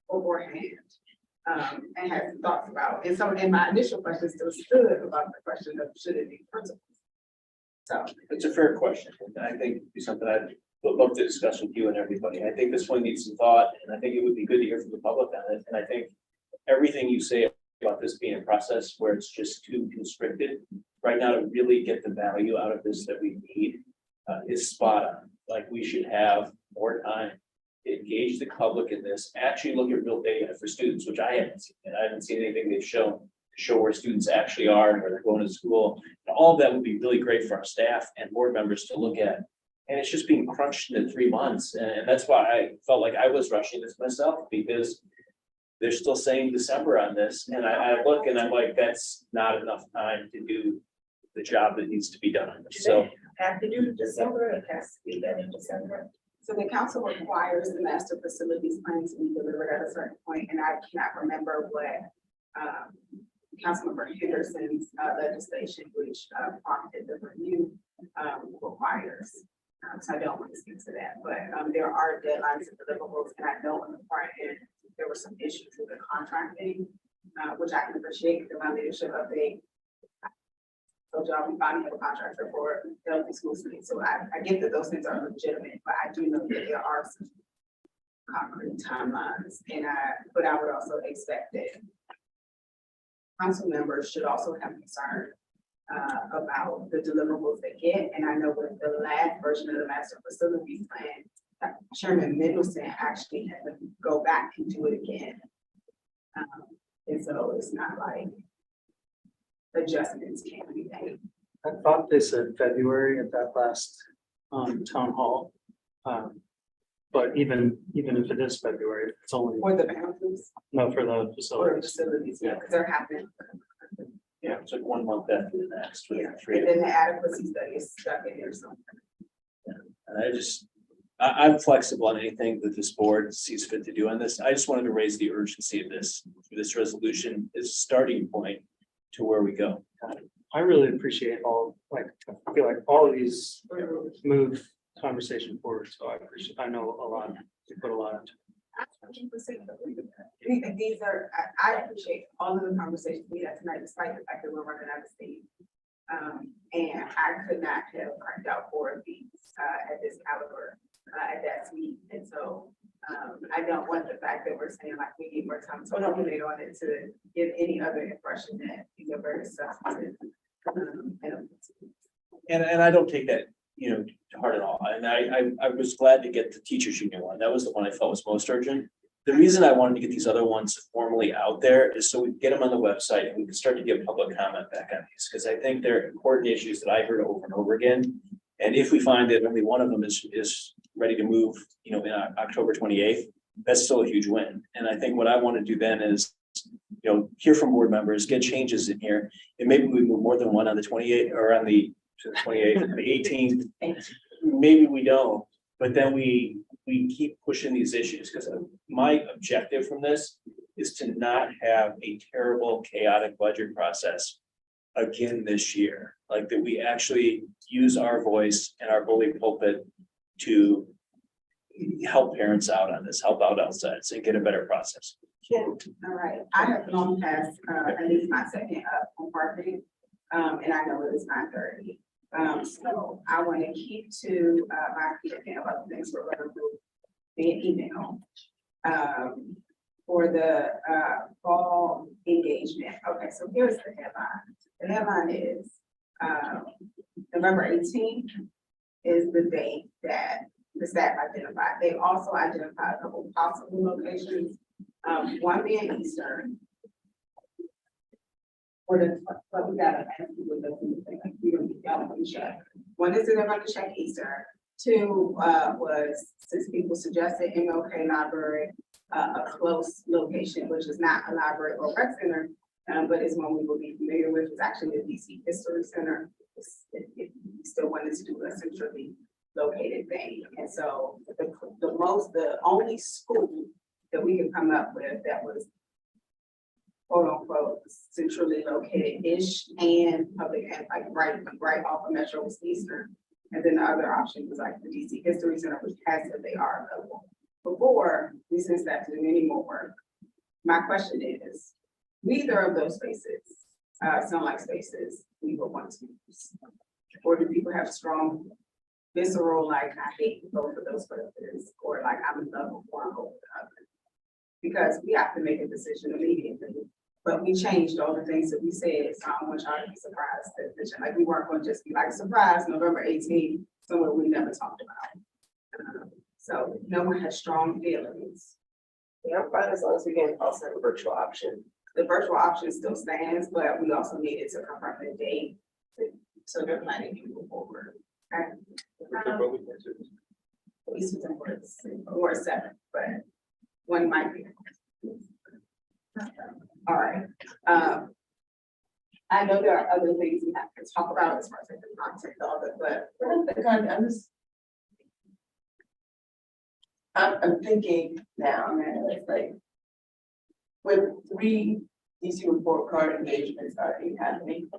beforehand, and had some thoughts about, and some, and my initial question still stood about the question of should it be principles? So. It's a fair question, and I think it's something I'd love to discuss with you and everybody. I think this one needs some thought, and I think it would be good to hear from the public on it. And I think everything you say about this being a process where it's just too constricted right now to really get the value out of this that we need is spot on. Like, we should have more time to engage the public in this, actually look at real data for students, which I haven't seen. And I haven't seen anything they've shown to show where students actually are and where they're going to school. And all of that would be really great for our staff and board members to look at. And it's just being crunched into 3 months. And that's why I felt like I was rushing this myself, because they're still saying December on this. And I look and I'm like, that's not enough time to do the job that needs to be done. So Have to do December, it has to be done in December. So the council requires the master facilities plan to be delivered at a certain point, and I cannot remember what Councilmember Henderson's legislation, which prompted the review, requires. So I don't want to speak to that, but there are deadlines and deliverables, and I know in the front end, there were some issues with the contracting, which I can appreciate my leadership update. So y'all, we finally have a contractor for the school suite, so I get that those things are legitimate, but I do know that there are some concrete timelines, but I would also expect that council members should also have concern about the deliverables they get, and I know with the last version of the master facilities plan, Chairman Middleton actually had to go back and do it again. And so it's not like adjustments can't be made. I thought they said February at that last town hall. But even if it is February, it's only, For the boundaries, no, for the or facilities. facilities, yeah, because they're happening. Yeah, it's like 1 month after the next. Yeah, and then the adequacy study is stuck in there somewhere. And I'm flexible on anything that this board sees fit to do on this. I just wanted to raise the urgency of this. This resolution is a starting point to where we go. I really appreciate I feel like all of these move conversation forward, so I know a lot, you put a lot into. These are, I appreciate all of the conversations we had tonight, despite the fact that we're running out of steam. And I could not have cranked out 4 of these at this caliber at that speed. And so I don't want the fact that we're saying like we need more time to ruminate on it to give any other impression that these are very substantive. And I don't take that, to heart at all. And I was glad to get the teachers union one. That was the one I felt was most urgent. The reason I wanted to get these other ones formally out there is so we can get them on the website and we can start to get public comment back on these, because I think they're important issues that I heard over and over again. And if we find that only one of them is ready to move, in October 28th, that's still a huge win. And I think what I want to do then is, hear from board members, get changes in here, and maybe we move more than one on the 28th or on the 28th, the 18th. Maybe we don't, but then we keep pushing these issues, because my objective from this is to not have a terrible chaotic budget process again this year. Like that we actually use our voice and our bully pulpit to help parents out on this, help out outside, and get a better process. All right, I have long past at least my second up on parking, and I know it is 9:30. So I want to keep to my opinion about the things we're going to do via email. For the fall engagement. Okay, so here's the headline. The headline is November 18th is the date that the staff identified. They also identified a couple possible locations. One being Eastern. But we gotta ask people to check. One is they're going to check Eastern. 2 was, since people suggested MLK Library, a close location, which is not a library or rec center, but is one we will be familiar with. It's actually the DC History Center. If you still wanted to do a centrally located thing. And so the only school that we could come up with that was quote unquote centrally located-ish and public, and like right off of Metro was Eastern. And then the other option was like the DC History Center, which has said they are available. Before we send staff to do any more work, my question is, neither of those spaces sound like spaces we would want to use. Or do people have strong visceral, like I hate both of those places, or like I'm in love with one over the other? Because we have to make a decision immediately. But we changed all the things that we said, so I don't want y'all to be surprised that, like, we weren't going to just be like, surprise, November 18th, somewhere we never talked about. So no one has strong feelings. Yeah, I'm fine as long as we can also have a virtual option. The virtual option still stands, but we also needed to confirm the date, so they're planning to move forward. Okay. East or 7, but one might be. All right. I know there are other things we have to talk about as far as the content of it, but I'm thinking now, man, it's like with 3 DC report card engagements already happening,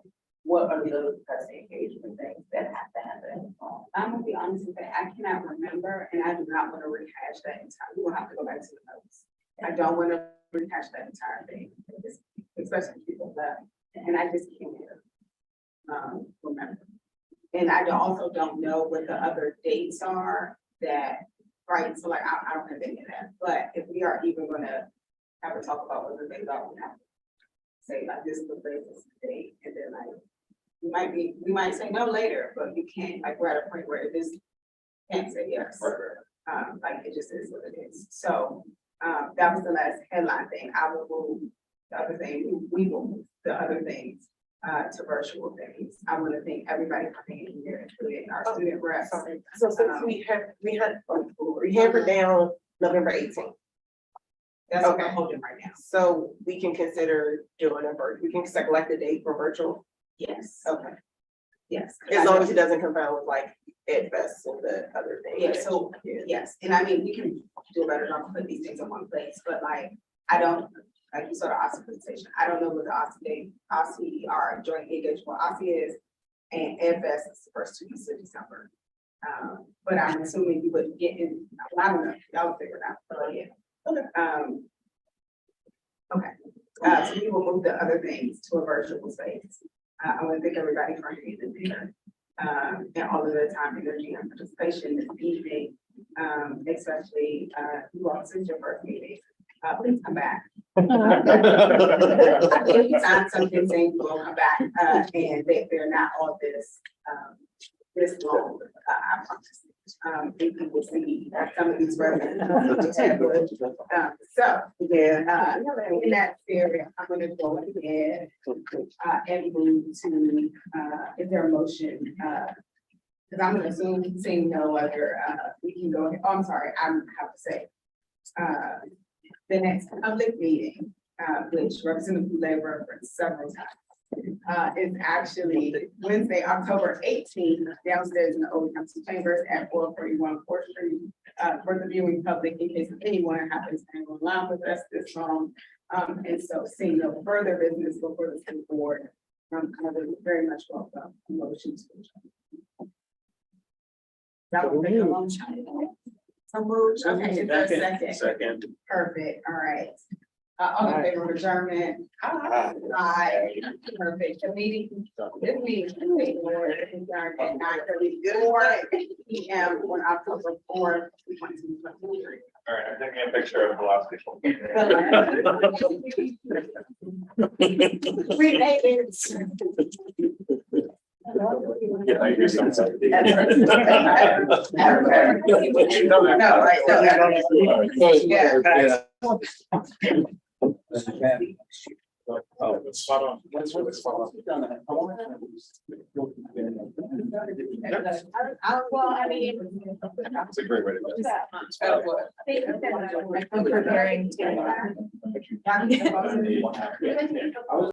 what are the other pressing engagement things that have to happen? I'm gonna be honest with you, I cannot remember, and I do not want to rehash that entire, we will have to go back to the notes. I don't want to rehash that entire thing, especially people. and I just can't remember. And I also don't know what the other dates are that, right, so like, I don't have any of that, but if we are even gonna have a talk about what the things are, we have to say like, this is the place, this is the date, and then like, we might say no later, but you can't, like, we're at a point where this can't say yes. Like, it just is what it is. So, that was the last headline thing. I will move the other thing, we will move the other things to virtual things. I want to thank everybody for being here, including our student reps. So since we hammered down November 18th. That's what I'm holding right now. So we can consider doing we can select a date for virtual. Yes. Okay. Yes. As long as it doesn't confound with like EdFest and the other things. Yeah, so, yes, and I mean, we can do a better job of putting these things in one place, but like, I don't, like you saw the OSCE presentation, I don't know what the OSCE, our joint engagement with OSCE is, and EdFest is the first 2 weeks of December. But I'm assuming you would get in, I don't know, y'all will figure it out, but yeah. Okay, so we will move the other things to a virtual space. I want to thank everybody for hanging in there. And all of the time, energy and participation this evening, especially, you all, since your first meeting, please come back. If you find something saying you will come back, and they're not all this long, I promise. If you will see some of these residents. So, yeah, in that area, I'm gonna go ahead, and move to, is there a motion, because I'm gonna assume, seeing no other, we can go ahead, oh, I'm sorry, I have to say, the next public meeting, which Representative Boulay referenced several times, is actually Wednesday, October 18th, downstairs in the Old Council Chambers at 441 4th Street, for the viewing public, in case anyone happens to hang online with us this long. And so, seeing no further business before the school board, I would very much welcome a motion to adjourn. That would make a long time. So moved. Okay, is there a second? Second. Perfect, all right. All in favor of adjournment? Aye. Perfect. The meeting, this meeting, is adjourned at 9:34 PM on October 4th, 2023. All right, I'm taking a picture of the last people. We made it. Yeah, I hear something. Oh, it's spot on. That's really spot on. Well, I mean. That's a great way to go. I'm preparing.